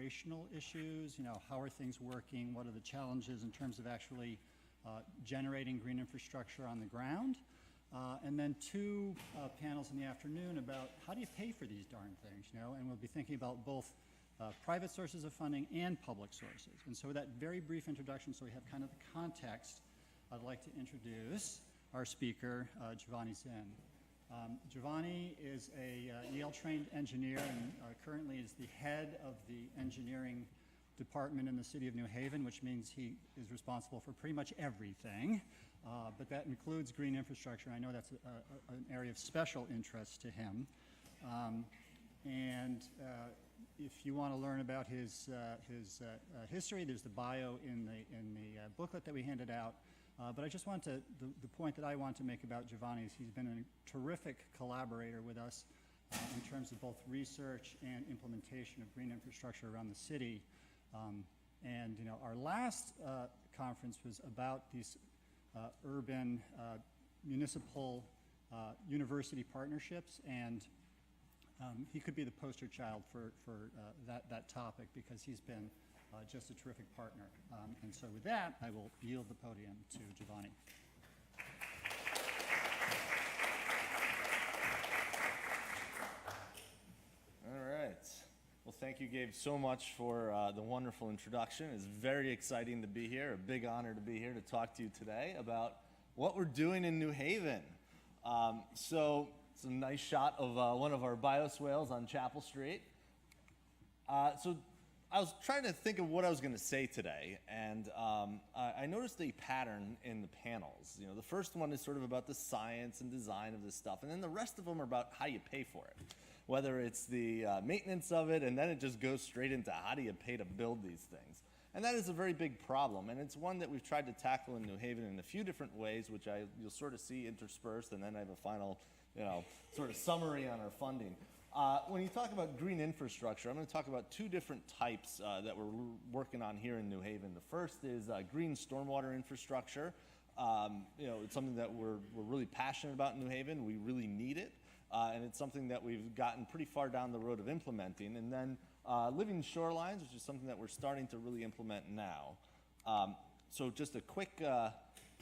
operational issues, how are things working, what are the challenges in terms of actually generating green infrastructure on the ground. And then two panels in the afternoon about how do you pay for these darn things, and we'll be thinking about both private sources of funding and public sources. And so with that very brief introduction, so we have kind of the context, I'd like to introduce our speaker, Giovanni Zinn. Giovanni is a Yale-trained engineer and currently is the head of the engineering department in the city of New Haven, which means he is responsible for pretty much everything, but that includes green infrastructure. I know that's an area of special interest to him. If you want to learn about his history, there's the bio in the booklet that we handed out. But I just want to, the point that I want to make about Giovanni is he's been a terrific collaborator with us in terms of both research and implementation of green infrastructure around the city. Our last conference was about these urban municipal university partnerships, and he could be the poster child for that topic because he's been just a terrific partner. And so with that, I will yield the podium to Giovanni. All right. Well, thank you, Gabe, so much for the wonderful introduction. It's very exciting to be here, a big honor to be here to talk to you today about what we're doing in New Haven. So it's a nice shot of one of our bioswales on Chapel Street. So I was trying to think of what I was going to say today, and I noticed a pattern in the panels. The first one is sort of about the science and design of this stuff, and then the rest of them are about how you pay for it, whether it's the maintenance of it, and then it just goes straight into how do you pay to build these things. And that is a very big problem, and it's one that we've tried to tackle in New Haven in a few different ways, which you'll sort of see interspersed, and then I have a final sort of summary on our funding. When you talk about green infrastructure, I'm going to talk about two different types that we're working on here in New Haven. The first is green stormwater infrastructure. It's something that we're really passionate about in New Haven. We really need it, and it's something that we've gotten pretty far down the road of implementing. And then living shorelines, which is something that we're starting to really implement now. So just a quick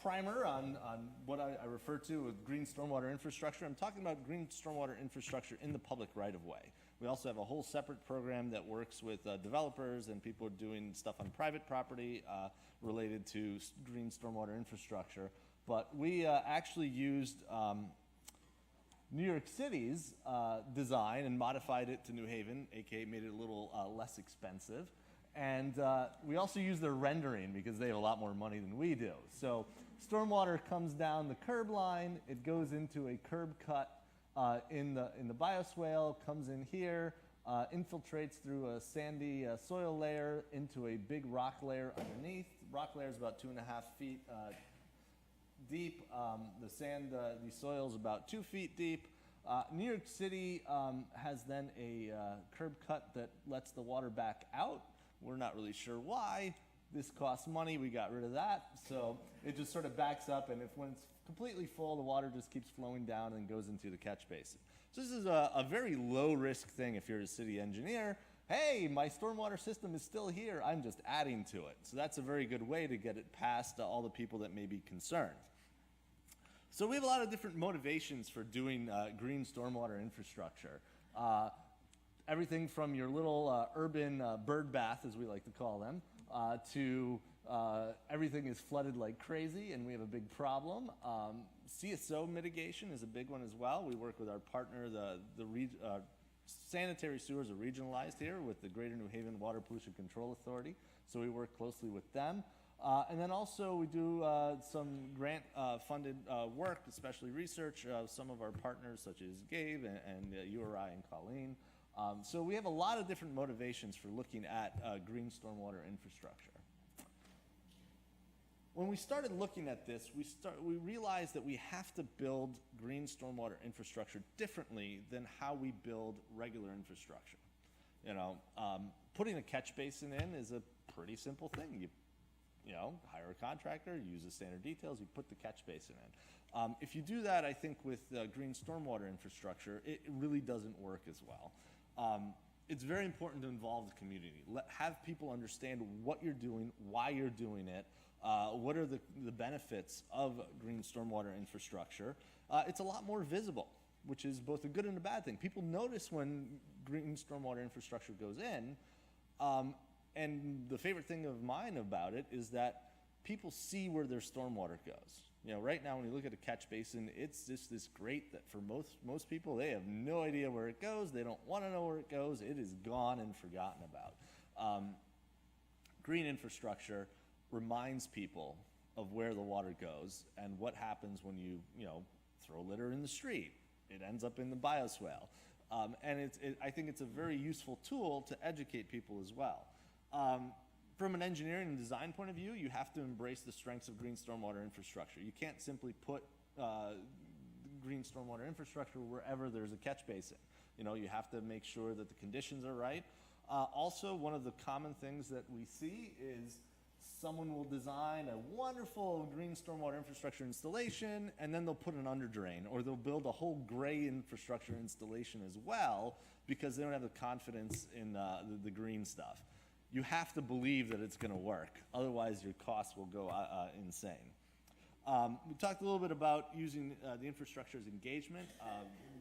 primer on what I refer to with green stormwater infrastructure. I'm talking about green stormwater infrastructure in the public right-of-way. We also have a whole separate program that works with developers and people doing stuff on private property related to green stormwater infrastructure. But we actually used New York City's design and modified it to New Haven, aka made it a little less expensive. And we also use their rendering because they have a lot more money than we do. So stormwater comes down the curb line, it goes into a curb cut in the bioswale, comes in here, infiltrates through a sandy soil layer into a big rock layer underneath. Rock layer is about 2.5 feet deep. The soil is about 2 feet deep. New York City has then a curb cut that lets the water back out. We're not really sure why. This costs money, we got rid of that. So it just sort of backs up, and when it's completely full, the water just keeps flowing down and goes into the catch basin. So this is a very low risk thing if you're a city engineer. Hey, my stormwater system is still here, I'm just adding to it. So that's a very good way to get it past all the people that may be concerned. So we have a lot of different motivations for doing green stormwater infrastructure. Everything from your little urban bird bath, as we like to call them, to everything is flooded like crazy and we have a big problem. CSO mitigation is a big one as well. We work with our partner, sanitary sewers are regionalized here with the Greater New Haven Water Pollution Control Authority, so we work closely with them. And then also we do some grant funded work, especially research, some of our partners such as Gabe and URI and Colleen. So we have a lot of different motivations for looking at green stormwater infrastructure. When we started looking at this, we realized that we have to build green stormwater infrastructure differently than how we build regular infrastructure. Putting a catch basin in is a pretty simple thing. You hire a contractor, use the standard details, you put the catch basin in. If you do that, I think with green stormwater infrastructure, it really doesn't work as well. it's very important to involve the community. Have people understand what you're doing, why you're doing it, what are the benefits of green stormwater infrastructure. It's a lot more visible, which is both a good and a bad thing. People notice when green stormwater infrastructure goes in, and the favorite thing of mine about it is that people see where their stormwater goes. You know, right now when you look at a catch basin, it's just this great that for most people, they have no idea where it goes. They don't want to know where it goes. It is gone and forgotten about. Green infrastructure reminds people of where the water goes and what happens when you throw litter in the street. It ends up in the bioswale. And I think it's a very useful tool to educate people as well. From an engineering and design point of view, you have to embrace the strengths of green stormwater infrastructure. You can't simply put green stormwater infrastructure wherever there's a catch basin. You know, you have to make sure that the conditions are right. Also, one of the common things that we see is someone will design a wonderful green stormwater infrastructure installation, and then they'll put an underdrain, or they'll build a whole gray infrastructure installation as well, because they don't have the confidence in the green stuff. You have to believe that it's going to work. Otherwise, your costs will go insane. We talked a little bit about using the infrastructure as engagement.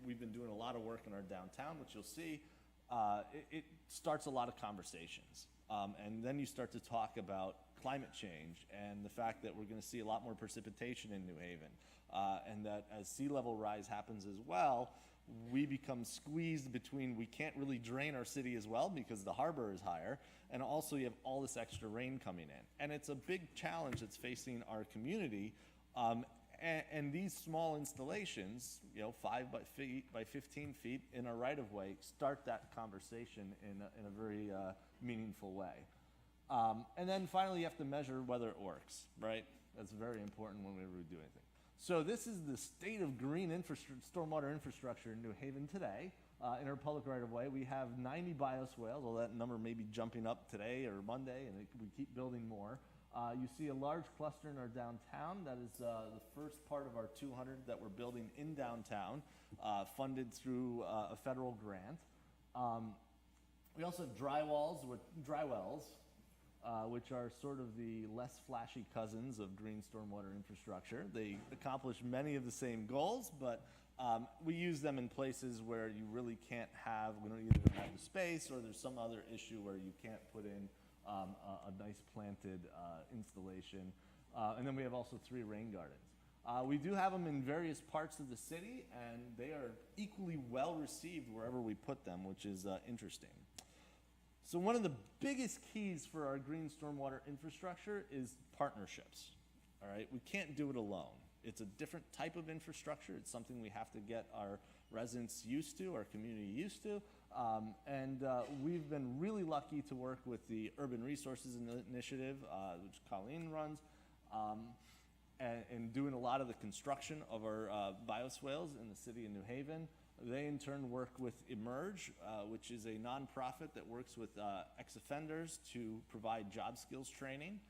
We've been doing a lot of work in our downtown, which you'll see. It starts a lot of conversations. And then you start to talk about climate change and the fact that we're going to see a lot more precipitation in New Haven. And that as sea level rise happens as well, we become squeezed between, we can't really drain our city as well because the harbor is higher, and also you have all this extra rain coming in. And it's a big challenge that's facing our community. And these small installations, 5 by 15 feet in a right-of-way, start that conversation in a very meaningful way. And then finally, you have to measure whether it works, right? That's very important whenever we do anything. So this is the state of green stormwater infrastructure in New Haven today. In our public right-of-way, we have 90 bioswales, although that number may be jumping up today or Monday, and we keep building more. You see a large cluster in our downtown. That is the first part of our 200 that we're building in downtown, funded through a federal grant. We also have dry wells, which are sort of the less flashy cousins of green stormwater infrastructure. They accomplish many of the same goals, but we use them in places where you really can't have, we don't either have the space or there's some other issue where you can't put in a nice planted installation. And then we have also 3 rain gardens. We do have them in various parts of the city, and they are equally well received wherever we put them, which is interesting. So one of the biggest keys for our green stormwater infrastructure is partnerships. All right, we can't do it alone. It's a different type of infrastructure. It's something we have to get our residents used to, our community used to. We've been really lucky to work with the Urban Resources Initiative, which Colleen runs, and doing a lot of the construction of our bioswales in the city of New Haven. They in turn work with Emerge, which is a nonprofit that works with ex-offenders to provide job skills training.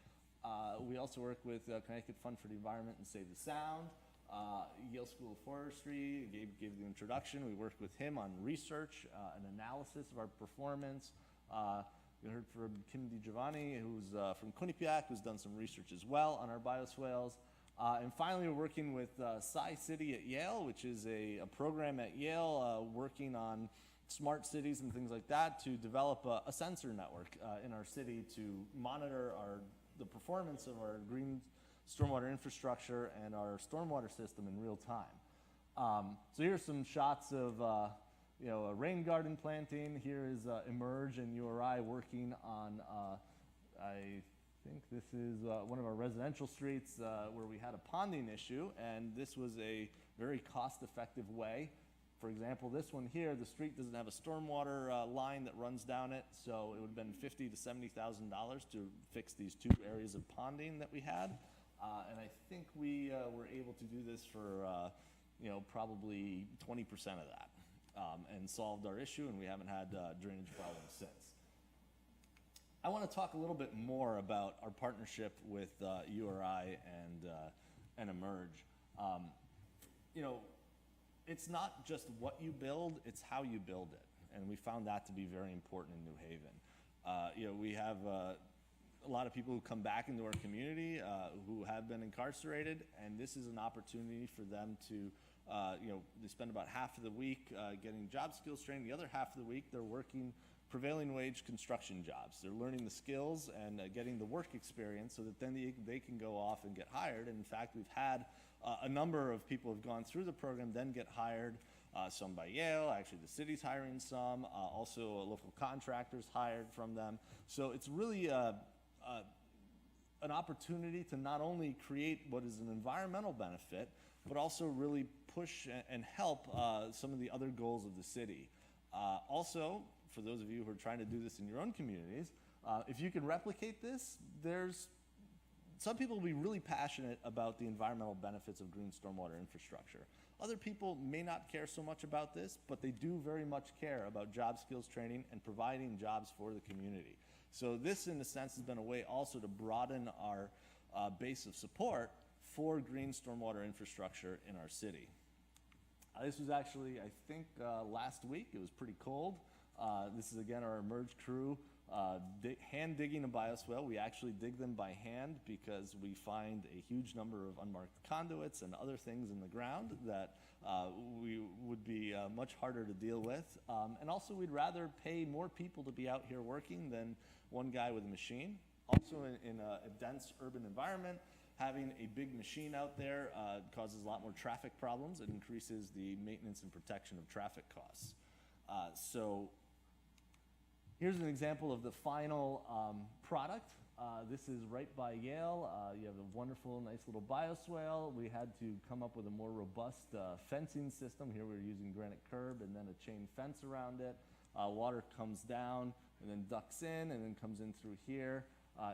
We also work with Connecticut Fund for the Environment and Save the Sound. Yale School of Forestry gave the introduction. We worked with him on research and analysis of our performance. We heard from Kim DiGiovanni, who's from Quinnipiac, who's done some research as well on our bioswales. And finally, we're working with Sci-City at Yale, which is a program at Yale working on smart cities and things like that to develop a sensor network in our city to monitor the performance of our green stormwater infrastructure and our stormwater system in real time. So here's some shots of a rain garden planting. Here is Emerge and URI working on, I think this is one of our residential streets where we had a ponding issue, and this was a very cost-effective way. For example, this one here, the street doesn't have a stormwater line that runs down it, so it would have been $50,000 to $70,000 to fix these 2 areas of ponding that we had. And I think we were able to do this for probably 20% of that, and solved our issue, and we haven't had drainage problems since. I want to talk a little bit more about our partnership with URI and Emerge. It's not just what you build, it's how you build it. and we found that to be very important in New Haven. We have a lot of people who come back into our community who have been incarcerated, and this is an opportunity for them to, they spend about half of the week getting job skills training. The other half of the week, they're working prevailing wage construction jobs. They're learning the skills and getting the work experience so that then they can go off and get hired. And in fact, we've had a number of people who have gone through the program then get hired, some by Yale, actually the city's hiring some, also local contractors hired from them. So it's really an opportunity to not only create what is an environmental benefit, but also really push and help some of the other goals of the city. Also, for those of you who are trying to do this in your own communities, if you can replicate this, some people will be really passionate about the environmental benefits of green stormwater infrastructure. Other people may not care so much about this, but they do very much care about job skills training and providing jobs for the community. So this, in a sense, has been a way also to broaden our base of support for green stormwater infrastructure in our city. This was actually, I think, last week. It was pretty cold. This is, again, our Emerge crew hand digging a bioswale. We actually dig them by hand because we find a huge number of unmarked conduits and other things in the ground that we would be much harder to deal with. And also, we'd rather pay more people to be out here working than one guy with a machine. Also, in a dense urban environment, having a big machine out there causes a lot more traffic problems. It increases the maintenance and protection of traffic costs. So here's an example of the final product. This is right by Yale. You have a wonderful, nice little bioswale. We had to come up with a more robust fencing system. Here we're using granite curb and then a chain fence around it. Water comes down and then ducks in and then comes in through here.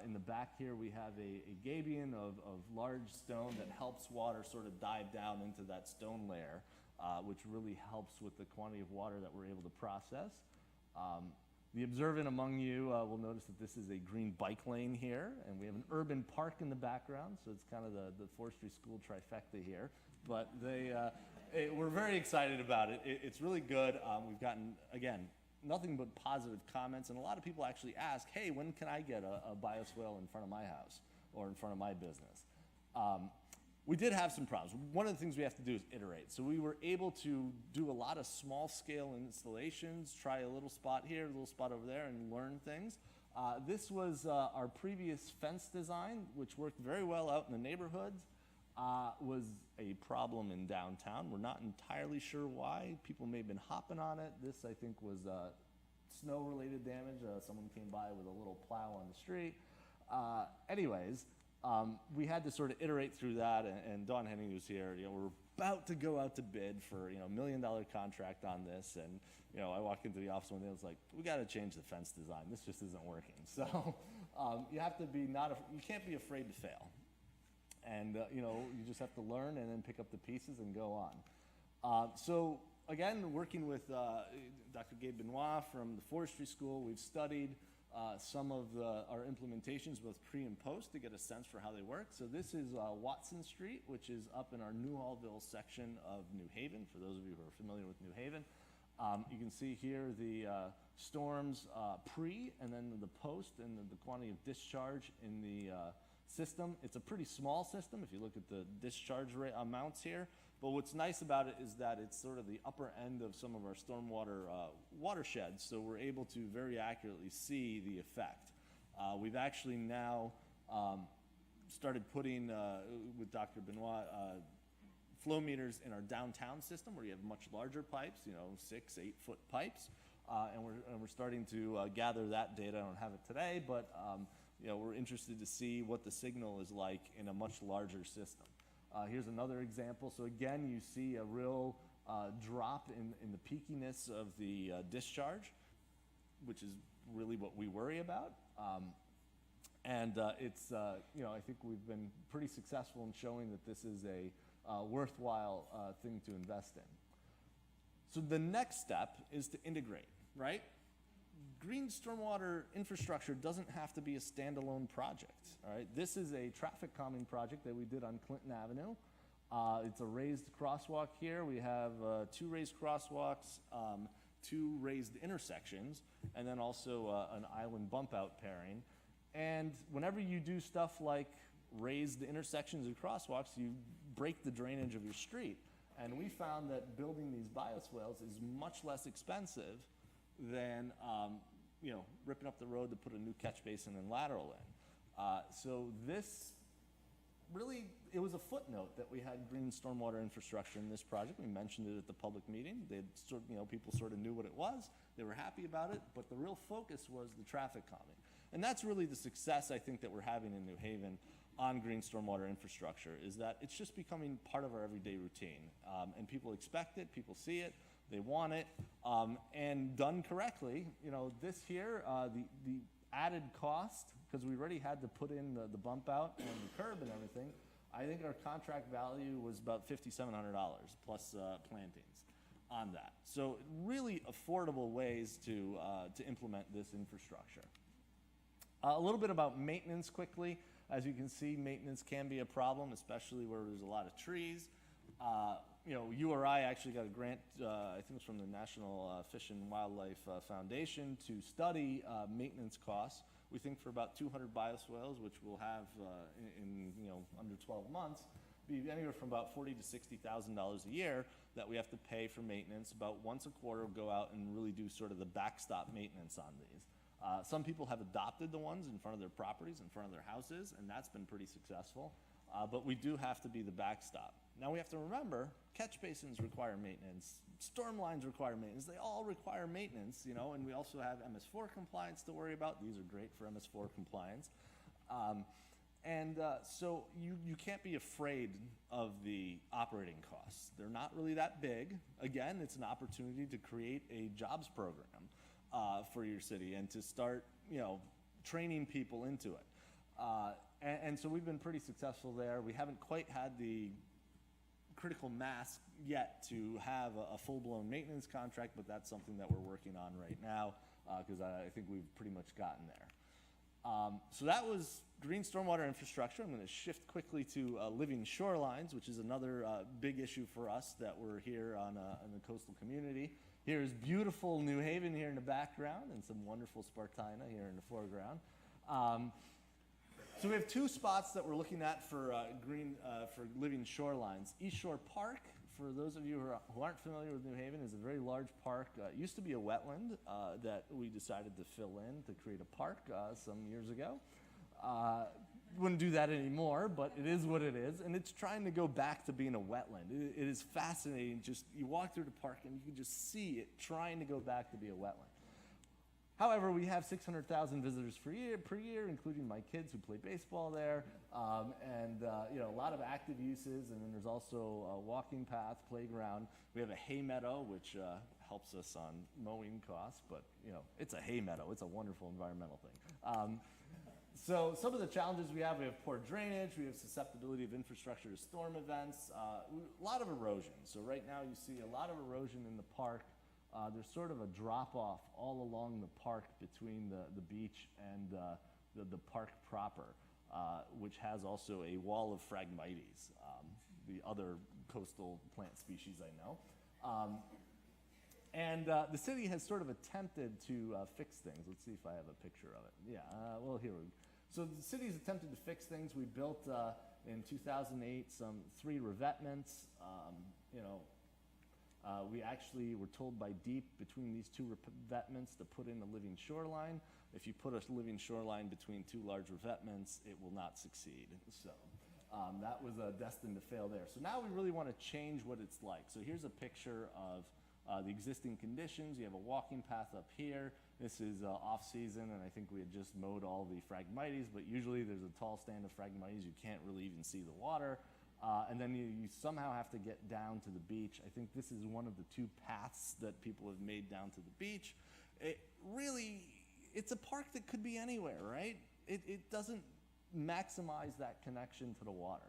In the back here, we have a gabion of large stone that helps water sort of dive down into that stone layer, which really helps with the quantity of water that we're able to process. The observant among you will notice that this is a green bike lane here, and we have an urban park in the background, so it's kind of the forestry school trifecta here. But we're very excited about it. It's really good. We've gotten, again, nothing but positive comments, and a lot of people actually ask, hey, when can I get a bioswale in front of my house or in front of my business? We did have some problems. One of the things we have to do is iterate. So we were able to do a lot of small scale installations, try a little spot here, a little spot over there, and learn things. This was our previous fence design, which worked very well out in the neighborhoods, was a problem in downtown. We're not entirely sure why. People may have been hopping on it. This, I think, was snow-related damage. Someone came by with a little plow on the street. Anyways, we had to sort of iterate through that, and Dawn Henning was here. We're about to go out to bid for $1 million contract on this, and I walked into the office one day and was like, we got to change the fence design. This just isn't working. So you have to be you can't be afraid to fail, and you just have to learn and then pick up the pieces and go on. So again, working with Dr. Gabe Benoit from the forestry school, we've studied some of our implementations both pre and post to get a sense for how they work. So this is Watson Street, which is up in our Newhallville section of New Haven, for those of you who are familiar with New Haven. You can see here the storms pre and then the post and the quantity of discharge in the system. It's a pretty small system if you look at the discharge rate amounts here. But what's nice about it is that it's sort of the upper end of some of our stormwater watersheds, so we're able to very accurately see the effect. We've actually now started putting, with Dr. Benoit, flow meters in our downtown system where you have much larger pipes, 6, 8 foot pipes, and we're starting to gather that data. I don't have it today, but we're interested to see what the signal is like in a much larger system. Here's another example. So again, you see a real drop in the peakiness of the discharge, which is really what we worry about. It's, I think we've been pretty successful in showing that this is a worthwhile thing to invest in. So the next step is to integrate, right? Green stormwater infrastructure doesn't have to be a standalone project, all right? This is a traffic calming project that we did on Clinton Avenue. It's a raised crosswalk here. We have 2 raised crosswalks two raised intersections, and then also an island bump out pairing. And whenever you do stuff like raise the intersections and crosswalks, you break the drainage of your street. And we found that building these bioswales is much less expensive than ripping up the road to put a new catch basin and lateral in. So this really, it was a footnote that we had green stormwater infrastructure in this project. We mentioned it at the public meeting. People sort of knew what it was. They were happy about it, but the real focus was the traffic calming. And that's really the success I think that we're having in New Haven on green stormwater infrastructure, is that it's just becoming part of our everyday routine. And people expect it, people see it, they want it, and done correctly. This here, the added cost, because we already had to put in the bump out and the curb and everything, I think our contract value was about $5,700 plus plantings on that. So really affordable ways to implement this infrastructure. A little bit about maintenance quickly. As you can see, maintenance can be a problem, especially where there's a lot of trees. URI actually got a grant, I think it's from the National Fish and Wildlife Foundation, to study maintenance costs. We think for about 200 bioswales, which we'll have in under 12 months, be anywhere from about $40,000 to $60,000 a year that we have to pay for maintenance. About once a quarter, we'll go out and really do sort of the backstop maintenance on these. Some people have adopted the ones in front of their properties, in front of their houses, and that's been pretty successful. But we do have to be the backstop. Now we have to remember, catch basins require maintenance, storm lines require maintenance, they all require maintenance, and we also have MS4 compliance to worry about. These are great for MS4 compliance. So you can't be afraid of the operating costs. They're not really that big. Again, it's an opportunity to create a jobs program for your city and to start, training people into it. And so we've been pretty successful there. We haven't quite had the critical mass yet to have a full-blown maintenance contract, but that's something that we're working on right now because I think we've pretty much gotten there. So that was green stormwater infrastructure. I'm going to shift quickly to living shorelines, which is another big issue for us that we're here on in the coastal community. Here's beautiful New Haven here in the background and some wonderful Spartina here in the foreground. So we have two spots that we're looking at for for living shorelines. East Shore Park, for those of you who aren't familiar with New Haven, is a very large park. It used to be a wetland that we decided to fill in to create a park some years ago. Wouldn't do that anymore, but it is what it is, and it's trying to go back to being a wetland. It is fascinating. Just you walk through the park and you can just see it trying to go back to be a wetland. However, we have 600,000 visitors per year, including my kids who play baseball there, and a lot of active uses. And then there's also a walking path, playground. We have a hay meadow, which helps us on mowing costs, but it's a hay meadow. It's a wonderful environmental thing. So some of the challenges we have poor drainage, we have susceptibility of infrastructure to storm events, a lot of erosion. So right now you see a lot of erosion in the park. There's sort of a drop-off all along the park between the beach and the park proper, which has also a wall of Phragmites, the other coastal plant species I know. The city has sort of attempted to fix things. Let's see if I have a picture of it. Yeah, well, here we go. So the city has attempted to fix things. We built in 2008 3 revetments. We actually were told by DEEP between these 2 revetments to put in a living shoreline. If you put a living shoreline between 2 large revetments, it will not succeed. So that was destined to fail there. So now we really want to change what it's like. So here's a picture of the existing conditions. You have a walking path up here. This is off-season, and I think we had just mowed all the Phragmites, but usually there's a tall stand of Phragmites. You can't really even see the water. And then you somehow have to get down to the beach. I think this is one of the 2 paths that people have made down to the beach. It's a park that could be anywhere, right? It doesn't maximize that connection to the water.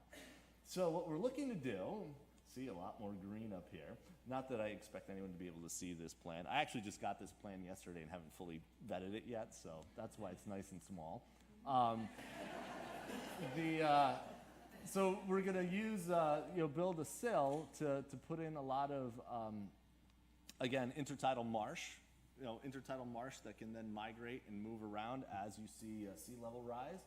So what we're looking to do, see a lot more green up here. Not that I expect anyone to be able to see this plan. I actually just got this plan yesterday and haven't fully vetted it yet, so that's why it's nice and small. So we're going to use, build a sill to put in a lot of Again, intertidal marsh, intertidal marsh that can then migrate and move around as you see sea level rise.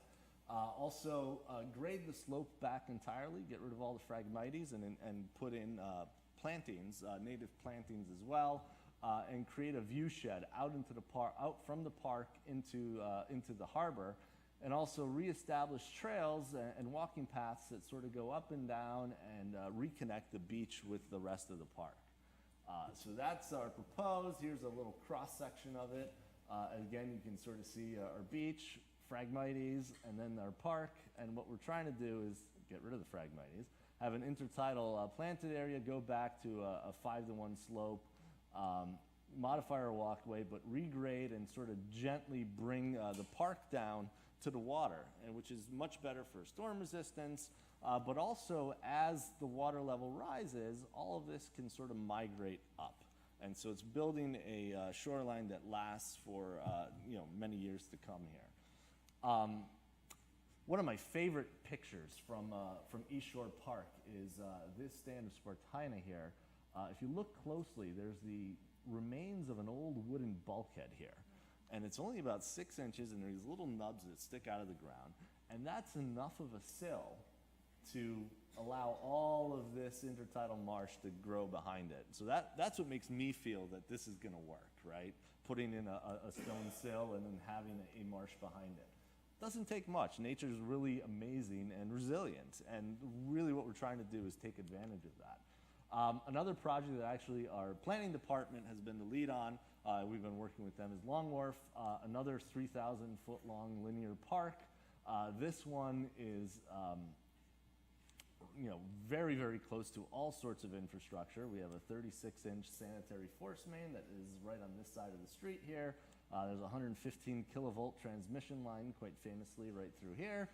Also, grade the slope back entirely, get rid of all the Phragmites and put in plantings, native plantings as well, and create a view shed out into the out from the park into the harbor, and also reestablish trails and walking paths that sort of go up and down and reconnect the beach with the rest of the park. So that's our proposed. Here's a little cross section of it. Again, you can sort of see our beach, Phragmites, and then our park. And what we're trying to do is get rid of the Phragmites, have an intertidal planted area, go back to a 5-to-1 slope, modify our walkway, but regrade and sort of gently bring the park down to the water, and which is much better for storm resistance, but also as the water level rises, all of this can sort of migrate up. And so it's building a shoreline that lasts for many years to come here. One of my favorite pictures from East Shore Park is this stand of Spartina here. If you look closely, there's the remains of an old wooden bulkhead here. And it's only about 6 inches, and there's little nubs that stick out of the ground. And that's enough of a sill to allow all of this intertidal marsh to grow behind it. So that's what makes me feel that this is gonna work, right? Putting in a stone sill and then having a marsh behind it. Doesn't take much. Nature's really amazing and resilient. And really what we're trying to do is take advantage of that. Another project that actually our planning department has been the lead on, we've been working with them, is Long Wharf, another 3,000-foot long linear park. This one is very, very close to all sorts of infrastructure. We have a 36-inch sanitary force main that is right on this side of the street here. There's a 115 kilovolt transmission line, quite famously, right through here.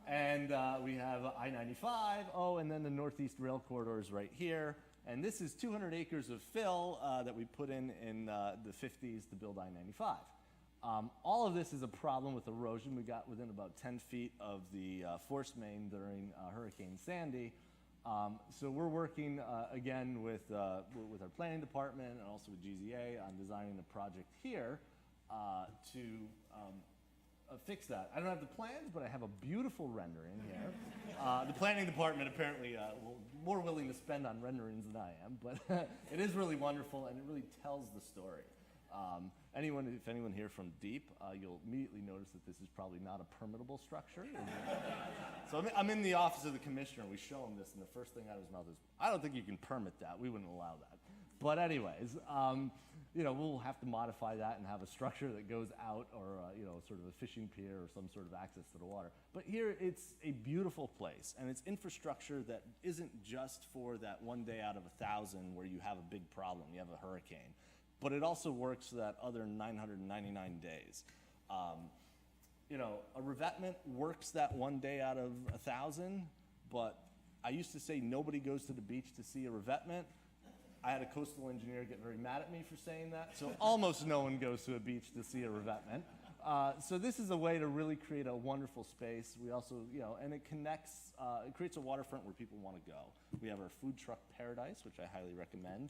And we have I-95, and then the Northeast Rail Corridor is right here. And this is 200 acres of fill that we put in the 50s to build I-95. All of this is a problem with erosion. We got within about 10 feet of the force main during Hurricane Sandy. So we're working again with our planning department and also with GZA on designing a project here to fix that. I don't have the plans, but I have a beautiful rendering here. The planning department apparently more willing to spend on renderings than I am, but it is really wonderful and it really tells the story. If anyone here from deep, you'll immediately notice that this is probably not a permittable structure. So I'm in the office of the commissioner, we show him this, and the first thing out of his mouth is, I don't think you can permit that, we wouldn't allow that. But anyways, we'll have to modify that and have a structure that goes out, or sort of a fishing pier or some sort of access to the water. But here it's a beautiful place, and it's infrastructure that isn't just for that one day out of 1,000 where you have a big problem, you have a hurricane. But it also works that other 999 days. A revetment works that one day out of 1,000, but I used to say nobody goes to the beach to see a revetment. I had a coastal engineer get very mad at me for saying that, so almost no one goes to a beach to see a revetment. So this is a way to really create a wonderful space. We also, and it connects, it creates a waterfront where people want to go. We have our food truck paradise, which I highly recommend.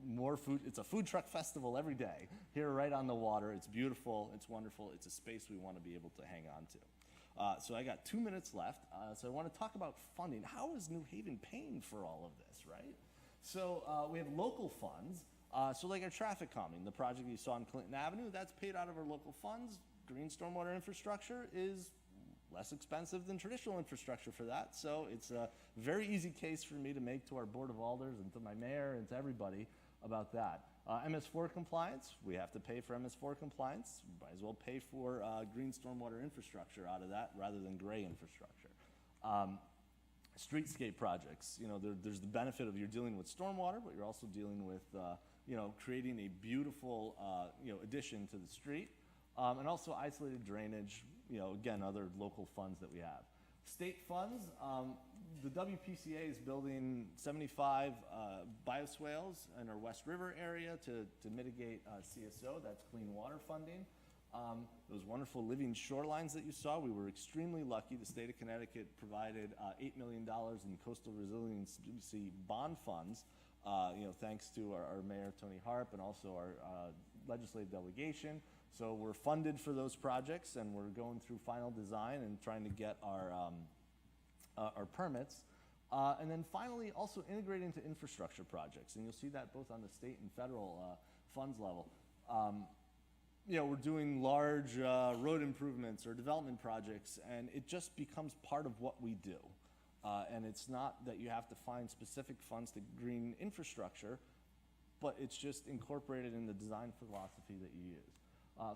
More food, it's a food truck festival every day. Here right on the water, it's beautiful, it's wonderful, it's a space we want to be able to hang on to. So I got 2 minutes left, so I want to talk about funding. How is New Haven paying for all of this, right? So we have local funds. So like our traffic calming, the project you saw on Clinton Avenue, that's paid out of our local funds. Green stormwater infrastructure is less expensive than traditional infrastructure for that. So it's a very easy case for me to make to our Board of Alders and to my mayor and to everybody about that. MS4 compliance, we have to pay for MS4 compliance. Might as well pay for green stormwater infrastructure out of that rather than gray infrastructure. Streetscape projects, there's the benefit of you're dealing with stormwater, but you're also dealing with creating a beautiful addition to the street, and also isolated drainage, again, other local funds that we have. State funds, the WPCA is building 75 bioswales in our West River area to mitigate CSO, that's clean water funding. Those wonderful living shorelines that you saw, we were extremely lucky. The state of Connecticut provided $8 million in coastal resiliency bond funds thanks to our Mayor, Tony Harp, and also our legislative delegation. So we're funded for those projects, and we're going through final design and trying to get our permits. And then finally, also integrating into infrastructure projects. And you'll see that both on the state and federal funds level. We're doing large road improvements or development projects, and it just becomes part of what we do. And it's not that you have to find specific funds to green infrastructure, but it's just incorporated in the design philosophy that you use.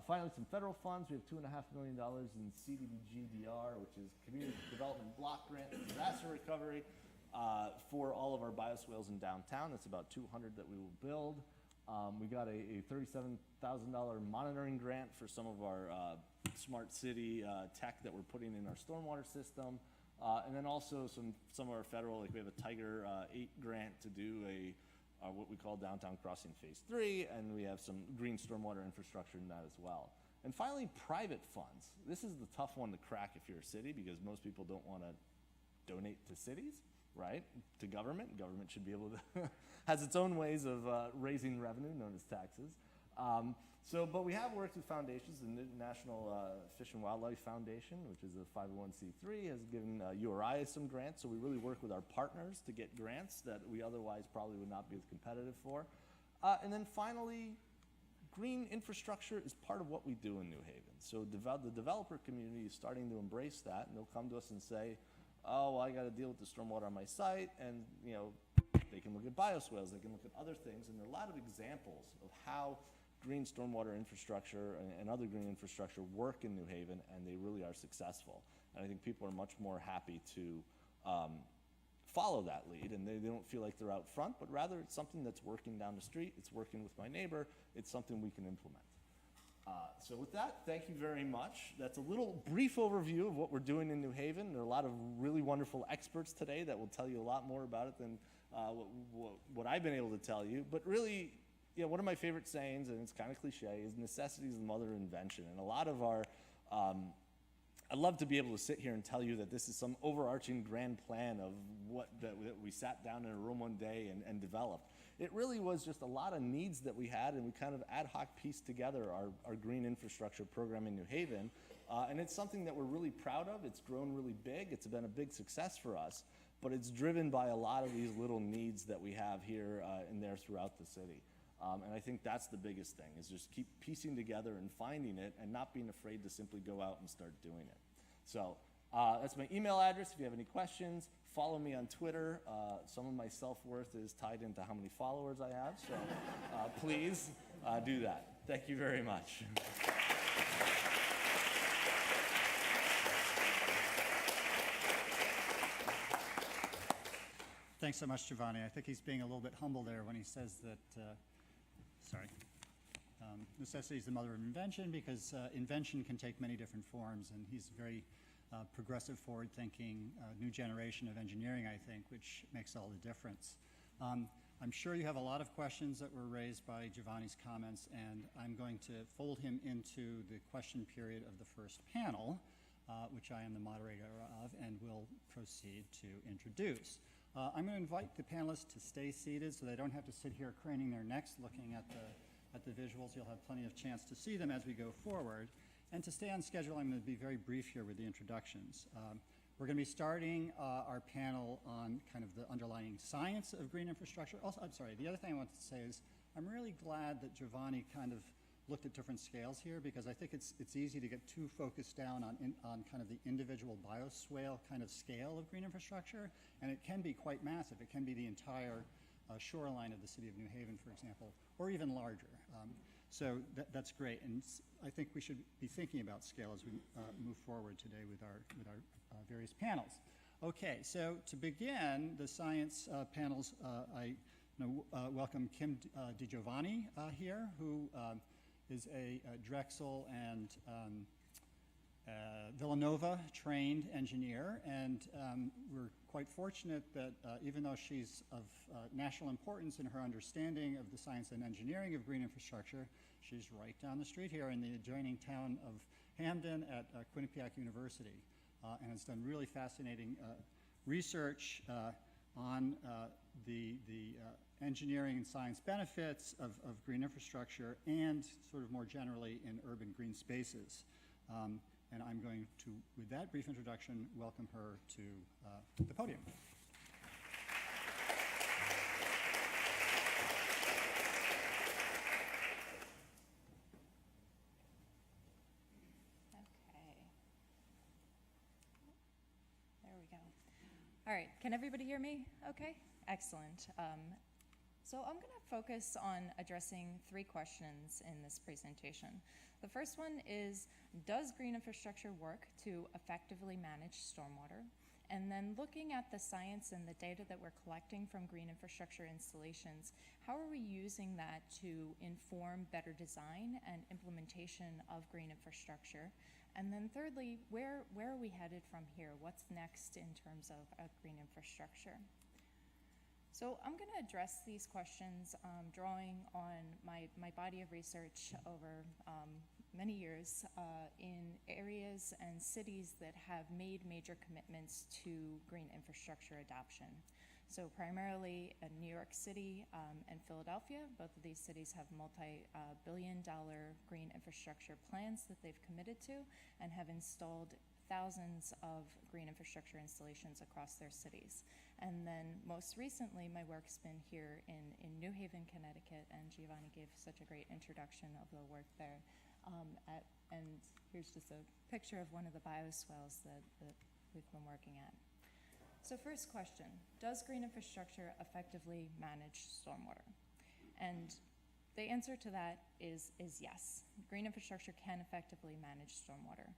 Finally, some federal funds. We have $2.5 million in CDBG-DR, which is Community Development Block Grant and Disaster Recovery, for all of our bioswales in downtown. That's about 200 that we will build. We got a $37,000 monitoring grant for some of our smart city tech that we're putting in our stormwater system. And then also some of our federal, like we have a Tiger 8 grant to do what we call Downtown Crossing Phase 3, and we have some green stormwater infrastructure in that as well. And finally, private funds. This is the tough one to crack if you're a city, because most people don't want to donate to cities, right? To government. Government should be able to, has its own ways of raising revenue, known as taxes. But we have worked with foundations. The National Fish and Wildlife Foundation, which is a 501c3, has given URI some grants. So we really work with our partners to get grants that we otherwise probably would not be as competitive for. And then finally, green infrastructure is part of what we do in New Haven. So the developer community is starting to embrace that, and they'll come to us and say, oh, well, I got to deal with the stormwater on my site, and they can look at bioswales, they can look at other things, and there are a lot of examples of how green stormwater infrastructure and other green infrastructure work in New Haven, and they really are successful. And I think people are much more happy to follow that lead, and they don't feel like they're out front, but rather it's something that's working down the street, it's working with my neighbor, it's something we can implement. So with that, thank you very much. That's a little brief overview of what we're doing in New Haven. There are a lot of really wonderful experts today that will tell you a lot more about it than what I've been able to tell you. But really, one of my favorite sayings, and it's kind of cliche, is necessity is the mother of invention. And a lot of our, I'd love to be able to sit here and tell you that this is some overarching grand plan of that we sat down in a room one day and developed. It really was just a lot of needs that we had, and we kind of ad hoc pieced together our green infrastructure program in New Haven. And it's something that we're really proud of. It's grown really big. It's been a big success for us, but it's driven by a lot of these little needs that we have here and there throughout the city. And I think that's the biggest thing, is just keep piecing together and finding it and not being afraid to simply go out and start doing it. So that's my email address if you have any questions. Follow me on Twitter. Some of my self-worth is tied into how many followers I have, so please do that. Thank you very much. Thanks so much, Giovanni. I think he's being a little bit humble there when he says that, necessity is the mother of invention, because invention can take many different forms, and he's very progressive, forward-thinking, new generation of engineering, I think, which makes all the difference. I'm sure you have a lot of questions that were raised by Giovanni's comments, and I'm going to fold him into the question period of the first panel, which I am the moderator of, and will proceed to introduce. I'm going to invite the panelists to stay seated so they don't have to sit here craning their necks looking at the visuals. You'll have plenty of chance to see them as we go forward. And to stay on schedule, I'm going to be very brief here with the introductions. We're going to be starting our panel on kind of the underlying science of green infrastructure. Also, I'm sorry, the other thing I want to say is I'm really glad that Giovanni kind of looked at different scales here, because I think it's easy to get too focused down on kind of the individual bioswale kind of scale of green infrastructure, and it can be quite massive. It can be the entire shoreline of the city of New Haven, for example, or even larger. So that's great, and I think we should be thinking about scale as we move forward today with our various panels. Okay, so to begin the science panels, I welcome Kim DiGiovanni here, who is a Drexel and Villanova trained engineer, and we're quite fortunate that even though she's of national importance in her understanding of the science and engineering of green infrastructure, she's right down the street here in the adjoining town of Hamden at Quinnipiac University, and has done really fascinating research on the engineering and science benefits of green infrastructure and sort of more generally in urban green spaces. And I'm going to, with that brief introduction, welcome her to the podium. All right, can everybody hear me okay? Excellent. So I'm going to focus on addressing 3 questions in this presentation. The first one is, does green infrastructure work to effectively manage stormwater? And then looking at the science and the data that we're collecting from green infrastructure installations, how are we using that to inform better design and implementation of green infrastructure? And then thirdly, where are we headed from here? What's next in terms of green infrastructure? So I'm going to address these questions drawing on my body of research over many years in areas and cities that have made major commitments to green infrastructure adoption. So primarily New York City and Philadelphia. Both of these cities have multi-billion-dollar green infrastructure plans that they've committed to and have installed thousands of green infrastructure installations across their cities. And then most recently, my work's been here in New Haven, Connecticut, and Giovanni gave such a great introduction of the work there. And here's just a picture of one of the bioswales that we've been working at. So first question, does green infrastructure effectively manage stormwater? And the answer to that is yes. Green infrastructure can effectively manage stormwater.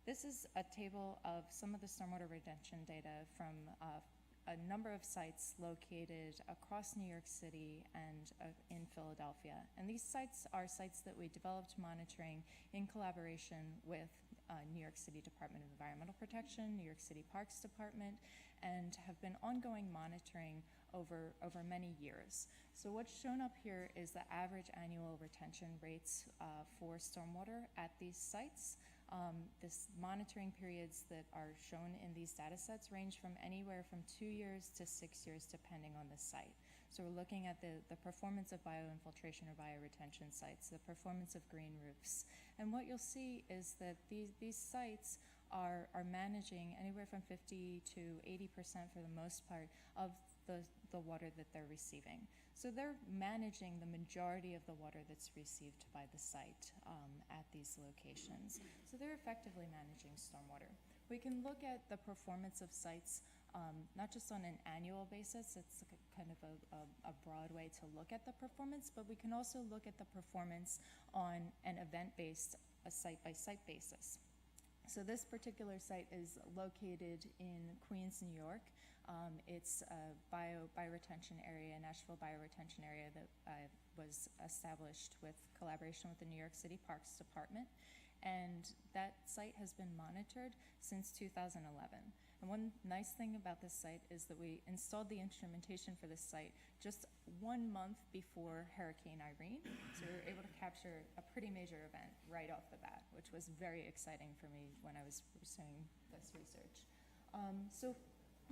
This is a table of some of the stormwater retention data from a number of sites located across New York City and in Philadelphia. And these sites are sites that we developed monitoring in collaboration with New York City Department of Environmental Protection, New York City Parks Department, and have been ongoing monitoring over many years. So what's shown up here is the average annual retention rates for stormwater at these sites. This monitoring periods that are shown in these data sets range from anywhere from 2 years to 6 years, depending on the site. So we're looking at the performance of bioinfiltration or bioretention sites, the performance of green roofs. And what you'll see is that these sites are managing anywhere from 50 to 80% for the most part of the water that they're receiving. So they're managing the majority of the water that's received by the site at these locations. So they're effectively managing stormwater. We can look at the performance of sites not just on an annual basis, it's kind of a broad way to look at the performance, but we can also look at the performance on an event-based, a site-by-site basis. So this particular site is located in Queens, New York. It's a bioretention area, Nashville bioretention area that was established with collaboration with the New York City Parks Department. And that site has been monitored since 2011. And one nice thing about this site is that we installed the instrumentation for this site just 1 month before Hurricane Irene. So we were able to capture a pretty major event right off the bat, which was very exciting for me when I was pursuing this research. So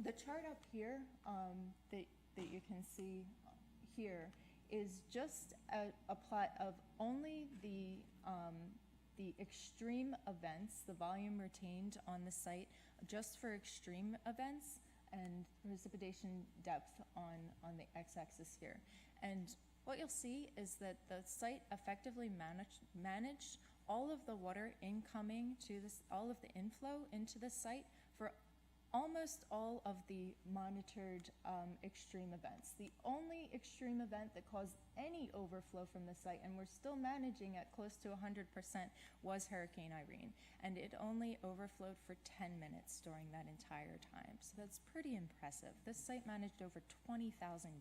the chart up here that you can see here is just a plot of only the extreme events, the volume retained on the site just for extreme events, and precipitation depth on the x-axis here. And what you'll see is that the site effectively managed all of the water incoming to this, all of the inflow into the site for almost all of the monitored extreme events. The only extreme event that caused any overflow from the site, and we're still managing at close to 100%, was Hurricane Irene. And it only overflowed for 10 minutes during that entire time. So that's pretty impressive. This site managed over 20,000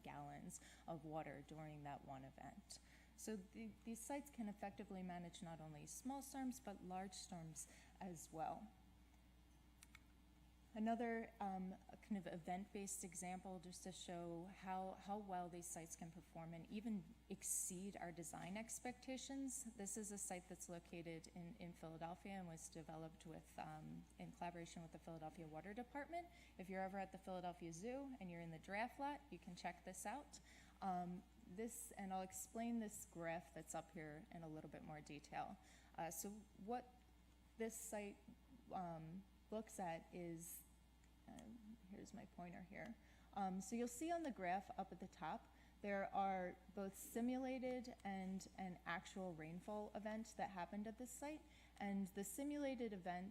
gallons of water during that one event. So these sites can effectively manage not only small storms, but large storms as well. Another kind of event-based example just to show how well these sites can perform and even exceed our design expectations. This is a site that's located in Philadelphia and was developed with, in collaboration with the Philadelphia Water Department. If you're ever at the Philadelphia Zoo and you're in the draft lot, you can check this out. And I'll explain this graph that's up here in a little bit more detail. So what this site looks at is, here's my pointer here. So you'll see on the graph up at the top, there are both simulated and an actual rainfall event that happened at this site. And the simulated event,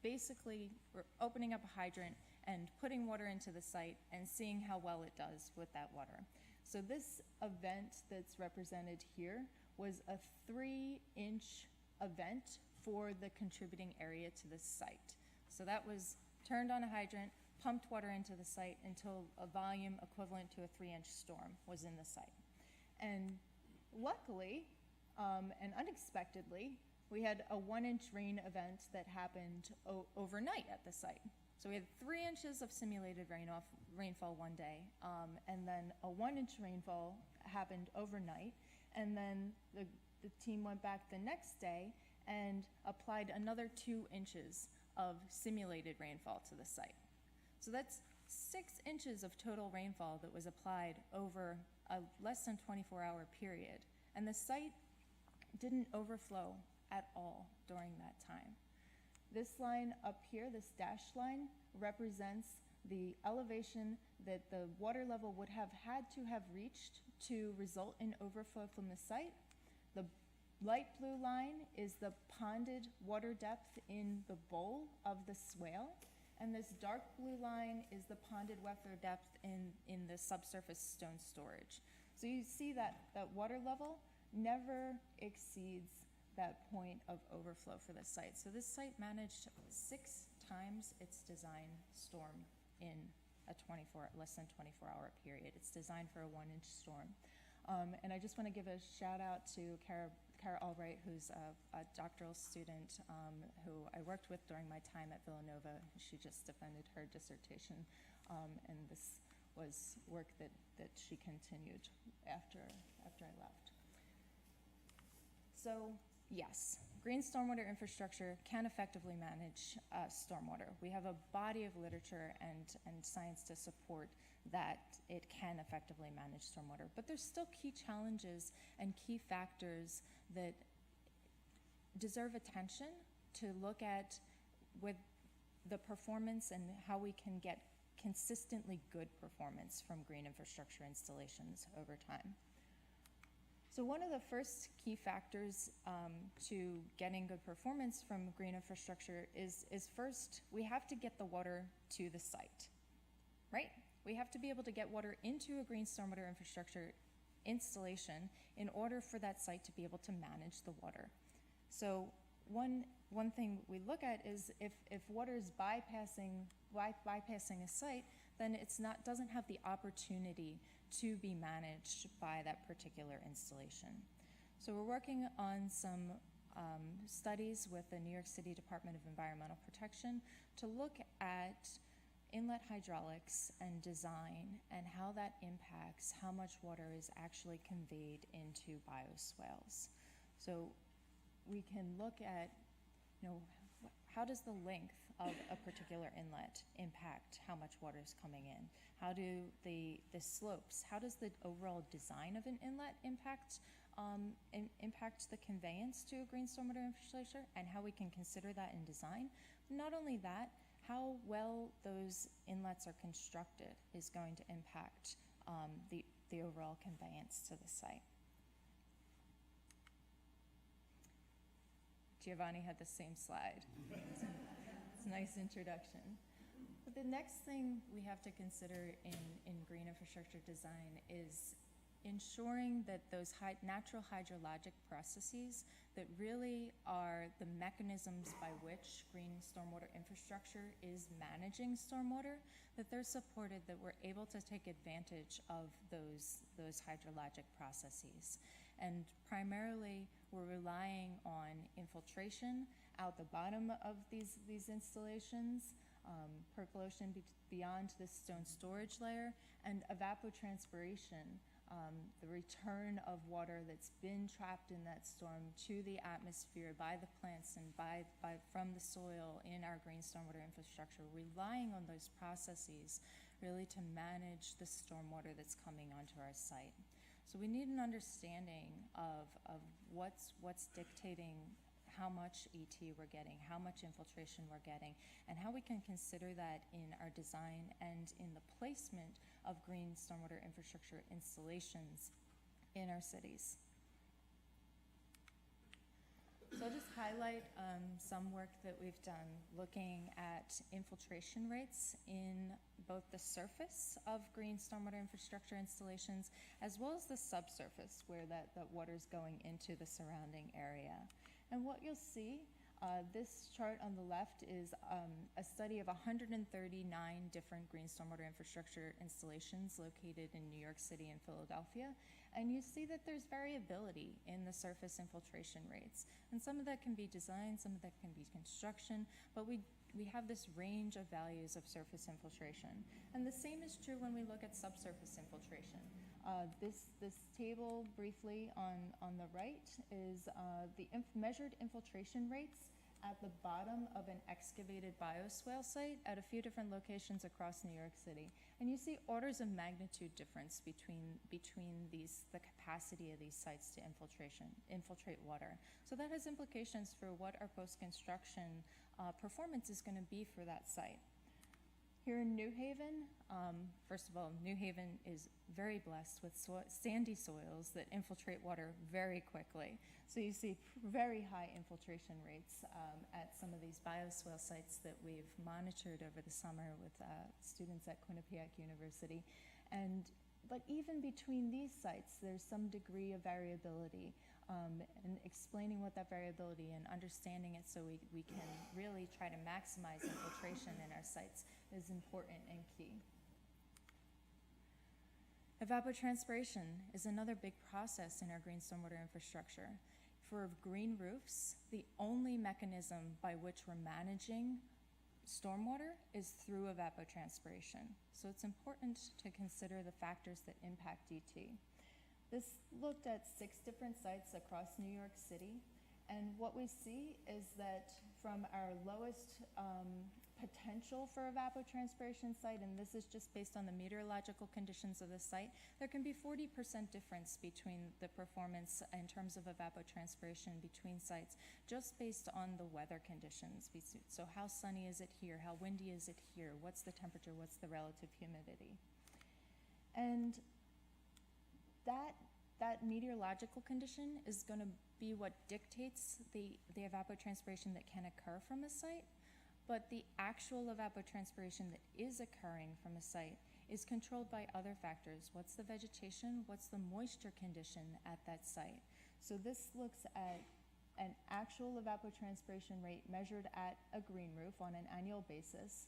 basically, we're opening up a hydrant and putting water into the site and seeing how well it does with that water. So this event that's represented here was a 3-inch event for the contributing area to this site. So that was turned on a hydrant, pumped water into the site until a volume equivalent to a 3-inch storm was in the site. And luckily, and unexpectedly, we had a 1-inch rain event that happened overnight at the site. So we had 3 inches of simulated rainfall one day, and then a 1-inch rainfall happened overnight, and then the team went back the next day and applied another 2 inches of simulated rainfall to the site. So that's 6 inches of total rainfall that was applied over a less than 24-hour period. And the site didn't overflow at all during that time. This line up here, this dashed line, represents the elevation that the water level would have had to have reached to result in overflow from the site. The light blue line is the ponded water depth in the bowl of the swale, and this dark blue line is the ponded water depth in the subsurface stone storage. So you see that water level never exceeds that point of overflow for the site. So this site managed 6 times its design storm in a less than 24-hour period. It's designed for a 1-inch storm. And I just want to give a shout out to Kara Albright, who's a doctoral student who I worked with during my time at Villanova. She just defended her dissertation, and this was work that she continued after I left. So yes, green stormwater infrastructure can effectively manage stormwater. We have a body of literature and science to support that it can effectively manage stormwater. But there's still key challenges and key factors that deserve attention to look at with the performance and how we can get consistently good performance from green infrastructure installations over time. So one of the first key factors to getting good performance from green infrastructure is first, we have to get the water to the site, right? We have to be able to get water into a green stormwater infrastructure installation in order for that site to be able to manage the water. So one thing we look at is if water is bypassing a site, then doesn't have the opportunity to be managed by that particular installation. So we're working on some studies with the New York City Department of Environmental Protection to look at inlet hydraulics and design and how that impacts how much water is actually conveyed into bioswales. So we can look at, how does the length of a particular inlet impact how much water is coming in? How do the slopes, how does the overall design of an inlet impact the conveyance to a green stormwater infrastructure, and how we can consider that in design? Not only that, how well those inlets are constructed is going to impact the overall conveyance to the site. Giovanni had the same slide. It's a nice introduction. But the next thing we have to consider in green infrastructure design is ensuring that those natural hydrologic processes that really are the mechanisms by which green stormwater infrastructure is managing stormwater, that they're supported, that we're able to take advantage of those hydrologic processes. And primarily, we're relying on infiltration out the bottom of these installations, percolation beyond this stone storage layer, and evapotranspiration, the return of water that's been trapped in that storm to the atmosphere by the plants and from the soil in our green stormwater infrastructure, relying on those processes really to manage the stormwater that's coming onto our site. So we need an understanding of what's dictating how much ET we're getting, how much infiltration we're getting, and how we can consider that in our design and in the placement of green stormwater infrastructure installations in our cities. So I'll just highlight some work that we've done looking at infiltration rates in both the surface of green stormwater infrastructure installations as well as the subsurface where that water is going into the surrounding area. And what you'll see, this chart on the left is a study of 139 different green stormwater infrastructure installations located in New York City and Philadelphia. And you see that there's variability in the surface infiltration rates. And some of that can be design, some of that can be construction, but we have this range of values of surface infiltration. And the same is true when we look at subsurface infiltration. This table briefly on the right is the measured infiltration rates at the bottom of an excavated bioswale site at a few different locations across New York City. And you see orders of magnitude difference between the capacity of these sites to infiltrate water. So that has implications for what our post-construction performance is going to be for that site. Here in New Haven, first of all, New Haven is very blessed with sandy soils that infiltrate water very quickly. So you see very high infiltration rates at some of these bioswale sites that we've monitored over the summer with students at Quinnipiac University. But even between these sites, there's some degree of variability. And explaining what that variability and understanding it so we can really try to maximize infiltration in our sites is important and key. Evapotranspiration is another big process in our green stormwater infrastructure. For green roofs, the only mechanism by which we're managing stormwater is through evapotranspiration. So it's important to consider the factors that impact DT. This looked at 6 different sites across New York City, and what we see is that from our lowest potential for evapotranspiration site, and this is just based on the meteorological conditions of the site, there can be 40% difference between the performance in terms of evapotranspiration between sites just based on the weather conditions. So how sunny is it here? How windy is it here? What's the temperature? What's the relative humidity? And that meteorological condition is going to be what dictates the evapotranspiration that can occur from a site, but the actual evapotranspiration that is occurring from a site is controlled by other factors. What's the vegetation? What's the moisture condition at that site? So this looks at an actual evapotranspiration rate measured at a green roof on an annual basis.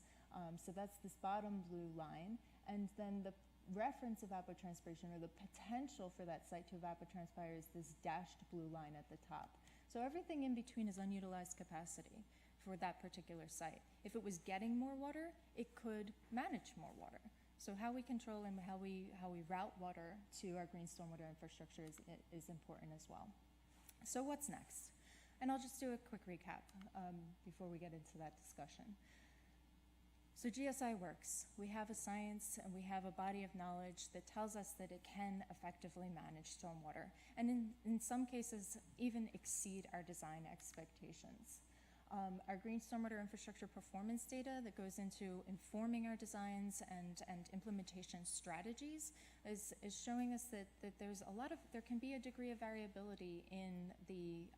So that's this bottom blue line, and then the reference evapotranspiration, or the potential for that site to evapotranspire, is this dashed blue line at the top. So everything in between is unutilized capacity for that particular site. If it was getting more water, it could manage more water. So how we control and how we route water to our green stormwater infrastructure is important as well. So what's next? And I'll just do a quick recap before we get into that discussion. So GSI works. We have a science and we have a body of knowledge that tells us that it can effectively manage stormwater, and in some cases even exceed our design expectations. Our green stormwater infrastructure performance data that goes into informing our designs and implementation strategies is showing us that there can be a degree of variability in the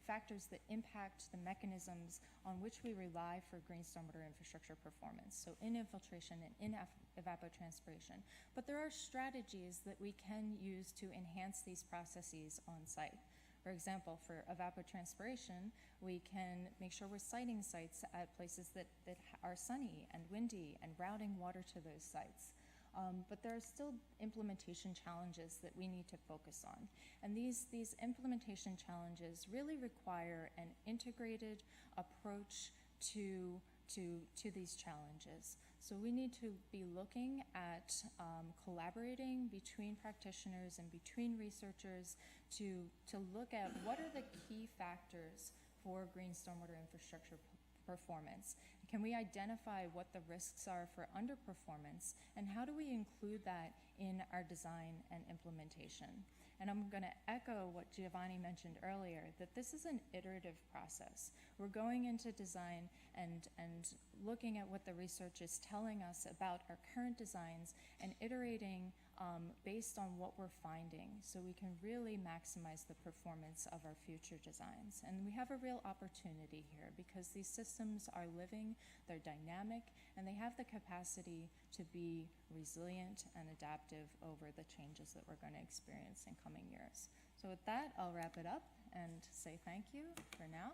factors that impact the mechanisms on which we rely for green stormwater infrastructure performance, so in infiltration and in evapotranspiration. But there are strategies that we can use to enhance these processes on site. For example, for evapotranspiration, we can make sure we're siting sites at places that are sunny and windy and routing water to those sites. but there are still implementation challenges that we need to focus on. And these implementation challenges really require an integrated approach to these challenges. So we need to be looking at collaborating between practitioners and between researchers to look at what are the key factors for green stormwater infrastructure performance. Can we identify what the risks are for underperformance, and how do we include that in our design and implementation? And I'm going to echo what Giovanni mentioned earlier, that this is an iterative process. We're going into design and looking at what the research is telling us about our current designs and iterating based on what we're finding, so we can really maximize the performance of our future designs. And we have a real opportunity here because these systems are living, they're dynamic, and they have the capacity to be resilient and adaptive over the changes that we're going to experience in coming years. So with that, I'll wrap it up and say thank you for now.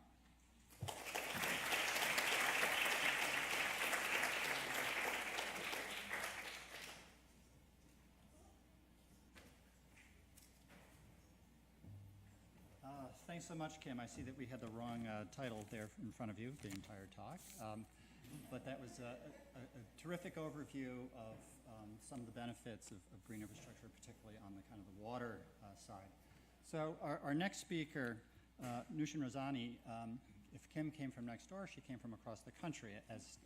Thanks so much, Kim. I see that we had the wrong title there in front of you, the entire talk. But that was a terrific overview of some of the benefits of green infrastructure, particularly on the kind of the water side. So our next speaker, Nushin Razani, if Kim came from next door, she came from across the country, as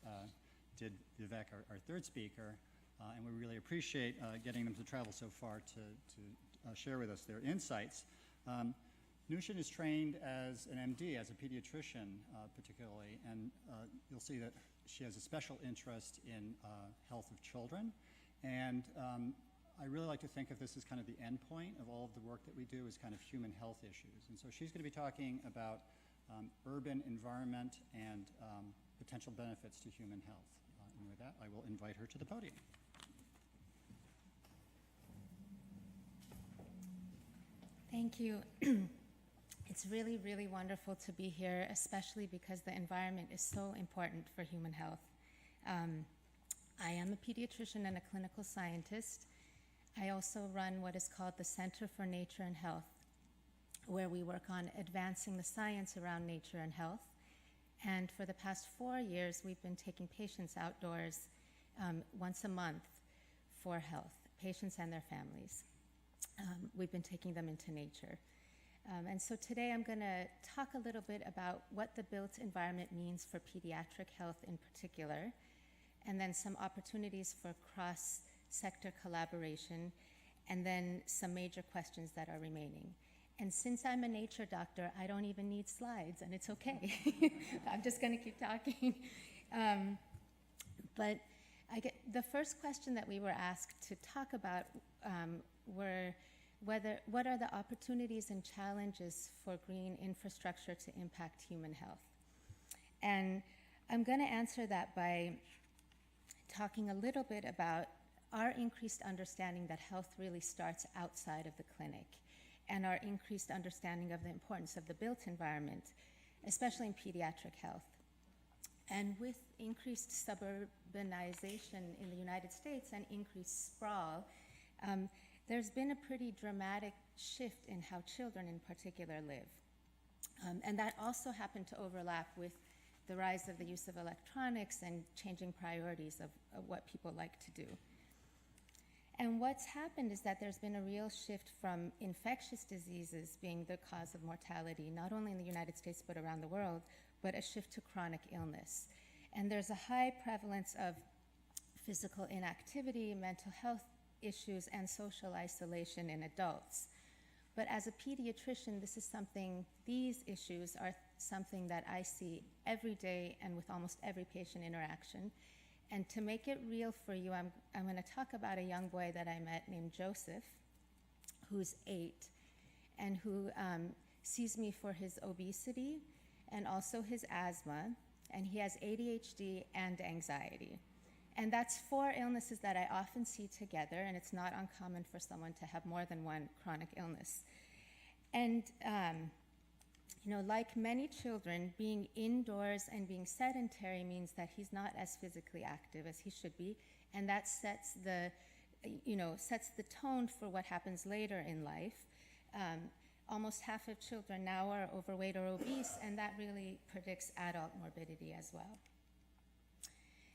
did Vivek, our third speaker. And we really appreciate getting them to travel so far to share with us their insights. Nushin is trained as an MD, as a pediatrician particularly, and you'll see that she has a special interest in health of children. And I really like to think of this as kind of the end point of all of the work that we do is kind of human health issues. And so she's going to be talking about urban environment and potential benefits to human health. And with that, I will invite her to the podium. Thank you. It's really, really wonderful to be here, especially because the environment is so important for human health. I am a pediatrician and a clinical scientist. I also run what is called the Center for Nature and Health, where we work on advancing the science around nature and health. And for the past 4 years, we've been taking patients outdoors once a month for health, patients and their families. We've been taking them into nature. And so today I'm going to talk a little bit about what the built environment means for pediatric health in particular, and then some opportunities for cross-sector collaboration, and then some major questions that are remaining. And since I'm a nature doctor, I don't even need slides, and it's okay. I'm just going to keep talking. But the first question that we were asked to talk about were what are the opportunities and challenges for green infrastructure to impact human health? And I'm going to answer that by talking a little bit about our increased understanding that health really starts outside of the clinic, and our increased understanding of the importance of the built environment, especially in pediatric health. And with increased suburbanization in the United States and increased sprawl, there's been a pretty dramatic shift in how children in particular live. And that also happened to overlap with the rise of the use of electronics and changing priorities of what people like to do. And what's happened is that there's been a real shift from infectious diseases being the cause of mortality, not only in the United States but around the world, but a shift to chronic illness. And there's a high prevalence of physical inactivity, mental health issues, and social isolation in adults. But as a pediatrician, these issues are something that I see every day and with almost every patient interaction. And to make it real for you, I'm going to talk about a young boy that I met named Joseph, who's 8, and who sees me for his obesity and also his asthma, and he has ADHD and anxiety. And that's 4 illnesses that I often see together, and it's not uncommon for someone to have more than one chronic illness. And, like many children, being indoors and being sedentary means that he's not as physically active as he should be, and that sets the sets the tone for what happens later in life. Almost half of children now are overweight or obese, and that really predicts adult morbidity as well.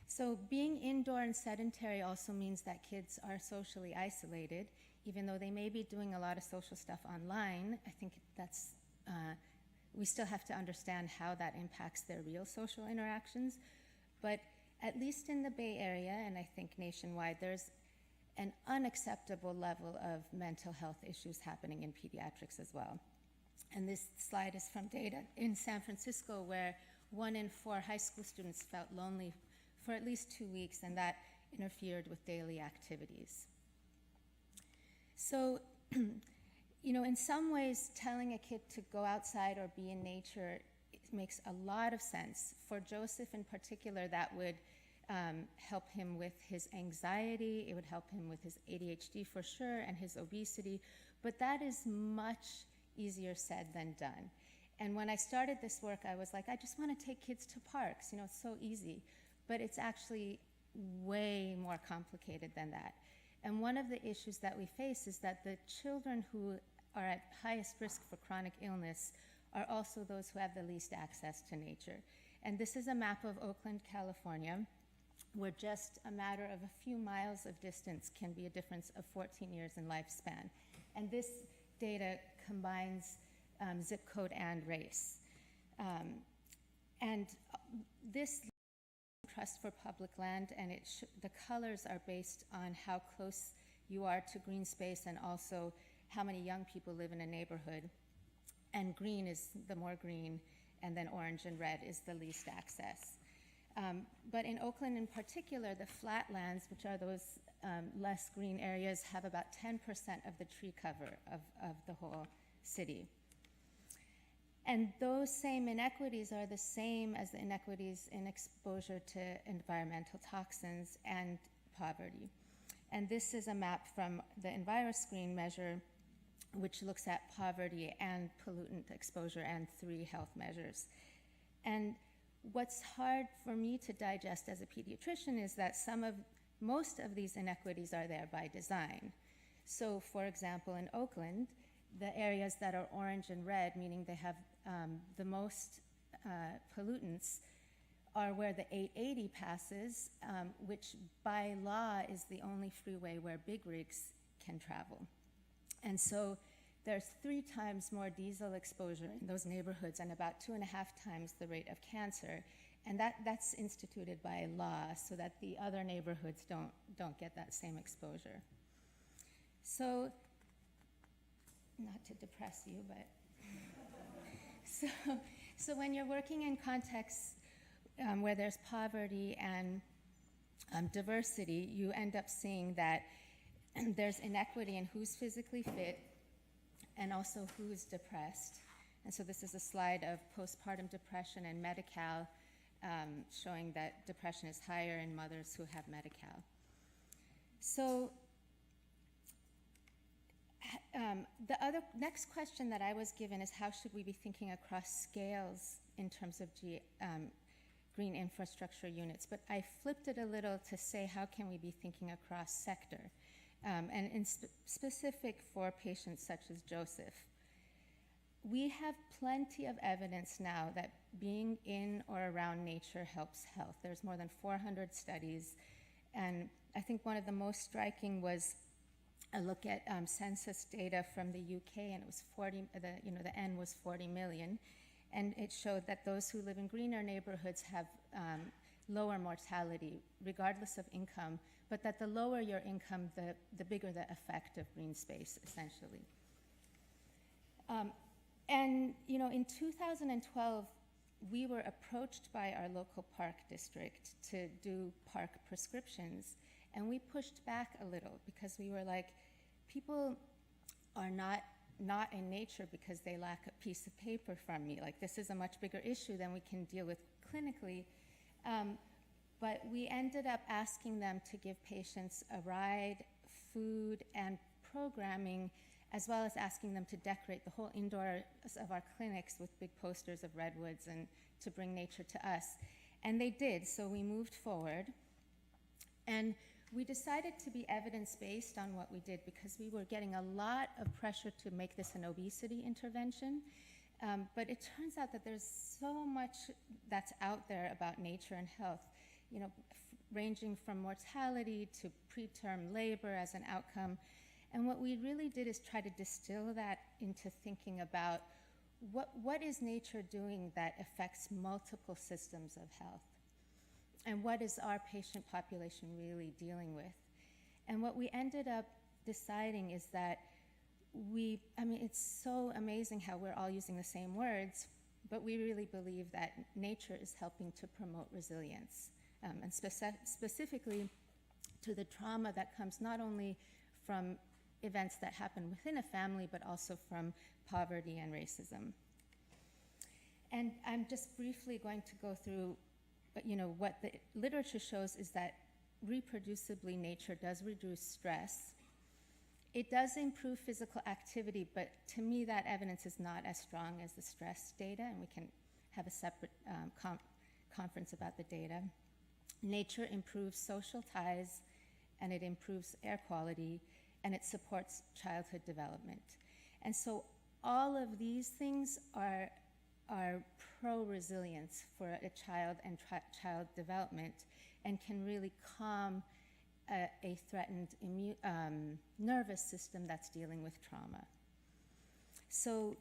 So being indoor and sedentary also means that kids are socially isolated, even though they may be doing a lot of social stuff online. I think we still have to understand how that impacts their real social interactions. But at least in the Bay Area, and I think nationwide, there's an unacceptable level of mental health issues happening in pediatrics as well. And this slide is from data in San Francisco, where 1 in 4 high school students felt lonely for at least 2 weeks, and that interfered with daily activities. So, in some ways, telling a kid to go outside or be in nature, it makes a lot of sense. For Joseph in particular, that would help him with his anxiety, it would help him with his ADHD for sure, and his obesity, but that is much easier said than done. And when I started this work, I was like, I just want to take kids to parks, it's so easy, but it's actually way more complicated than that. And one of the issues that we face is that the children who are at highest risk for chronic illness are also those who have the least access to nature. And this is a map of Oakland, California, where just a matter of a few miles of distance can be a difference of 14 years in lifespan. And this data combines zip code and race. And this trust for public land, and the colors are based on how close you are to green space and also how many young people live in a neighborhood. And green is the more green, and then orange and red is the least access. But in Oakland in particular, the flatlands, which are those less green areas, have about 10% of the tree cover of the whole city. And those same inequities are the same as the inequities in exposure to environmental toxins and poverty. And this is a map from the EnviroScreen measure, which looks at poverty and pollutant exposure and 3 health measures. And what's hard for me to digest as a pediatrician is that most of these inequities are there by design. So, for example, in Oakland, the areas that are orange and red, meaning they have the most pollutants, are where the 880 passes, which by law is the only freeway where big rigs can travel. And so there's 3 times more diesel exposure in those neighborhoods and about 2.5 times the rate of cancer. And that's instituted by law so that the other neighborhoods don't get that same exposure. So, not to depress you, but so when you're working in contexts where there's poverty and diversity, you end up seeing that there's inequity in who's physically fit and also who's depressed. And so this is a slide of postpartum depression and Medi-Cal, showing that depression is higher in mothers who have Medi-Cal. So the next question that I was given is how should we be thinking across scales in terms of green infrastructure units? But I flipped it a little to say how can we be thinking across sector? And in specific for patients such as Joseph. We have plenty of evidence now that being in or around nature helps health. There's more than 400 studies, and I think one of the most striking was a look at census data from the UK, and it was the N was 40 million, and it showed that those who live in greener neighborhoods have lower mortality, regardless of income, but that the lower your income, the bigger the effect of green space, essentially. And in 2012, we were approached by our local park district to do park prescriptions, and we pushed back a little because we were like, people are not in nature because they lack a piece of paper from me. Like, this is a much bigger issue than we can deal with clinically. But we ended up asking them to give patients a ride, food, and programming, as well as asking them to decorate the whole indoors of our clinics with big posters of redwoods and to bring nature to us. And they did, so we moved forward. And We decided to be evidence-based on what we did because we were getting a lot of pressure to make this an obesity intervention. But it turns out that there's so much that's out there about nature and health, you know, ranging from mortality to preterm labor as an outcome. And what we really did is try to distill that into thinking about what is nature doing that affects multiple systems of health? And what is our patient population really dealing with? And what we ended up deciding is that it's so amazing how we're all using the same words, but we really believe that nature is helping to promote resilience, and specifically to the trauma that comes not only from events that happen within a family, but also from poverty and racism. And I'm just briefly going to go through, what the literature shows is that reproducibly nature does reduce stress. It does improve physical activity, but to me that evidence is not as strong as the stress data, and we can have a separate conference about the data. Nature improves social ties, and it improves air quality, and it supports childhood development. And so all of these things are pro-resilience for a child and child development, and can really calm a threatened nervous system that's dealing with trauma. So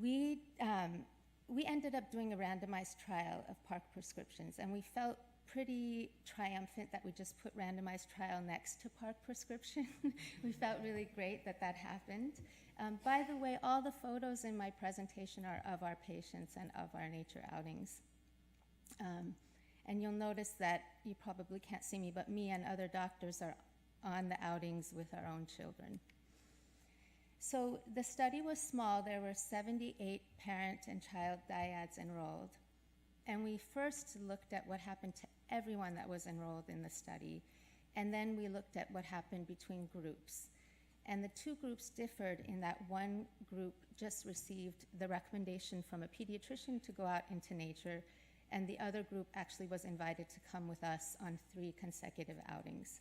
we ended up doing a randomized trial of PARC prescriptions, and we felt pretty triumphant that we just put randomized trial next to PARC prescription. We felt really great that happened. By the way, all the photos in my presentation are of our patients and of our nature outings. And you'll notice that you probably can't see me, but me and other doctors are on the outings with our own children. So the study was small. There were 78 parent and child dyads enrolled. And we first looked at what happened to everyone that was enrolled in the study. And then we looked at what happened between groups. And the two groups differed in that one group just received the recommendation from a pediatrician to go out into nature, and the other group actually was invited to come with us on 3 consecutive outings.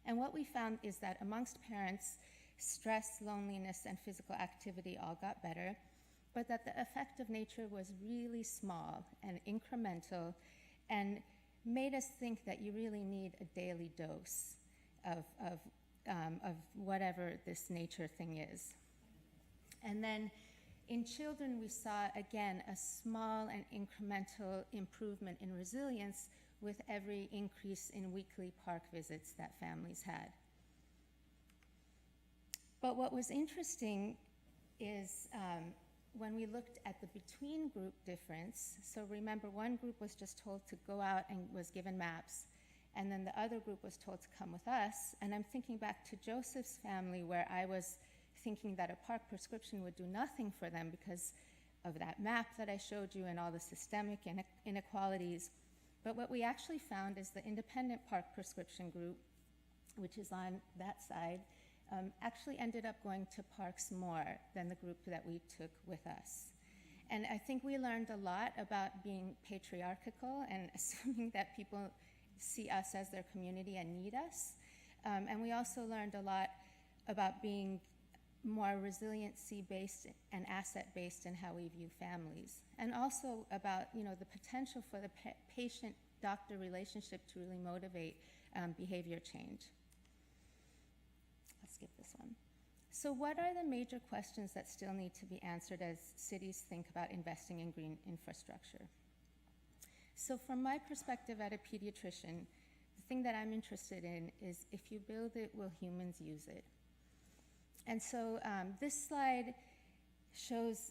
And what we found is that amongst parents, stress, loneliness, and physical activity all got better, but that the effect of nature was really small and incremental, and made us think that you really need a daily dose of whatever this nature thing is. And then in children, we saw, again, a small and incremental improvement in resilience with every increase in weekly PARC visits that families had. But what was interesting is when we looked at the between group difference, so remember, one group was just told to go out and was given maps, and then the other group was told to come with us. And I'm thinking back to Joseph's family, where I was thinking that a PARC prescription would do nothing for them because of that map that I showed you and all the systemic inequalities. But what we actually found is the independent PARC prescription group, which is on that side, actually ended up going to PARCs more than the group that we took with us. And I think we learned a lot about being patriarchal and assuming that people see us as their community and need us. And we also learned a lot about being more resiliency-based and asset-based in how we view families. And also about, the potential for the patient-doctor relationship to really motivate behavior change. I'll skip this one. So what are the major questions that still need to be answered as cities think about investing in green infrastructure? So from my perspective as a pediatrician, the thing that I'm interested in is, if you build it, will humans use it? And so this slide shows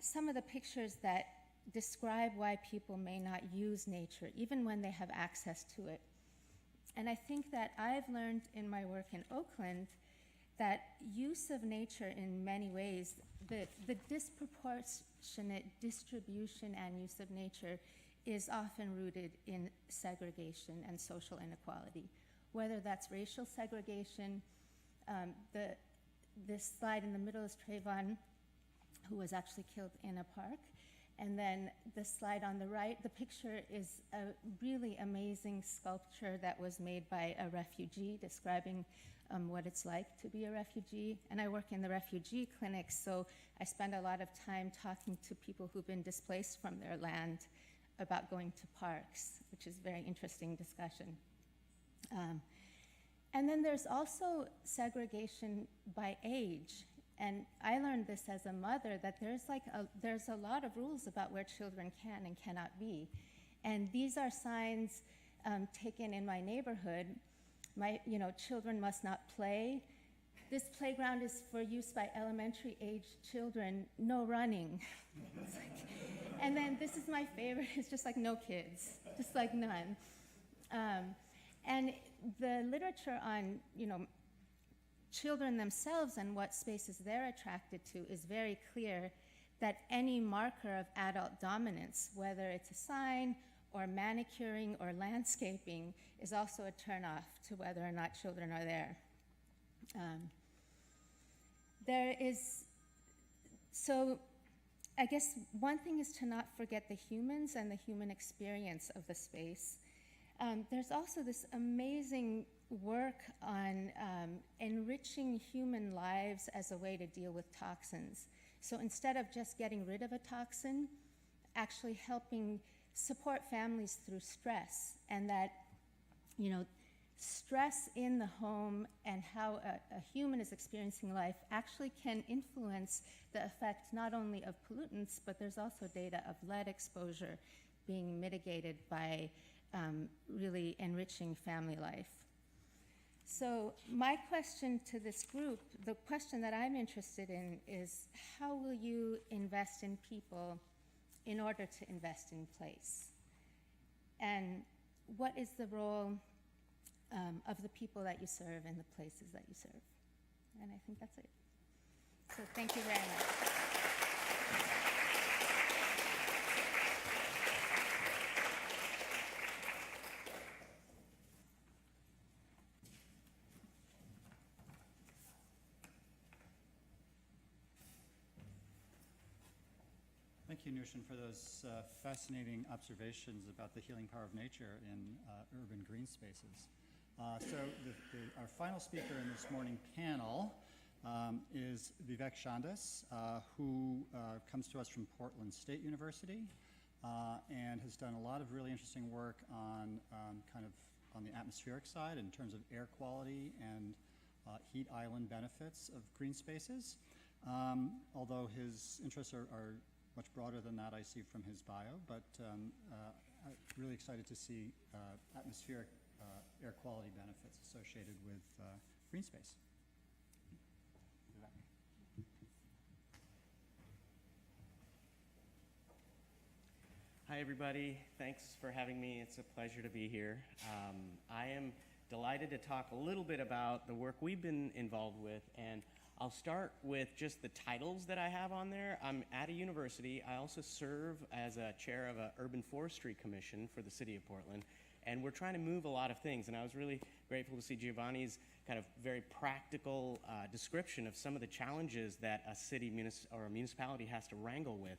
some of the pictures that describe why people may not use nature, even when they have access to it. And I think that I've learned in my work in Oakland that use of nature in many ways, the disproportionate distribution and use of nature is often rooted in segregation and social inequality, whether that's racial segregation. This slide in the middle is Trayvon, who was actually killed in a park, And then the slide on the right, the picture is a really amazing sculpture that was made by a refugee describing what it's like to be a refugee. And I work in the refugee clinic, so I spend a lot of time talking to people who've been displaced from their land about going to parks, which is a very interesting discussion. And then there's also segregation by age. And I learned this as a mother, that there's a lot of rules about where children can and cannot be. And these are signs taken in my neighborhood. Children must not play. This playground is for use by elementary age children, no running. And then this is my favorite, it's just like no kids, just like none. And the literature on, children themselves and what spaces they're attracted to is very clear that any marker of adult dominance, whether it's a sign or manicuring or landscaping, is also a turnoff to whether or not children are there. So I guess one thing is to not forget the humans and the human experience of the space. There's also this amazing work on enriching human lives as a way to deal with toxins. So instead of just getting rid of a toxin, actually helping support families through stress, and that, stress in the home and how a human is experiencing life actually can influence the effect not only of pollutants, but there's also data of lead exposure being mitigated by really enriching family life. So my question to this group, the question that I'm interested in is, how will you invest in people in order to invest in place? And what is the role of the people that you serve and the places that you serve? And I think that's it. So thank you very much. Thank you, Nushin, for those fascinating observations about the healing power of nature in urban green spaces. Our final speaker in this morning panel is Vivek Chandas, who comes to us from Portland State University and has done a lot of really interesting work on on the atmospheric side in terms of air quality and heat island benefits of green spaces. Although his interests are much broader than that, I see from his bio, but I'm really excited to see atmospheric air quality benefits associated with green space. Hi, everybody. Thanks for having me. It's a pleasure to be here. I am delighted to talk a little bit about the work we've been involved with, and I'll start with just the titles that I have on there. I'm at a university. I also serve as a chair of an urban forestry commission for the city of Portland, and we're trying to move a lot of things, and I was really grateful to see Giovanni's kind of very practical description of some of the challenges that a city or a municipality has to wrangle with.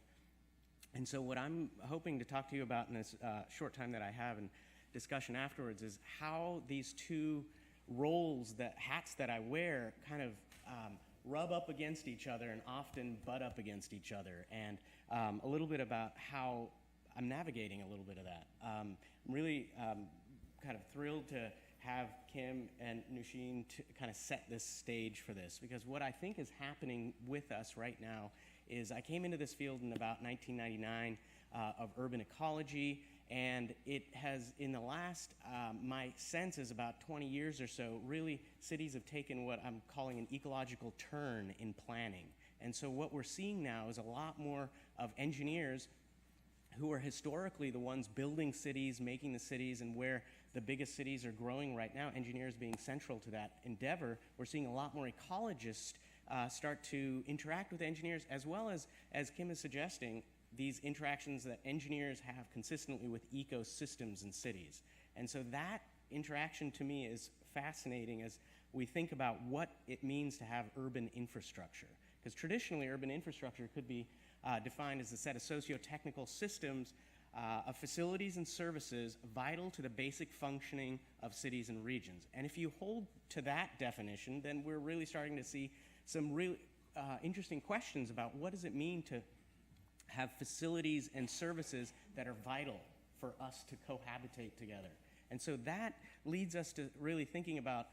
And so what I'm hoping to talk to you about in this short time that I have and discussion afterwards is how these two roles, the hats that I wear, kind of rub up against each other and often butt up against each other, and a little bit about how I'm navigating a little bit of that. I'm really kind of thrilled to have Kim and Nushin to kind of set this stage for this, because what I think is happening with us right now is I came into this field in about 1999 of urban ecology, and it has, in the last, my sense is about 20 years or so, really cities have taken what I'm calling an ecological turn in planning. And so what we're seeing now is a lot more of engineers who are historically the ones building cities, making the cities, and where the biggest cities are growing right now, engineers being central to that endeavor. We're seeing a lot more ecologists start to interact with engineers, as well as Kim is suggesting, these interactions that engineers have consistently with ecosystems in cities. And so that interaction to me is fascinating as we think about what it means to have urban infrastructure. Because traditionally urban infrastructure could be defined as a set of socio-technical systems of facilities and services vital to the basic functioning of cities and regions. And if you hold to that definition, then we're really starting to see some really interesting questions about what does it mean to have facilities and services that are vital for us to cohabitate together. And so that leads us to really thinking about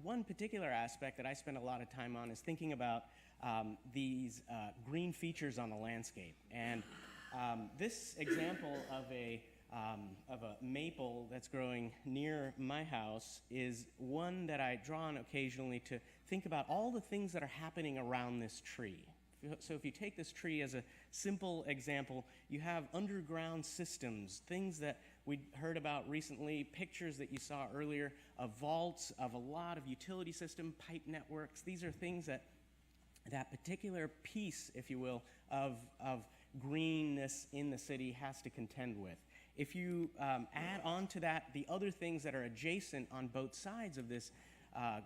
one particular aspect that I spend a lot of time on is thinking about these green features on the landscape. And this example of a maple that's growing near my house is one that I draw on occasionally to think about all the things that are happening around this tree. So if you take this tree as a simple example, you have underground systems, things that we heard about recently, pictures that you saw earlier of vaults, of a lot of utility system, pipe networks. These are things that that particular piece, if you will, of greenness in the city has to contend with. If you add on to that the other things that are adjacent on both sides of this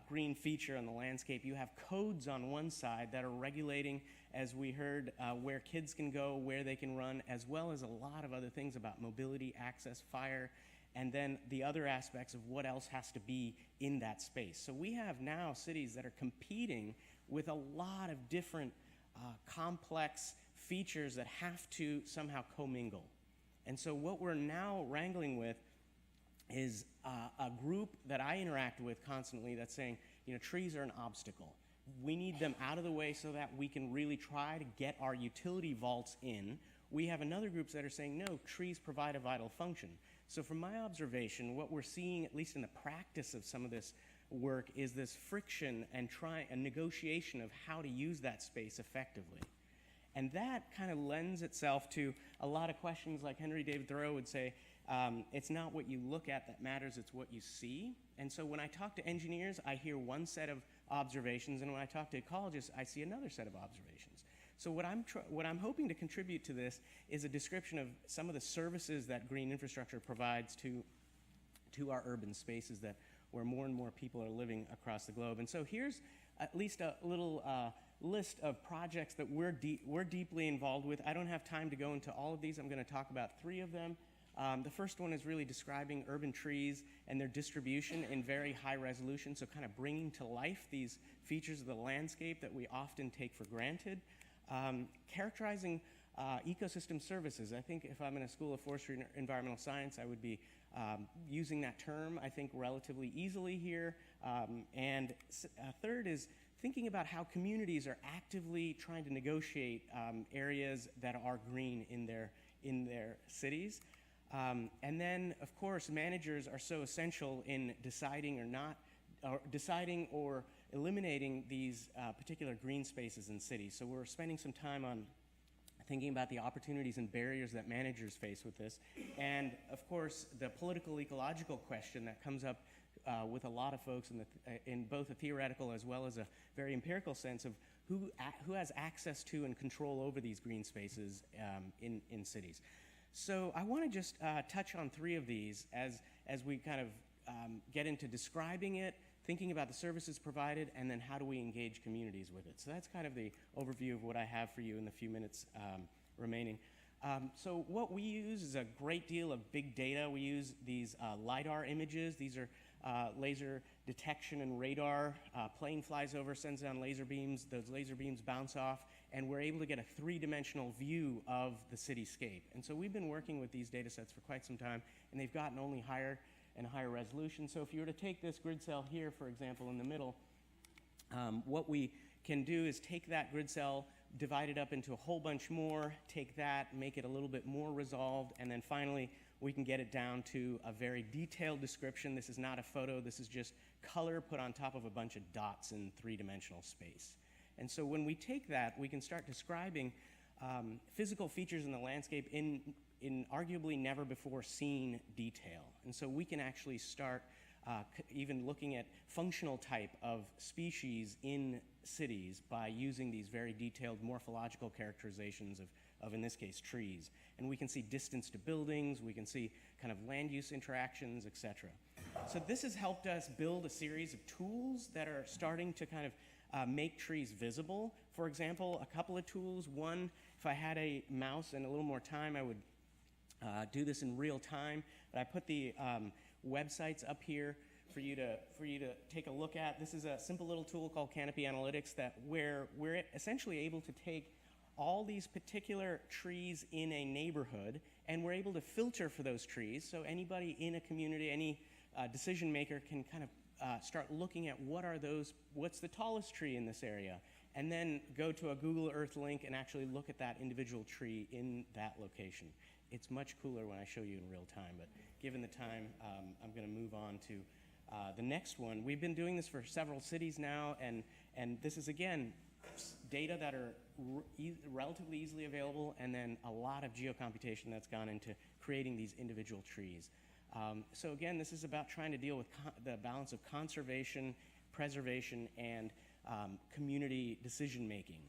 green feature on the landscape, you have codes on one side that are regulating, as we heard, where kids can go, where they can run, as well as a lot of other things about mobility, access, fire, and then the other aspects of what else has to be in that space. So we have now cities that are competing with a lot of different complex features that have to somehow commingle. And so what we're now wrangling with is a group that I interact with constantly that's saying, you know, trees are an obstacle. We need them out of the way so that we can really try to get our utility vaults in. We have another groups that are saying, no, trees provide a vital function. So from my observation, what we're seeing, at least in the practice of some of this work, is this friction and a negotiation of how to use that space effectively. And that kind of lends itself to a lot of questions like Henry David Thoreau would say, it's not what you look at that matters, it's what you see. And so when I talk to engineers, I hear one set of observations, and when I talk to ecologists, I see another set of observations. So what I'm hoping to contribute to this is a description of some of the services that green infrastructure provides to our urban spaces where more and more people are living across the globe. And so here's at least a little list of projects that we're deeply involved with. I don't have time to go into all of these. I'm going to talk about 3 of them. The first one is really describing urban trees and their distribution in very high resolution, so kind of bringing to life these features of the landscape that we often take for granted. Characterizing ecosystem services. I think if I'm in a School of Forestry and Environmental Science, I would be using that term, I think, relatively easily here. And third is thinking about how communities are actively trying to negotiate areas that are green in their cities. And then, of course, managers are so essential in deciding or eliminating these particular green spaces in cities. So we're spending some time on thinking about the opportunities and barriers that managers face with this. And, of course, the political ecological question that comes up with a lot of folks in both a theoretical as well as a very empirical sense of who has access to and control over these green spaces in cities. So I want to just touch on 3 of these as we kind of get into describing it, thinking about the services provided, and then how do we engage communities with it. So that's kind of the overview of what I have for you in the few minutes remaining. So what we use is a great deal of big data. We use these LiDAR images. These are laser detection and radar. Plane flies over, sends down laser beams. Those laser beams bounce off, and we're able to get a 3-dimensional view of the cityscape. And so we've been working with these data sets for quite some time, and they've gotten only higher and higher resolution. So if you were to take this grid cell here, for example, in the middle, what we can do is take that grid cell, divide it up into a whole bunch more, take that, make it a little bit more resolved, and then finally we can get it down to a very detailed description. This is not a photo, this is just color put on top of a bunch of dots in 3-dimensional space. And so when we take that, we can start describing physical features in the landscape in arguably never before seen detail. And so we can actually start even looking at functional type of species in cities by using these very detailed morphological characterizations of in this case, trees. And we can see distance to buildings, we can see kind of land use interactions, etc. So this has helped us build a series of tools that are starting to kind of make trees visible. For example, a couple of tools. One If I had a mouse and a little more time, I would do this in real time. But I put the websites up here for you to take a look at. This is a simple little tool called Canopy Analytics where we're essentially able to take all these particular trees in a neighborhood, and we're able to filter for those trees. So anybody in a community, any decision maker can kind of start looking at what's the tallest tree in this area, and then go to a Google Earth link and actually look at that individual tree in that location. It's much cooler when I show you in real time, but given the time, I'm going to move on to the next one. We've been doing this for several cities now, and this is, again, data that are relatively easily available, and then a lot of geocomputation that's gone into creating these individual trees. So again, this is about trying to deal with the balance of conservation, preservation, and community decision making.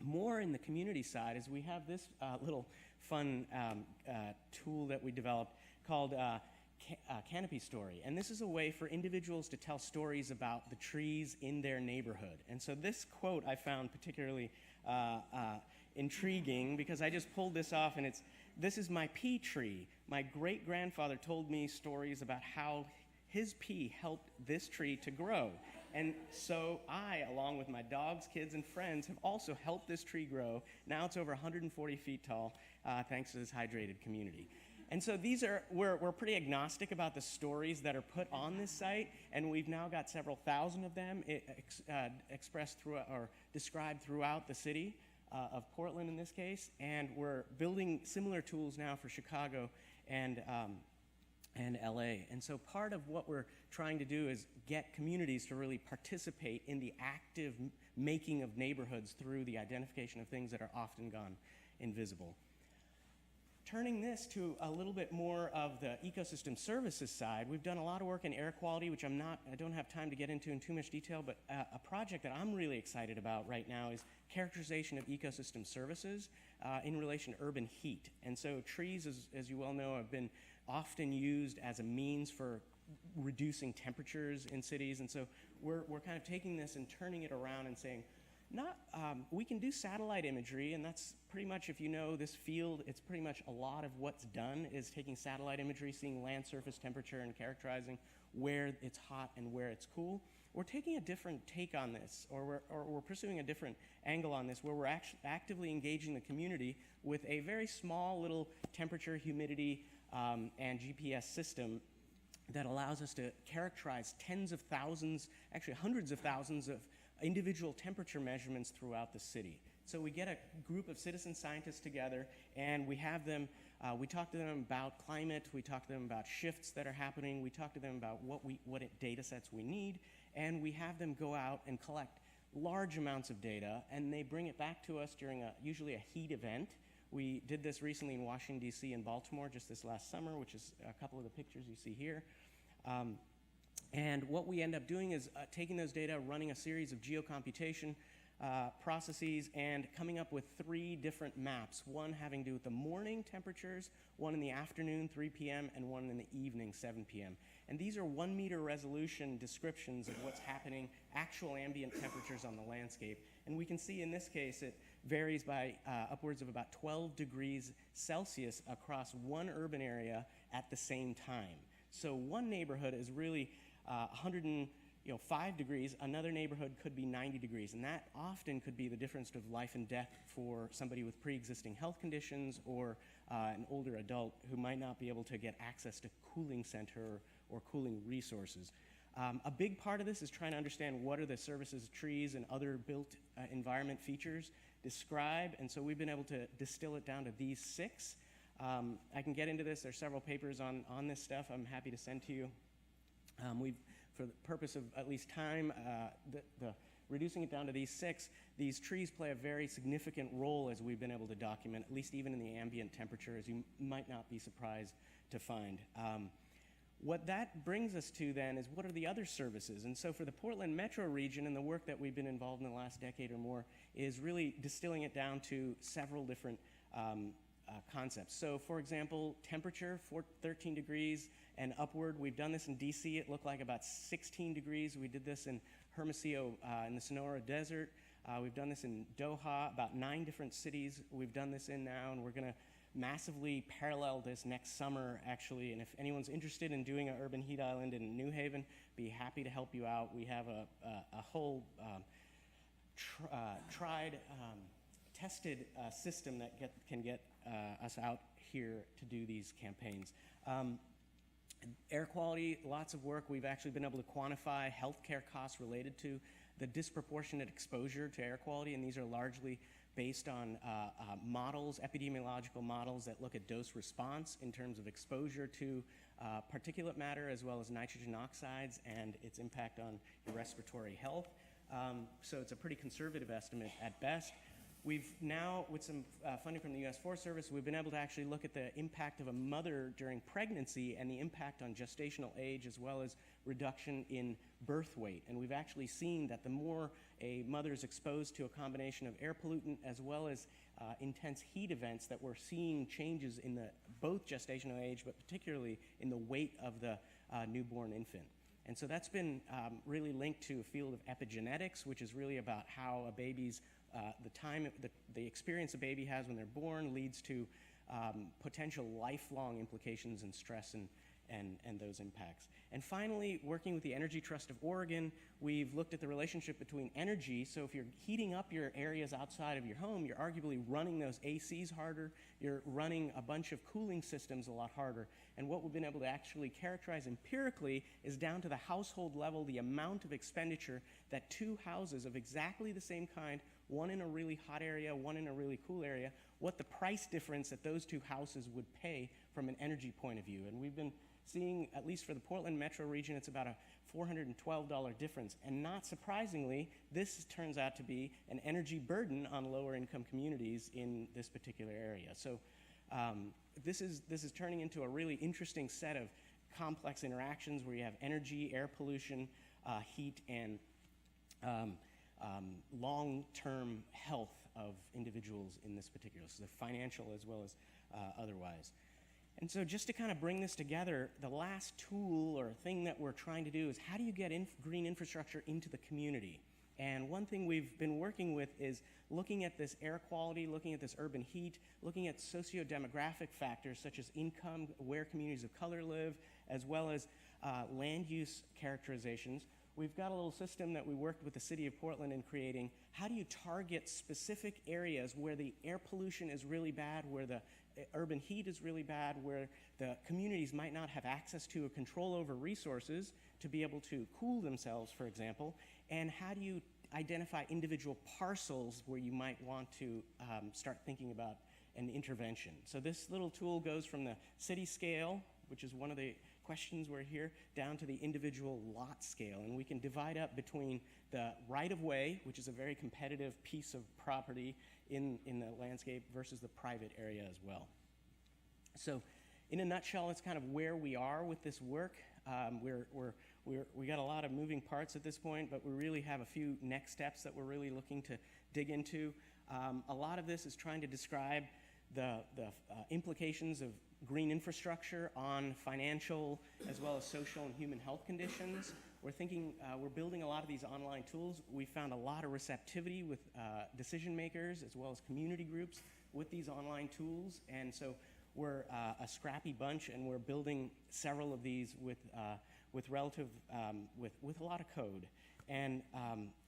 More in the community side is we have this little fun tool that we developed called Canopy Story. And this is a way for individuals to tell stories about the trees in their neighborhood. And so this quote I found particularly intriguing, because I just pulled this off, and this is my pea tree. My great-grandfather told me stories about how his pea helped this tree to grow. And so I, along with my dogs, kids, and friends, have also helped this tree grow. Now it's over 140 feet tall, thanks to this hydrated community. And so we're pretty agnostic about the stories that are put on this site, and we've now got several thousand of them expressed or described throughout the city of Portland in this case, and we're building similar tools now for Chicago and LA. And so part of what we're trying to do is get communities to really participate in the active making of neighborhoods through the identification of things that are often gone invisible. Turning this to a little bit more of the ecosystem services side, we've done a lot of work in air quality, which I don't have time to get into in too much detail, but a project that I'm really excited about right now is characterization of ecosystem services in relation to urban heat. And so trees, as you well know, have been often used as a means for reducing temperatures in cities. And so we're kind of taking this and turning it around and saying, we can do satellite imagery, and that's pretty much, if you know this field, it's pretty much a lot of what's done is taking satellite imagery, seeing land surface temperature, and characterizing where it's hot and where it's cool. We're taking a different take on this, or we're pursuing a different angle on this, where we're actively engaging the community with a very small little temperature, humidity, and GPS system that allows us to characterize tens of thousands, actually hundreds of thousands of individual temperature measurements throughout the city. So we get a group of citizen scientists together, and we have them, we talk to them about climate, we talk to them about shifts that are happening, we talk to them about what data sets we need, and we have them go out and collect large amounts of data, and they bring it back to us during usually a heat event. We did this recently in Washington, D.C. and Baltimore just this last summer, which is a couple of the pictures you see here. And what we end up doing is taking those data, running a series of geocomputation processes, and coming up with 3 different maps, one having to do with the morning temperatures, one in the afternoon, 3 p.m., and one in the evening, 7 p.m. And these are 1-meter resolution descriptions of what's happening, actual ambient temperatures on the landscape. And we can see in this case it varies by upwards of about 12 degrees Celsius across one urban area at the same time. So one neighborhood is really 105 degrees, another neighborhood could be 90 degrees, and that often could be the difference of life and death for somebody with pre-existing health conditions or an older adult who might not be able to get access to cooling center or cooling resources. A big part of this is trying to understand what are the services trees and other built environment features describe, and so we've been able to distill it down to these 6. I can get into this. There's several papers on this stuff I'm happy to send to you. For the purpose of at least time, reducing it down to these 6, these trees play a very significant role as we've been able to document, at least even in the ambient temperature, as you might not be surprised to find. What that brings us to then is what are the other services? And so for the Portland metro region and the work that we've been involved in the last decade or more is really distilling it down to several different concepts. So for example, temperature, 13 degrees and upward. We've done this in DC. It looked like about 16 degrees. We did this in Hermosillo in the Sonora Desert. We've done this in Doha, about 9 different cities we've done this in now, and we're going to massively parallel this next summer, actually. And if anyone's interested in doing an urban heat island in New Haven, be happy to help you out. We have a whole tried, tested system that can get us out here to do these campaigns. Air quality, lots of work. We've actually been able to quantify healthcare costs related to the disproportionate exposure to air quality, and these are largely based on models, epidemiological models that look at dose response in terms of exposure to particulate matter as well as nitrogen oxides and its impact on your respiratory health. So it's a pretty conservative estimate at best. We've now, with some funding from the U.S. Forest Service, we've been able to actually look at the impact of a mother during pregnancy and the impact on gestational age as well as reduction in birth weight. And we've actually seen that the more a mother is exposed to a combination of air pollutant as well as intense heat events, that we're seeing changes in both gestational age, but particularly in the weight of the newborn infant. And so that's been really linked to a field of epigenetics, which is really about how a baby's the experience a baby has when they're born leads to potential lifelong implications and stress and those impacts. And finally, working with the Energy Trust of Oregon, we've looked at the relationship between energy. So if you're heating up your areas outside of your home, you're arguably running those ACs harder, you're running a bunch of cooling systems a lot harder. And what we've been able to actually characterize empirically is down to the household level, the amount of expenditure that 2 houses of exactly the same kind, one in a really hot area, one in a really cool area, what the price difference that those 2 houses would pay from an energy point of view. And we've been seeing, at least for the Portland metro region, it's about a $412 difference. And not surprisingly, this turns out to be an energy burden on lower income communities in this particular area. So this is turning into a really interesting set of complex interactions where you have energy, air pollution, heat, and long-term health of individuals in this particular, so the financial as well as otherwise. And so just to kind of bring this together, the last tool or thing that we're trying to do is how do you get green infrastructure into the community? And one thing we've been working with is looking at this air quality, looking at this urban heat, looking at socio-demographic factors such as income, where communities of color live, as well as land use characterizations. We've got a little system that we worked with the city of Portland in creating. How do you target specific areas where the air pollution is really bad, where the urban heat is really bad, where the communities might not have access to or control over resources to be able to cool themselves, for example, and how do you identify individual parcels where you might want to start thinking about an intervention. So this little tool goes from the city scale, which is one of the questions we're here, down to the individual lot scale. And we can divide up between the right-of-way, which is a very competitive piece of property in the landscape, versus the private area as well. So in a nutshell, it's kind of where we are with this work. We got a lot of moving parts at this point, but we really have a few next steps that we're really looking to dig into. A lot of this is trying to describe the implications of green infrastructure on financial as well as social and human health conditions. We're building a lot of these online tools. We found a lot of receptivity with decision makers as well as community groups with these online tools. And so we're a scrappy bunch, and we're building several of these with a lot of code. And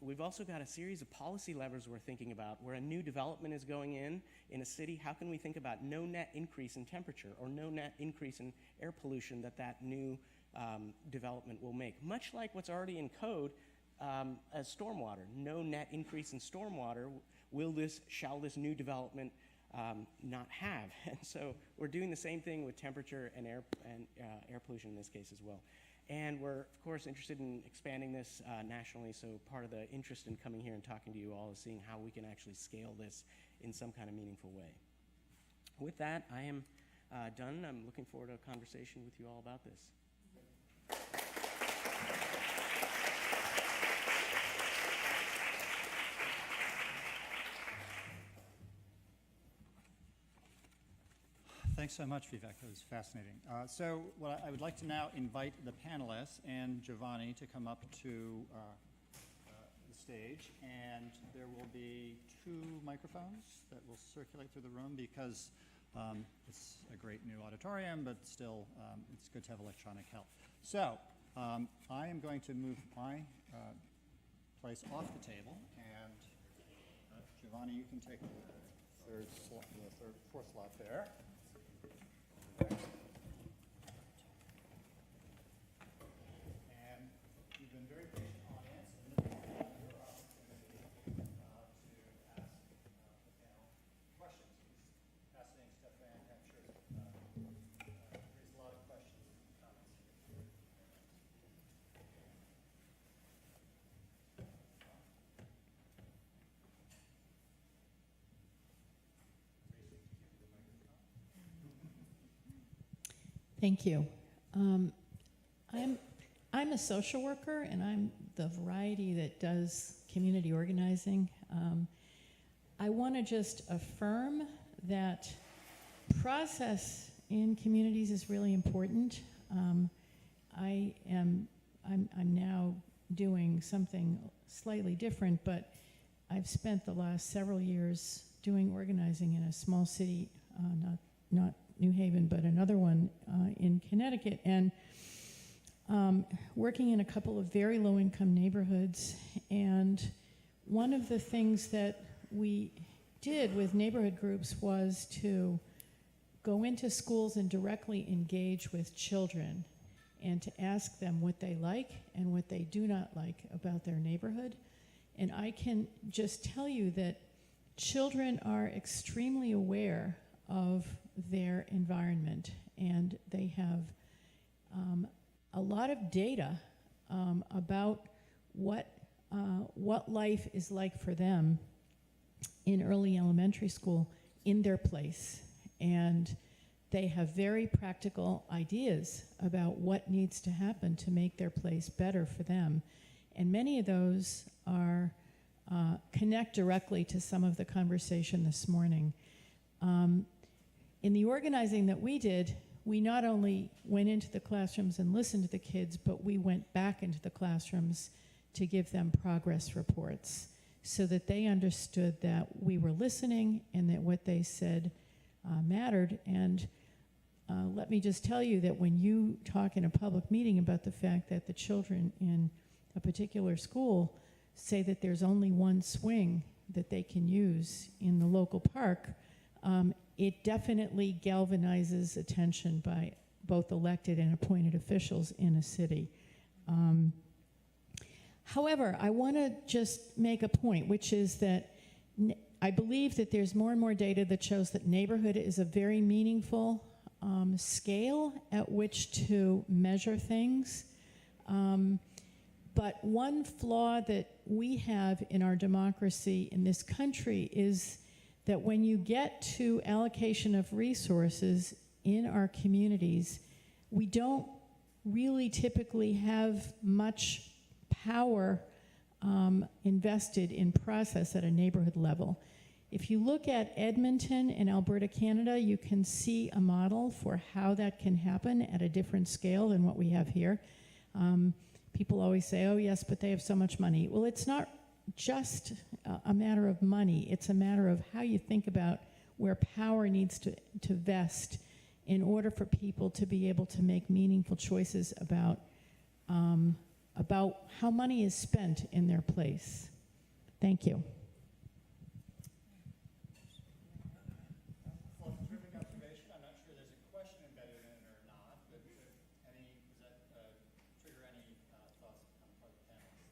we've also got a series of policy levers we're thinking about. Where a new development is going in a city, how can we think about no net increase in temperature or no net increase in air pollution that new development will make? Much like what's already in code as stormwater. No net increase in stormwater shall this new development not have. And so we're doing the same thing with temperature and air pollution in this case as well. And we're, of course, interested in expanding this nationally, so part of the interest in coming here and talking to you all is seeing how we can actually scale this in some kind of meaningful way. With that, I am done. I'm looking forward to a conversation with you all about this. Thanks so much, Vivek. That was fascinating. So I would like to now invite the panelists and Giovanni to come up to the stage, and there will be 2 microphones that will circulate through the room because it's a great new auditorium, but still it's good to have electronic help. So I am going to move my place off the table, and Giovanni, you can take the fourth slot there. And you've been very patient audience, and this is your opportunity to ask the panel questions. It's fascinating stuff, and I'm sure raised a lot of questions and comments. Thank you. I'm a social worker, and I'm the variety that does community organizing. I want to just affirm that process in communities is really important. I'm now doing something slightly different, but I've spent the last several years doing organizing in a small city, not New Haven, but another one in Connecticut, and working in a couple of very low-income neighborhoods. And one of the things that we did with neighborhood groups was to go into schools and directly engage with children and to ask them what they like and what they do not like about their neighborhood. And I can just tell you that children are extremely aware of their environment, and they have a lot of data about what life is like for them in early elementary school in their place. And they have very practical ideas about what needs to happen to make their place better for them. And many of those are connect directly to some of the conversation this morning. In the organizing that we did, we not only went into the classrooms and listened to the kids, but we went back into the classrooms to give them progress reports so that they understood that we were listening and that what they said mattered. And let me just tell you that when you talk in a public meeting about the fact that the children in a particular school say that there's only one swing that they can use in the local park, it definitely galvanizes attention by both elected and appointed officials in a city. However, I want to just make a point, which is that I believe that there's more and more data that shows that neighborhood is a very meaningful scale at which to measure things. But one flaw that we have in our democracy in this country is that when you get to allocation of resources in our communities, we don't really typically have much power invested in process at a neighborhood level. If you look at Edmonton in Alberta, Canada, you can see a model for how that can happen at a different scale than what we have here. People always say, oh yes, but they have so much money. Well, it's not just a matter of money. It's a matter of how you think about where power needs to vest in order for people to be able to make meaningful choices about how money is spent in their place. Thank you. Well, it's a terrific observation. I'm not sure there's a question embedded in it or not, but does that trigger any thoughts on the part of the panelists?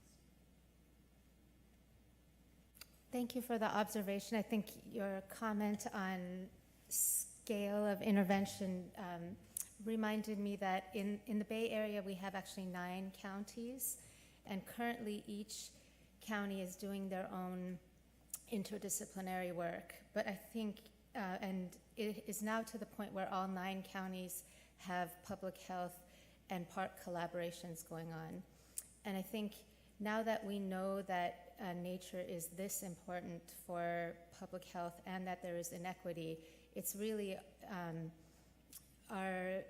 Thank you for the observation. I think your comment on scale of intervention reminded me that in the Bay Area we have actually 9 counties, and currently each county is doing their own interdisciplinary work. But I think, and it is now to the point where all 9 counties have public health and park collaborations going on. And I think now that we know that nature is this important for public health and that there is inequity, it's really our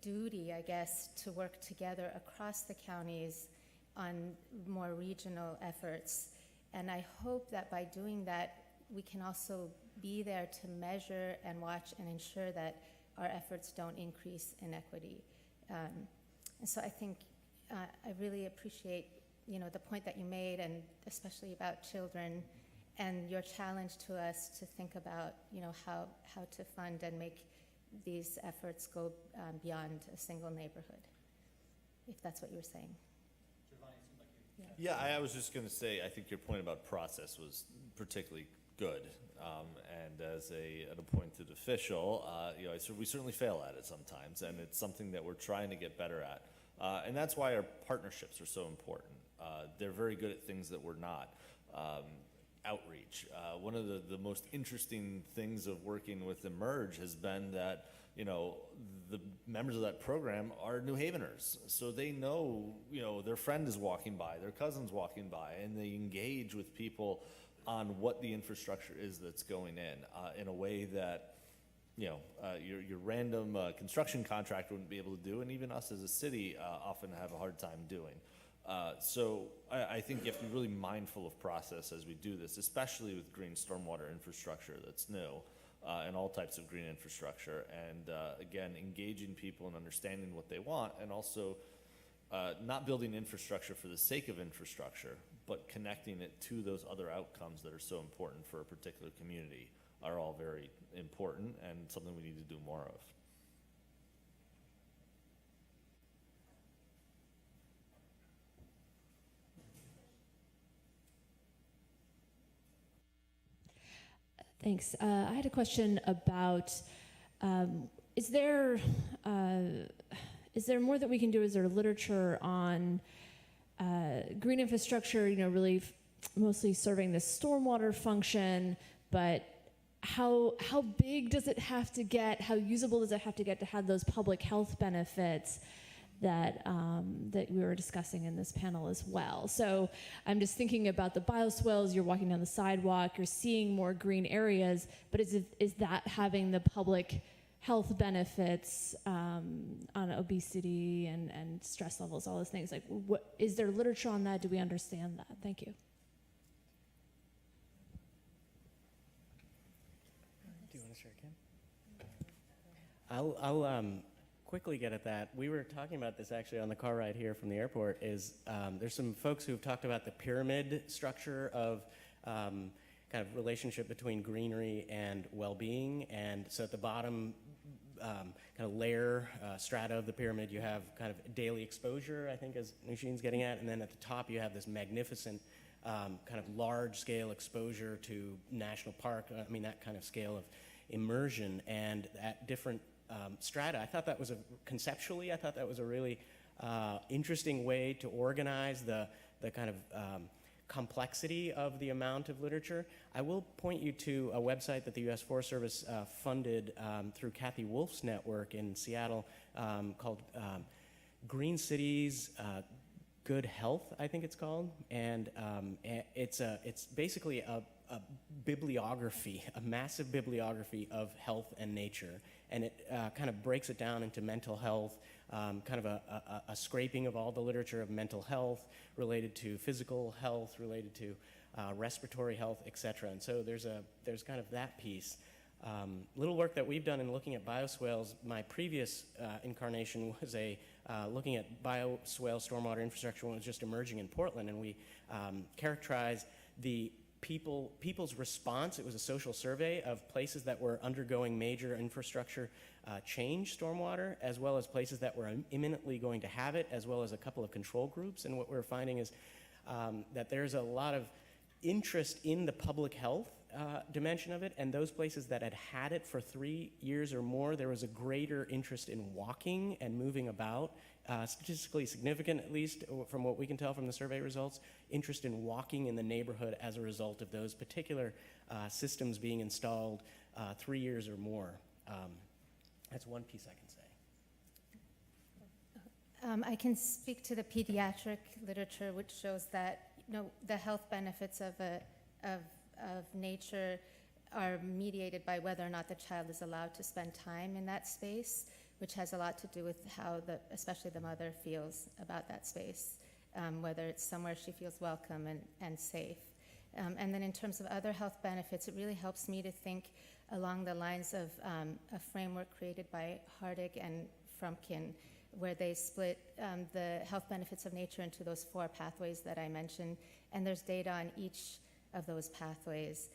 duty, I guess, to work together across the counties on more regional efforts And I hope that by doing that, we can also be there to measure and watch and ensure that our efforts don't increase inequity. And so I think I really appreciate, the point that you made, and especially about children, and your challenge to us to think about, how to fund and make these efforts go beyond a single neighborhood, if that's what you were saying. Yeah, I was just going to say, I think your point about process was particularly good. And as an appointed official, we certainly fail at it sometimes, and it's something that we're trying to get better at. And that's why our partnerships are so important. They're very good at things that we're not. Outreach. One of the most interesting things of working with Emerge has been that, the members of that program are New Haveners. So they know, their friend is walking by, their cousin's walking by, and they engage with people on what the infrastructure is that's going in a way that, your random construction contractor wouldn't be able to do, and even us as a city often have a hard time doing. So I think you have to be really mindful of process as we do this, especially with green stormwater infrastructure that's new, and all types of green infrastructure. And again, engaging people and understanding what they want, and also not building infrastructure for the sake of infrastructure, but connecting it to those other outcomes that are so important for a particular community are all very important and something we need to do more of. Thanks. I had a question about, is there more that we can do? Is there literature on green infrastructure, really mostly serving this stormwater function, but how big does it have to get? How usable does it have to have those public health benefits that we were discussing in this panel as well? So I'm just thinking about the bioswales. You're walking down the sidewalk, you're seeing more green areas, but is that having the public health benefits on obesity and stress levels, all those things? Like, what is there literature on that? Do we understand that? Thank you. Do you want to share, Kim? I'll quickly get at that. We were talking about this actually on the car ride here from the airport. There's some folks who've talked about the pyramid structure of kind of relationship between greenery and well-being. And so at the bottom kind of layer, strata of the pyramid, you have kind of daily exposure, I think, as Nushin's getting at. And then at the top, you have this magnificent kind of large-scale exposure to national park. That kind of scale of immersion. And at different strata, I thought that was conceptually, I thought that was a really interesting way to organize the kind of complexity of the amount of literature. I will point you to a website that the U.S. Forest Service funded through Kathy Wolf's network in Seattle called Green Cities Good Health, I think it's called. And it's basically a bibliography, a massive bibliography of health and nature. And it kind of breaks it down into mental health, kind of a scraping of all the literature of mental health related to physical health, related to respiratory health, et cetera. And so there's kind of that piece. Little work that we've done in looking at bioswales. My previous incarnation was looking at bioswale stormwater infrastructure when it was just emerging in Portland, and we characterized the people's response. It was a social survey of places that were undergoing major infrastructure change stormwater, as well as places that were imminently going to have it, as well as a couple of control groups. And what we're finding is that there's a lot of interest in the public health dimension of it, and those places that had it for 3 years or more, there was a greater interest in walking and moving about. Statistically significant, at least from what we can tell from the survey results, interest in walking in the neighborhood as a result of those particular systems being installed 3 years or more. That's one piece I can say. I can speak to the pediatric literature, which shows that the health benefits of nature are mediated by whether or not the child is allowed to spend time in that space, which has a lot to do with how especially the mother feels about that space, whether it's somewhere she feels welcome and safe. And then in terms of other health benefits, it really helps me to think along the lines of a framework created by Hardig and Frumkin, where they split the health benefits of nature into those 4 pathways that I mentioned, and there's data on each of those pathways.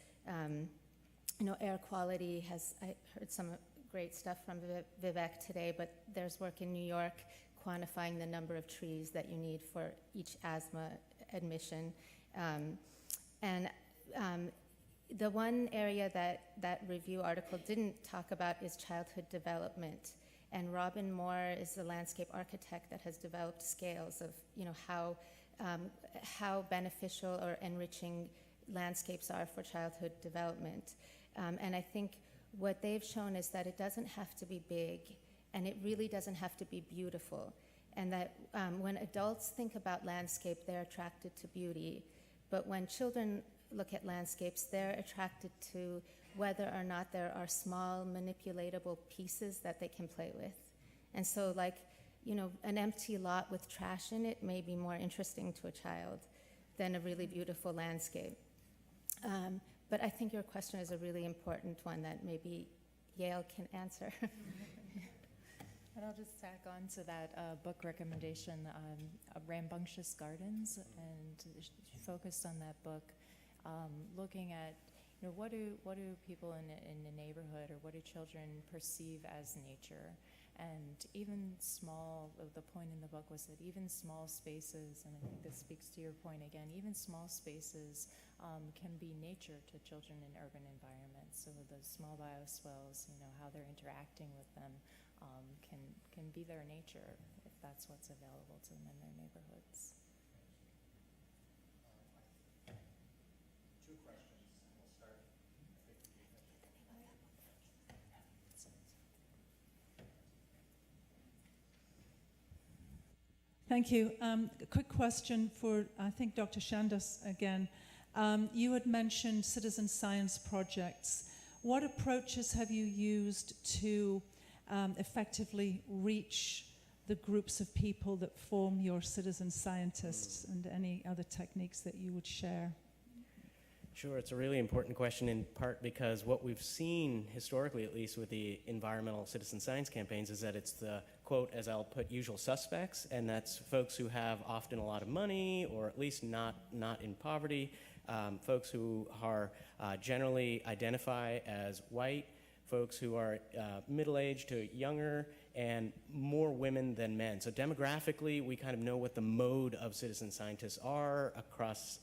Air quality I heard some great stuff from Vivek today, but there's work in New York quantifying the number of trees that you need for each asthma admission. The one area that review article didn't talk about is childhood development. And Robin Moore is the landscape architect that has developed scales of, how beneficial or enriching landscapes are for childhood development. And I think what they've shown is that it doesn't have to be big, and it really doesn't have to be beautiful. And that when adults think about landscape, they're attracted to beauty. But when children look at landscapes, they're attracted to whether or not there are small manipulatable pieces that they can play with. And so an empty lot with trash in it may be more interesting to a child than a really beautiful landscape. But I think your question is a really important one that maybe Yale can answer. And I'll just tack on to that book recommendation, Rambunctious Gardens, and focused on that book, looking at what do people in the neighborhood, or what do children perceive as nature? And even small, the point in the book was that even small spaces, and I think this speaks to your point again, even small spaces can be nature to children in urban environments. So the small bioswales, how they're interacting with them can be their nature if that's what's available to them in their neighborhoods. Two questions, and we'll start. Thank you. A quick question for, I think, Dr. Shandas again. You had mentioned citizen science projects. What approaches have you used to effectively reach the groups of people that form your citizen scientists, and any other techniques that you would share? Sure, it's a really important question, in part because what we've seen historically, at least with the environmental citizen science campaigns, is that it's the, quote, as I'll put, usual suspects, and that's folks who have often a lot of money, or at least not in poverty, folks who are generally identify as white, folks who are middle-aged to younger, and more women than men. So demographically, we kind of know what the mode of citizen scientists are across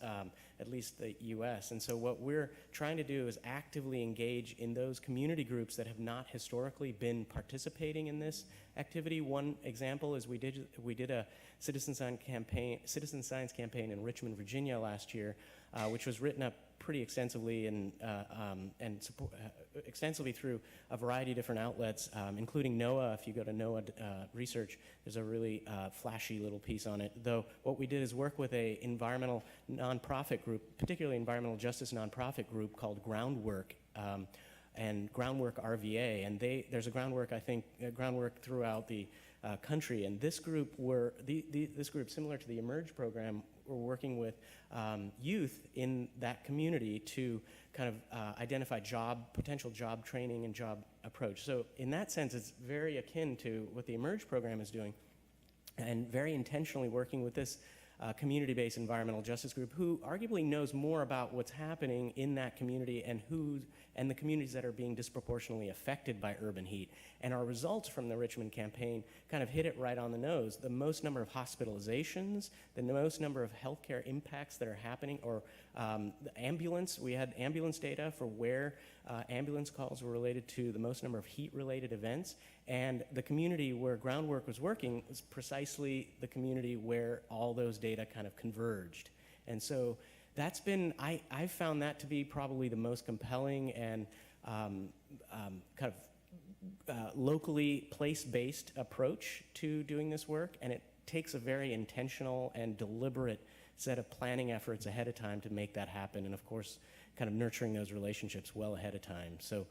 at least the US. And so what we're trying to do is actively engage in those community groups that have not historically been participating in this activity. One example is we did a citizen science campaign in Richmond, Virginia last year, which was written up pretty extensively and extensively through a variety of different outlets, including NOAA. If you go to NOAA research, there's a really flashy little piece on it. Though what we did is work with a environmental nonprofit group, particularly environmental justice nonprofit group called Groundwork, and Groundwork RVA. And there's a groundwork throughout the country. And this group this group, similar to the Emerge program, we're working with youth in that community to kind of identify potential job training and job approach. So in that sense, it's very akin to what the Emerge program is doing, and very intentionally working with this community-based environmental justice group, who arguably knows more about what's happening in that community and the communities that are being disproportionately affected by urban heat. And our results from the Richmond campaign kind of hit it right on the nose. The most number of hospitalizations, the most number of healthcare impacts that are happening, or the ambulance. We had ambulance data for where ambulance calls were related to the most number of heat-related events. And the community where Groundwork was working was precisely the community where all those data kind of converged. And so that's been, I found that to be probably the most compelling and kind of locally place-based approach to doing this work. And it takes a very intentional and deliberate set of planning efforts ahead of time to make that happen. And of course, kind of nurturing those relationships well ahead of time. So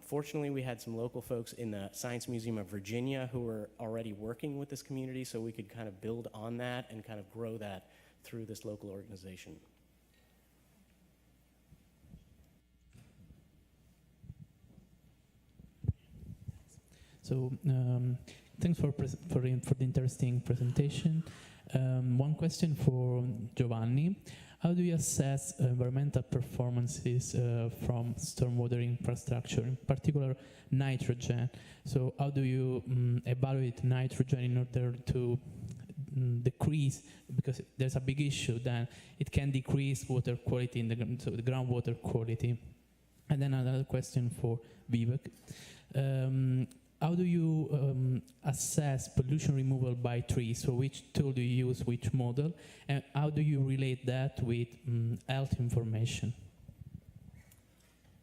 fortunately, we had some local folks in the Science Museum of Virginia who were already working with this community, so we could kind of build on that and kind of grow that through this local organization. So thanks for the interesting presentation. One question for Giovanni. How do you assess environmental performances from stormwater infrastructure, in particular nitrogen? So how do you evaluate nitrogen in order to decrease, because there's a big issue that it can decrease water quality in the groundwater quality. And then another question for Vivek. How do you assess pollution removal by trees? So which tool do you use, which model? And how do you relate that with health information?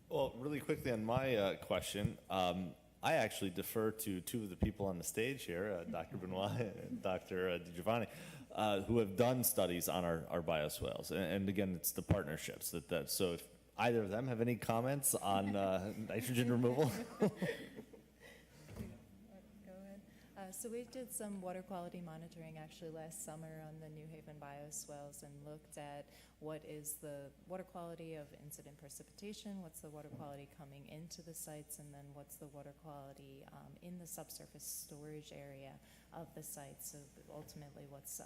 Well, really quickly on my question, I actually defer to two of the people on the stage here, Dr. Benoit and Dr. Giovanni, who have done studies on our bioswales. And again, it's the partnerships. So if either of them have any comments on nitrogen removal? So we did some water quality monitoring actually last summer on the New Haven bioswales and looked at what is the water quality of incident precipitation, what's the water quality coming into the sites, and then what's the water quality in the subsurface storage area of the site. So ultimately what's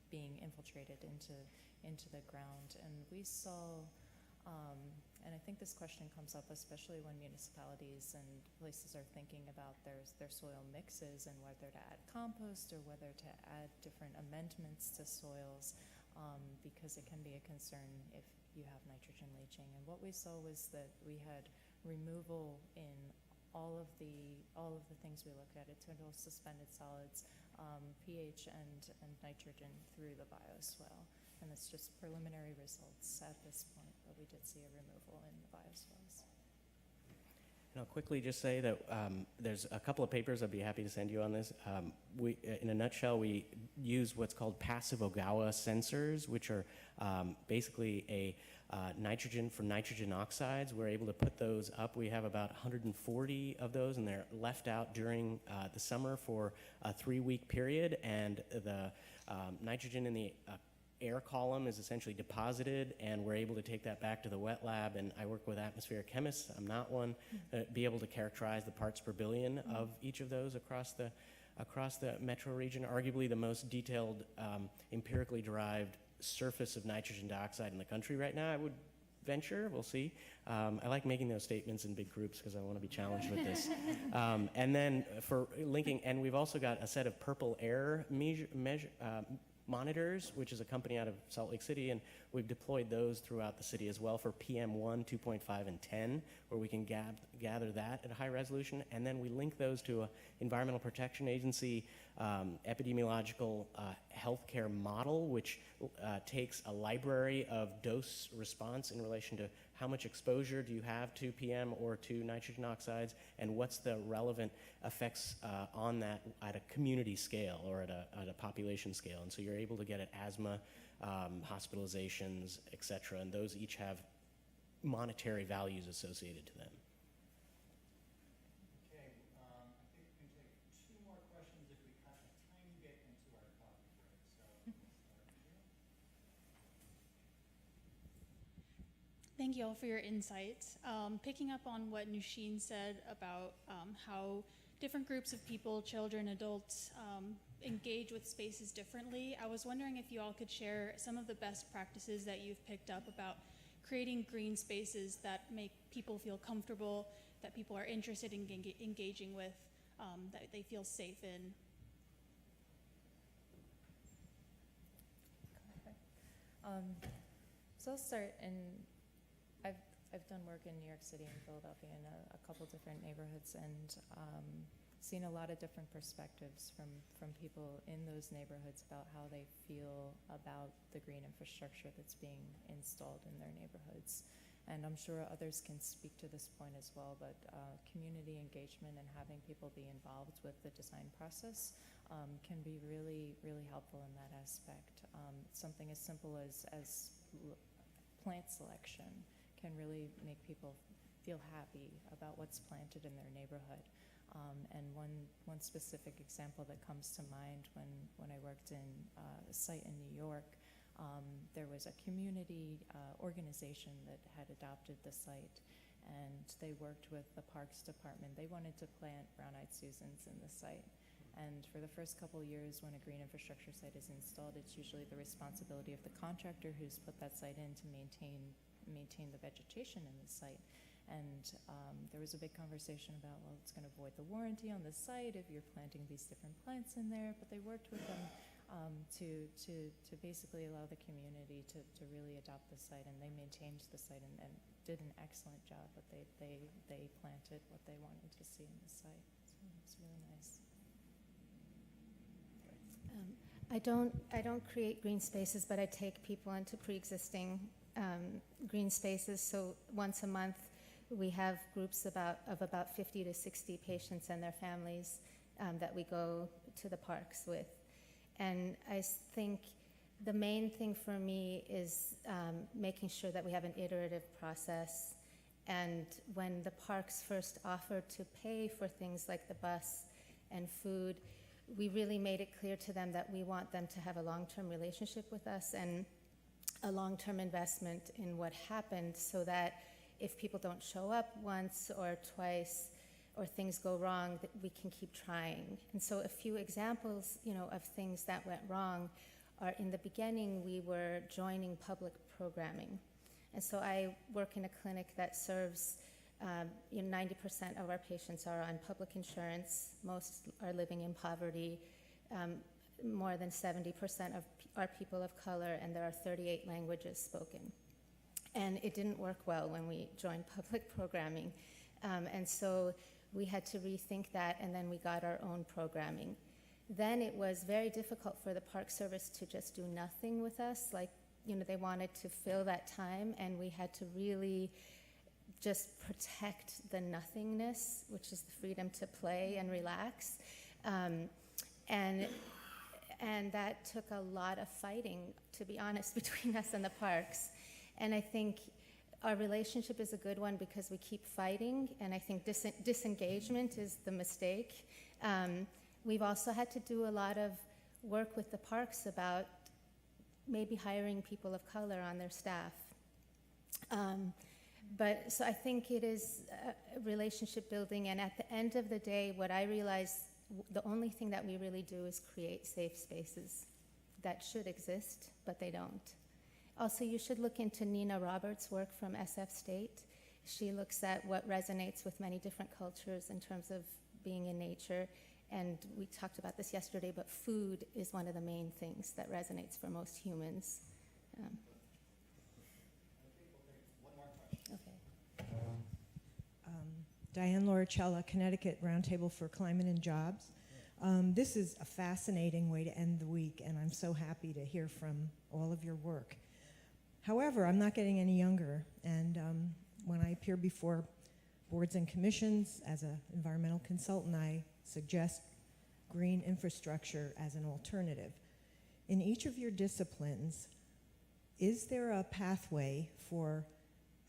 being infiltrated into the ground. And we saw and I think this question comes up especially when municipalities and places are thinking about their soil mixes and whether to add compost or whether to add different amendments to soils, because it can be a concern if you have nitrogen leaching. And what we saw was that we had removal in all of the things we looked at: internal suspended solids, pH, and nitrogen through the bioswale. And it's just preliminary results at this point, but we did see a removal in the bioswales. And I'll quickly just say that there's a couple of papers I'd be happy to send you on this. In a nutshell, we use what's called passive Ogawa sensors, which are basically a nitrogen from nitrogen oxides. We're able to put those up. We have about 140 of those, and they're left out during the summer for a 3-week period. And the nitrogen in the air column is essentially deposited, and we're able to take that back to the wet lab. And I work with atmospheric chemists, I'm not one, be able to characterize the parts per billion of each of those across the metro region. Arguably the most detailed empirically derived surface of nitrogen dioxide in the country right now, I would venture. We'll see. I like making those statements in big groups because I want to be challenged with this. And then for linking, and we've also got a set of purple air monitors, which is a company out of Salt Lake City, and we've deployed those throughout the city as well for PM1, 2.5, and 10, where we can gather that at a high resolution, and then we link those to an Environmental Protection Agency epidemiological healthcare model, which takes a library of dose response in relation to how much exposure do you have to PM or to nitrogen oxides, and what's the relevant effects on that at a community scale or at a population scale. And so you're able to get at asthma, hospitalizations, et cetera, and those each have monetary values associated to them. Okay, I think we can take 2 more questions if we cut a tiny bit into our coffee break. So let's start here. Thank you all for your insights. Picking up on what Nushin said about how different groups of people, children, adults, engage with spaces differently, I was wondering if you all could share some of the best practices that you've picked up about creating green spaces that make people feel comfortable, that people are interested in engaging with, that they feel safe in. So I'll start, and I've done work in New York City and Philadelphia in a couple different neighborhoods, and seen a lot of different perspectives from people in those neighborhoods about how they feel about the green infrastructure that's being installed in their neighborhoods. And I'm sure others can speak to this point as well, but community engagement and having people be involved with the design process can be really, really helpful in that aspect. Something as simple as plant selection can really make people feel happy about what's planted in their neighborhood. And one specific example that comes to mind when I worked in a site in New York, there was a community organization that had adopted the site, and they worked with the Parks Department. They wanted to plant brown-eyed Susans in the site. And for the first couple of years, when a green infrastructure site is installed, it's usually the responsibility of the contractor who's put that site in to maintain the vegetation in the site. And there was a big conversation about, well, it's going to void the warranty on the site if you're planting these different plants in there. But they worked with them to basically allow the community to really adopt the site, and they maintained the site and did an excellent job. But they planted what they wanted to see in the site. So it's really nice. I don't create green spaces, but I take people into pre-existing green spaces. So once a month, we have groups of about 50 to 60 patients and their families that we go to the parks with. And I think the main thing for me is making sure that we have an iterative process. And when the parks first offered to pay for things like the bus and food, we really made it clear to them that we want them to have a long-term relationship with us and a long-term investment in what happened, so that if people don't show up once or twice or things go wrong, that we can keep trying. And so a few examples, of things that went wrong are, in the beginning, we were joining public programming. And so I work in a clinic that serves 90% of our patients are on public insurance. Most are living in poverty. More than 70% are people of color, and there are 38 languages spoken. And it didn't work well when we joined public programming. And so we had to rethink that, and then we got our own programming. Then it was very difficult for the Park Service to just do nothing with us. They wanted to fill that time, and we had to really just protect the nothingness, which is the freedom to play and relax. And that took a lot of fighting, to be honest, between us and the parks. And I think our relationship is a good one because we keep fighting, and I think disengagement is the mistake. We've also had to do a lot of work with the parks about maybe hiring people of color on their staff. So I think it is relationship building, and at the end of the day, what I realized, the only thing that we really do is create safe spaces that should exist, but they don't. Also, you should look into Nina Roberts' work from SF State. She looks at what resonates with many different cultures in terms of being in nature, and we talked about this yesterday, but food is one of the main things that resonates for most humans. Diane Lauricella, Connecticut Roundtable for Climate and Jobs. This is a fascinating way to end the week, and I'm so happy to hear from all of your work. However, I'm not getting any younger, and when I appear before boards and commissions as an environmental consultant, I suggest green infrastructure as an alternative. In each of your disciplines, is there a pathway for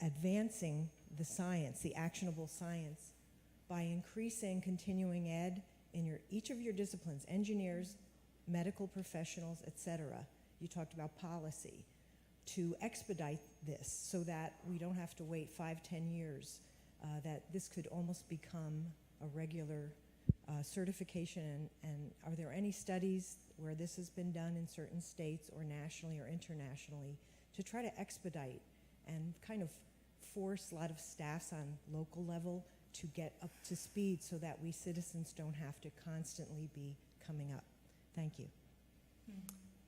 advancing the science, the actionable science, by increasing continuing ed in each of your disciplines, engineers, medical professionals, etc.? You talked about policy, to expedite this so that we don't have to wait 5-10 years, that this could almost become a regular certification. And are there any studies where this has been done in certain states or nationally or internationally to try to expedite and kind of force a lot of staffs on local level to get up to speed so that we citizens don't have to constantly be coming up? Thank you.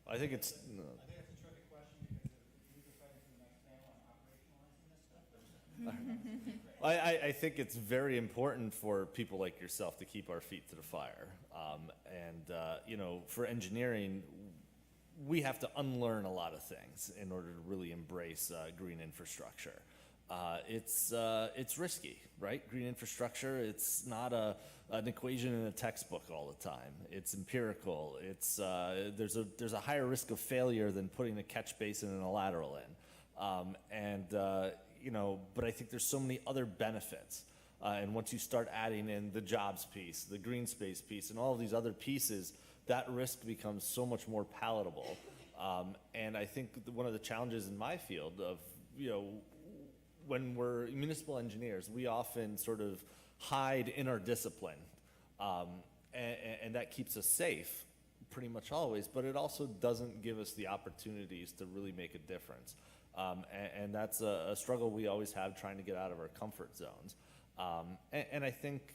I think it's. I think it's a terrific question because it leads us right into the next panel on operationalizing this stuff. I think it's very important for people like yourself to keep our feet to the fire. For engineering, we have to unlearn a lot of things in order to really embrace green infrastructure. It's risky, right? Green infrastructure, it's not an equation in a textbook all the time. It's empirical. There's a higher risk of failure than putting a catch basin and a lateral in. But I think there's so many other benefits. And once you start adding in the jobs piece, the green space piece, and all of these other pieces, that risk becomes so much more palatable. And I think one of the challenges in my field of, when we're municipal engineers, we often sort of hide in our discipline, and that keeps us safe pretty much always, but it also doesn't give us the opportunities to really make a difference. And that's a struggle we always have, trying to get out of our comfort zones. And I think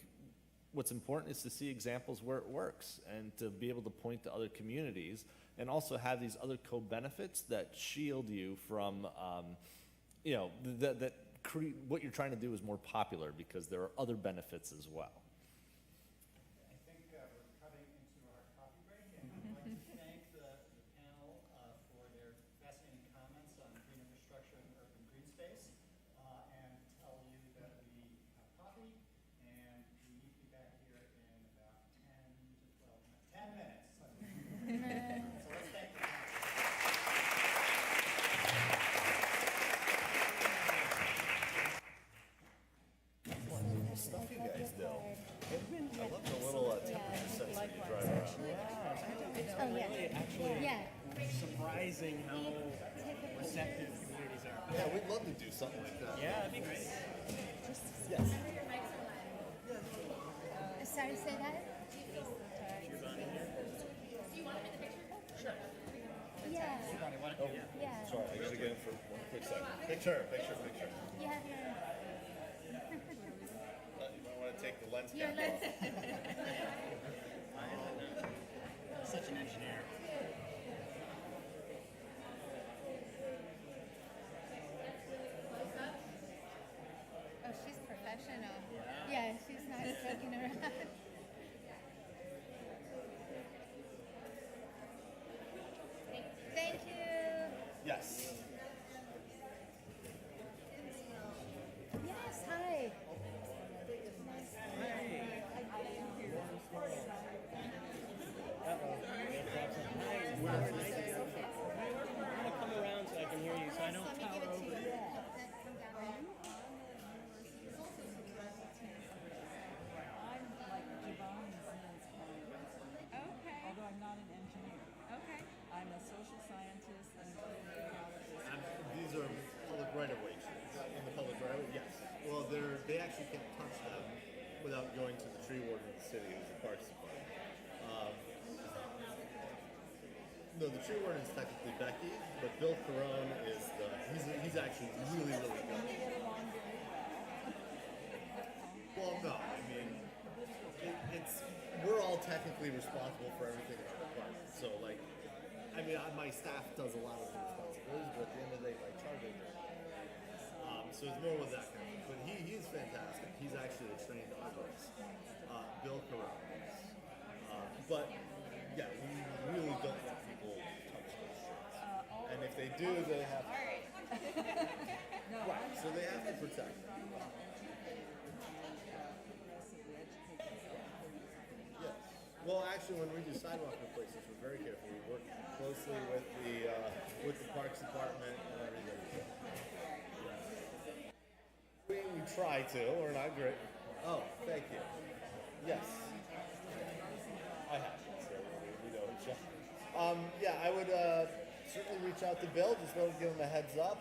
what's important is to see examples where it works and to be able to point to other communities and also have these other co-benefits that shield you from, what you're trying to do is more popular because there are other benefits as well. I think we're cutting into our coffee break, and I'd like to thank the panel for their fascinating comments on green infrastructure and urban green space, and tell you that we have coffee, and we need to be back here in about 10 minutes. So let's thank you. Stuff you guys do. I love the little temperature sensor you drive around. Oh, yeah. Actually, Yeah. surprising how receptive communities are. Yeah, we'd love to do something like that. Yeah, that'd be great. Yes. Sorry, say that? Yeah. Oh, Yeah. sorry, I gotta get in for one quick second. Picture. You have your, You might want to take the lens your cap lens. off. Such an engineer. Oh, she's professional. Yeah, she's not joking around. Thank you. Yes. Yes, hi. I'll come around so I can hear you, so I don't Let me give it to you. Come down. I'm like Giovanni's Zann's parent. Okay. Although I'm not an engineer. Okay. I'm a social scientist and a clinicologist. These are public right-of-way trees. In the public right-of-way, yes. Well, they actually can't touch them without going to the tree warden of the city, who's the Parks Department. No, the tree warden is technically Becky, but Bill Carone is he's actually really, really good. Well, no, I mean, we're all technically responsible for everything in our department. So, like, I mean, my staff does a lot of the responsibilities, but at the end of the day, my charge is so it's more with that kind of thing. But he's fantastic. He's actually a trained arborist. Bill Carone is. But, yeah, we really don't let people touch those trees. And if they do, they have to. Right, so they have to protect them. Yes. Well, actually, when we do sidewalk replacements, we're very careful. We work closely with the Parks Department and everything. We try to. We're not great. Oh, thank you. Yes. I have. So we know each other. Yeah, I would certainly reach out to Bill. Just want to give him a heads up.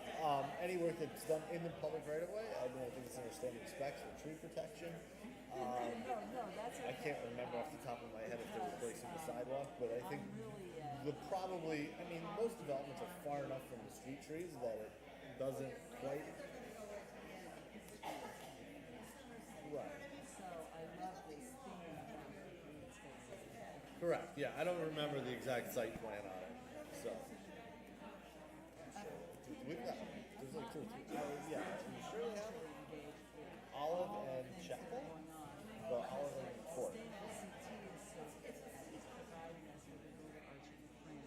Any work that's done in the public right of way, I think it's under standard specs for tree protection. I can't remember off the top of my head if they're replacing the sidewalk, but I think most developments are far enough from the street trees that it doesn't quite. Right. So I love this theme about green spaces. Correct. Yeah, I don't remember the exact site plan on it. So we've got there's like 2 or 3. Yeah, you sure we have Olive and Chapel, but Olive and Court.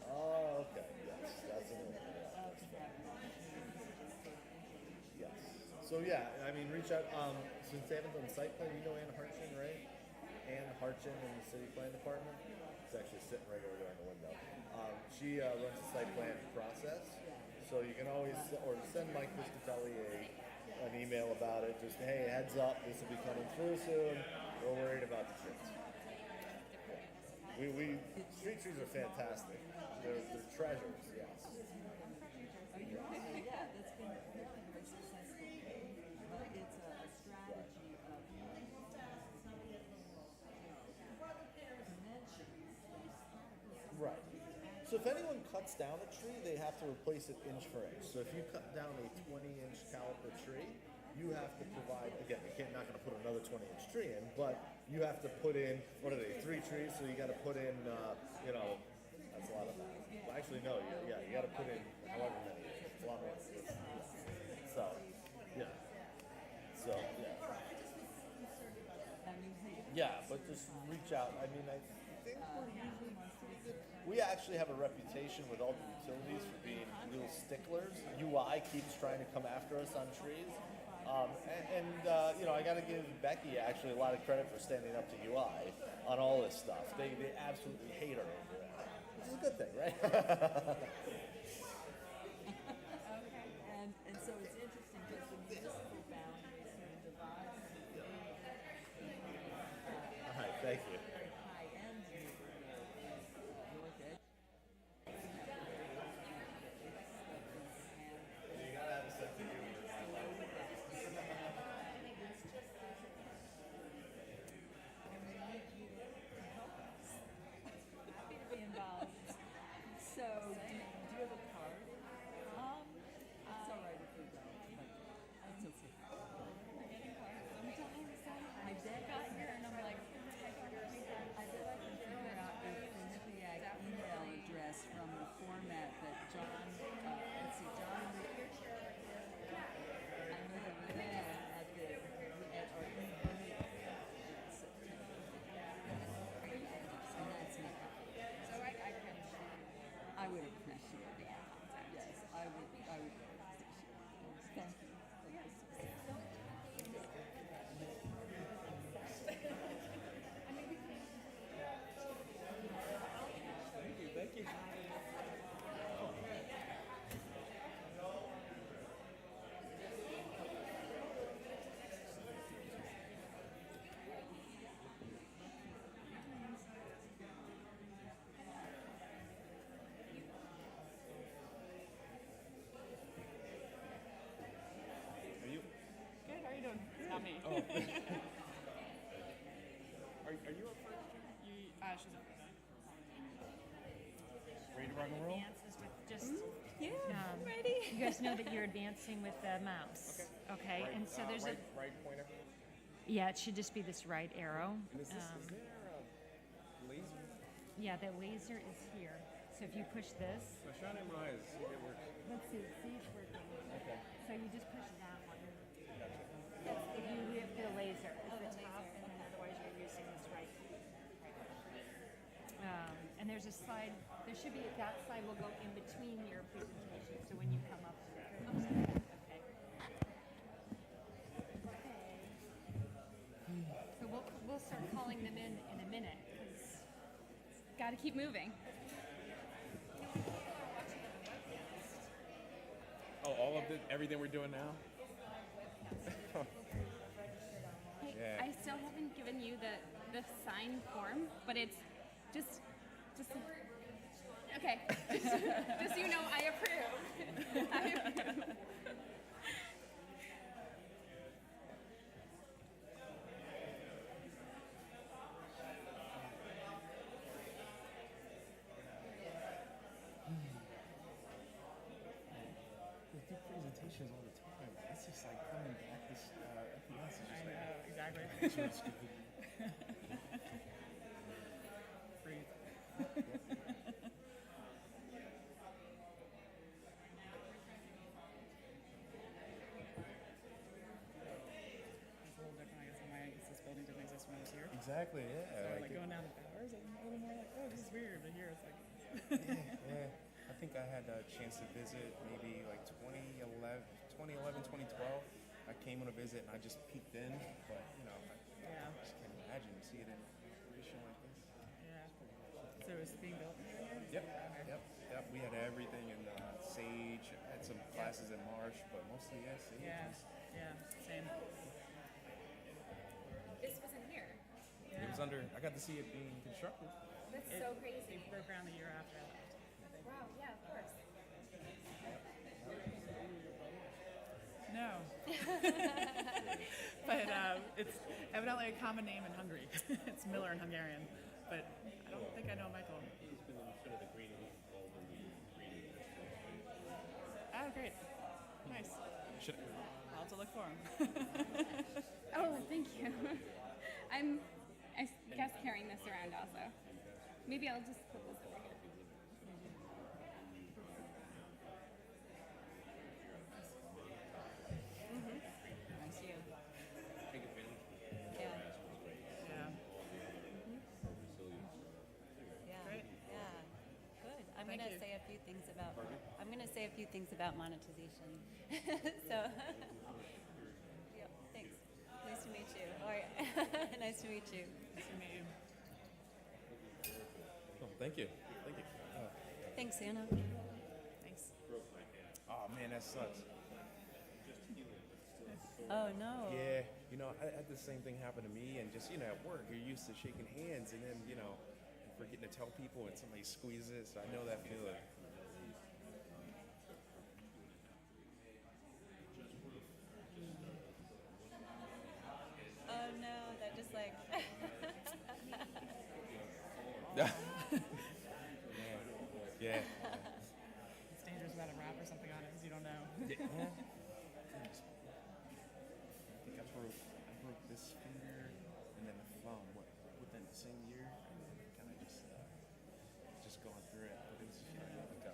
Oh, okay. Yes, that's another one. Yeah, yes. So yeah, I mean, reach out. Since they haven't done the site plan, you know Ann Harchin, right? Ann Harchin in the city plan department. It's actually sitting right over there in the window. She runs the site plan process, so you can always send Mike Piscatelli an email about it. Just hey, heads up, this will be coming through soon. We're worried about the trees. We street trees are fantastic. They're treasures. Yes. Yeah, that's been very successful. So if anyone cuts down a tree, they have to replace it inch for inch. So if you cut down a 20-inch caliper tree, you have to provide, again, you're not going to put another 20-inch tree in, but you have to put in, what are they, 3 trees, so you got to put in, you know, that's a lot of that. Actually, no, you got to put in however many. It's a lot more. So, yeah. So, yeah. Yeah, but just reach out. I mean, I think we're usually pretty good. We actually have a reputation with all the utilities for being real sticklers. UI keeps trying to come after us on trees. You know, I got to give Becky actually a lot of credit for standing up to UI on all this stuff. They absolutely hate her over that, which is a good thing, right? Okay, and so it's interesting because the municipal boundaries sort of divide. All right, thank you. High end north edge. You gotta have a sense of humor. Happy to be involved. So, do you have a card? It's all right if you don't. But it's okay. Forgetting cards sometimes. My dad got here and I'm like, I bet I can figure out a Quinnipiac email address from the format that John, let's see, John, I know that we had at our e-book in September. And that's me. so I can, I would appreciate it. Yes, I would appreciate it. Thank you. Thank you. Are you? good, how are you doing? It's not me. Oh. Are you up first? She's up. Ready to rock and roll? Advances with just Ready? you guys know that you're advancing with the mouse. Okay, Right, and so there's a right pointer. yeah, it should just be this right arrow. And is there a laser? Yeah, the laser is here. So if you push this, So shine in my eyes, see if it works. let's see it's working. Okay. So you just push that one. That's if you hit the laser at the top, and then otherwise you're using this right. And there's a slide. There should be that slide will go in between your presentation. So when you come up, okay. So we'll start calling them in a minute because got to keep moving. Oh, all of everything we're doing now? Hey, Yeah. I still haven't given you the sign form, but it's just okay. Just so you know, I approve. I approve. We do presentations all the time. It's just like coming back. This FES is just like, exactly. breathe. It's a little different, I guess, in my, this building didn't exist when I was here. Exactly, yeah. So like going down the Bowers, I'm a little more like, oh, this is weird. But here it's like, Yeah. I think I had a chance to visit maybe like 2011, 2012. I came on a visit and I just peeked in, but you know, yeah, I just can't imagine to see it in operation like this. yeah. So it's being built here? Yep, yep. We had everything in Sage, had some classes in Marsh, but mostly, yeah, Sage. Yeah, yeah, same. This wasn't here. It was under, I got to see it being constructed. That's so crazy. They broke ground the year after I left. Wow. Yeah, of course. No. But it's evidently a common name in Hungary. It's Miller in Hungarian. But I don't think I know Michael. He's been in sort of the green Should I'll have to look for him. Oh, thank you. I guess carrying this around also. Maybe I'll just put this over here. Nice you. Yeah. Yeah. Yeah. Great. Yeah. Good. I'm Thank gonna you. say a few things about. I'm gonna say a few things about monetization. So. Yeah. Thanks. Nice to meet you. All right. Nice to meet you. Nice to meet you. Oh, thank you. Thank you. Thanks, Anna. Thanks. Oh man, that sucks. Oh no. Yeah, you know, I had the same thing happen to me, and just at work, you're used to shaking hands, and then forgetting to tell people, and somebody squeezes. So I know that feeling. Oh no, that just like. Yeah. It's dangerous about a wrap or something on it because you don't know. Yeah. I think I broke this finger and then the thumb within the same year, and then kind of just going through it. But it was like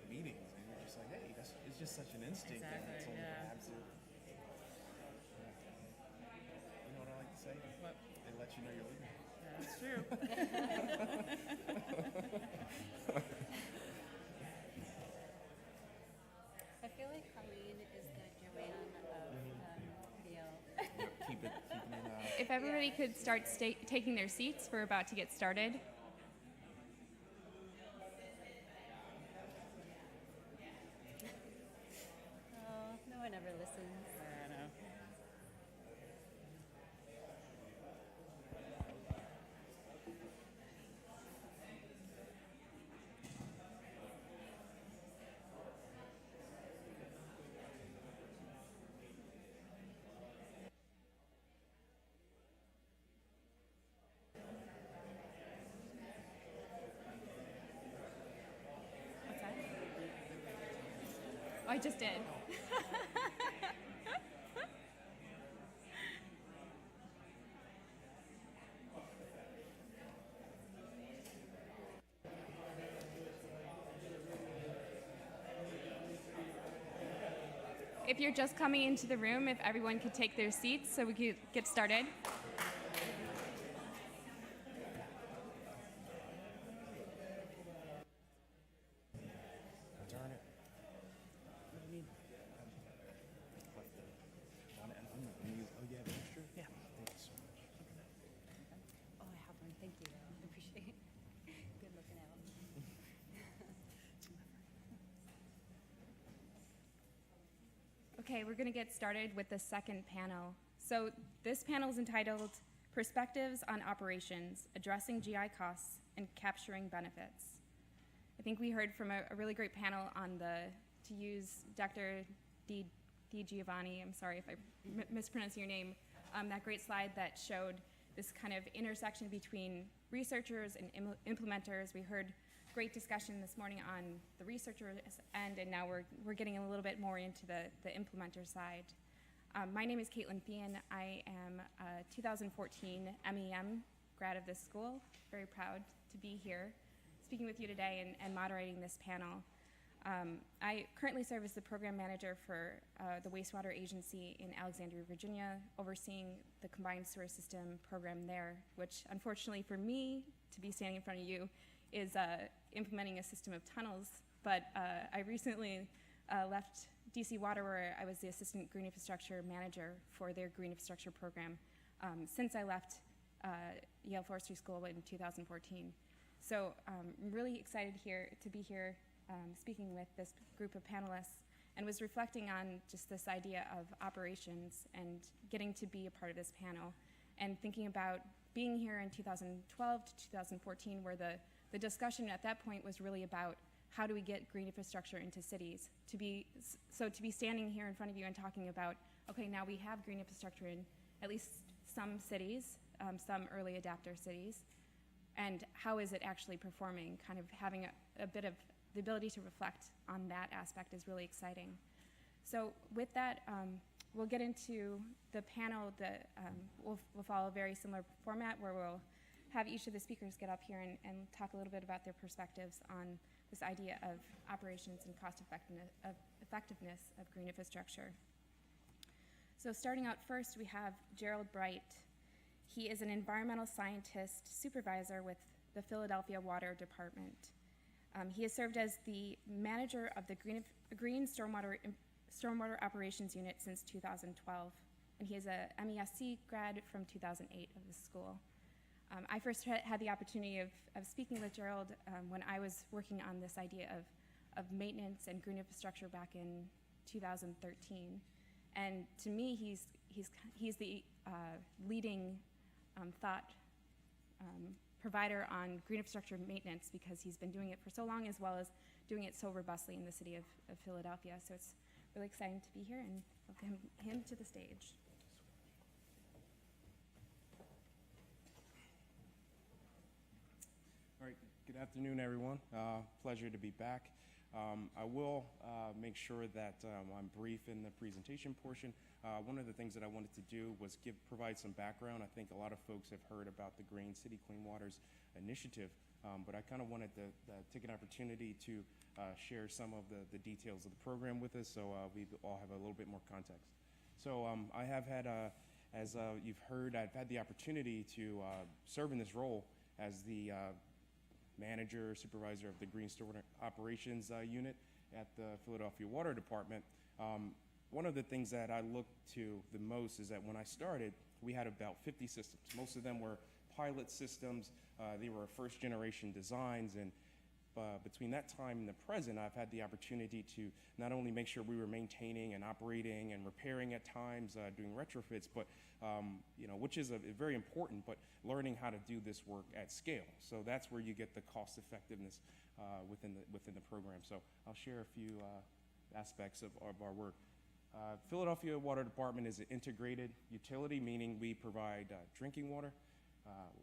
meetings, and you're just like, hey, it's just such an instinct, and Exactly, someone yeah. grabs it. You know what I like to say? What? They let you know you're leaving. That's true. I feel like Colleen is the Joanne of video. Keeping it. If everybody could start taking their seats, we're about to get started. Oh, no one ever listens. I know. What's that? Oh, I just did. If you're just coming into the room, if everyone could take their seats so we could get started. Darn it. What do you need? Oh, you have an extra? Yeah. Thank you so much. Oh, I have one. Thank you. I appreciate it. Good looking out. Okay, we're going to get started with the second panel. So this panel is entitled Perspectives on Operations, Addressing GI Costs and Capturing Benefits. I think we heard from a really great panel on to use Dr. Di Giovanni, I'm sorry if I mispronounce your name, that great slide that showed this kind of intersection between researchers and implementers. We heard great discussion this morning on the researcher end, and now we're getting a little bit more into the implementer side. My name is Caitlin Thean. I am a 2014 MEM grad of this school. Very proud to be here speaking with you today and moderating this panel. I currently serve as the program manager for the wastewater agency in Alexandria, Virginia, overseeing the combined sewer system program there, which unfortunately for me to be standing in front of you is implementing a system of tunnels. But I recently left DC Water, where I was the assistant green infrastructure manager for their green infrastructure program since I left Yale Forestry School in 2014. So I'm really excited to be here speaking with this group of panelists, and was reflecting on just this idea of operations and getting to be a part of this panel, and thinking about being here in 2012 to 2014, where the discussion at that point was really about how do we get green infrastructure into cities. To be standing here in front of you and talking about, okay, now we have green infrastructure in at least some cities, some early adapter cities, and how is it actually performing? Kind of having a bit of the ability to reflect on that aspect is really exciting. So with that, we'll get into the panel that we'll follow a very similar format where we'll have each of the speakers get up here and talk a little bit about their perspectives on this idea of operations and cost effectiveness of green infrastructure. So starting out first, we have Gerald Bright. He is an environmental scientist supervisor with the Philadelphia Water Department. He has served as the manager of the Green Stormwater Operations Unit since 2012, and he is a MESC grad from 2008 of the school. I first had the opportunity of speaking with Gerald when I was working on this idea of maintenance and green infrastructure back in 2013. And to me, he's the leading thought provider on green infrastructure maintenance because he's been doing it for so long as well as doing it so robustly in the city of Philadelphia. So it's really exciting to be here and welcome him to the stage. All right, good afternoon, everyone. Pleasure to be back. I will make sure that I'm brief in the presentation portion. One of the things that I wanted to do was provide some background. I think a lot of folks have heard about the Green City Clean Waters Initiative, but I kind of wanted to take an opportunity to share some of the details of the program with us so we all have a little bit more context. So I have had, as you've heard, I've had the opportunity to serve in this role as the manager, supervisor of the Green Stormwater Operations Unit at the Philadelphia Water Department. One of the things that I looked to the most is that when I started, we had about 50 systems. Most of them were pilot systems. They were first generation designs, and between that time and the present, I've had the opportunity to not only make sure we were maintaining and operating and repairing at times, doing retrofits, but which is very important, but learning how to do this work at scale. So that's where you get the cost effectiveness within the program. So I'll share a few aspects of our work. Philadelphia Water Department is an integrated utility, meaning we provide drinking water,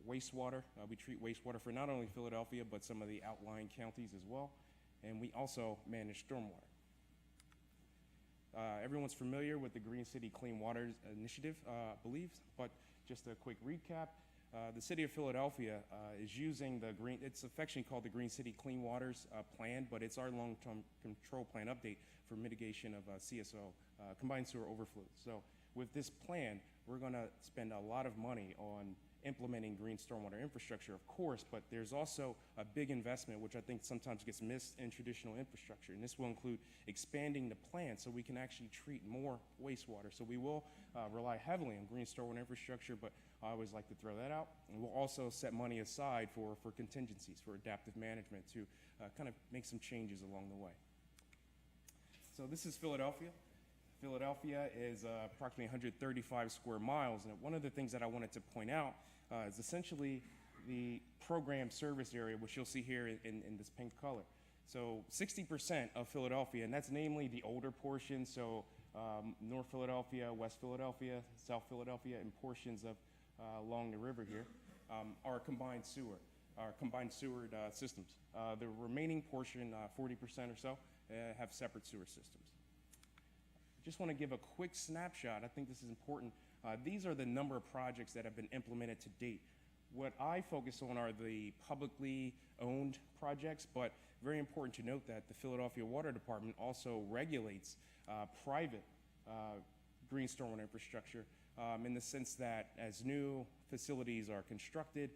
wastewater. We treat wastewater for not only Philadelphia, but some of the outlying counties as well. And we also manage stormwater. Everyone's familiar with the Green City Clean Waters Initiative, I believe, but just a quick recap. The city of Philadelphia is using it's affectionately called the Green City Clean Waters Plan, but it's our long-term control plan update for mitigation of CSO, combined sewer overflows. So with this plan, we're gonna spend a lot of money on implementing green stormwater infrastructure, of course, but there's also a big investment, which I think sometimes gets missed in traditional infrastructure. And this will include expanding the plant so we can actually treat more wastewater. So we will rely heavily on green stormwater infrastructure, but I always like to throw that out. And we'll also set money aside for contingencies, for adaptive management to kind of make some changes along the way. So this is Philadelphia. Philadelphia is approximately 135 square miles, and one of the things that I wanted to point out is essentially the program service area, which you'll see here in this pink color. So 60% of Philadelphia, and that's namely the older portion, so North Philadelphia, West Philadelphia, South Philadelphia, and portions of along the river here, are combined sewer systems. The remaining portion, 40% or so, have separate sewer systems. Just want to give a quick snapshot. I think this is important. These are the number of projects that have been implemented to date. What I focus on are the publicly owned projects, but very important to note that the Philadelphia Water Department also regulates private green stormwater infrastructure in the sense that as new facilities are constructed,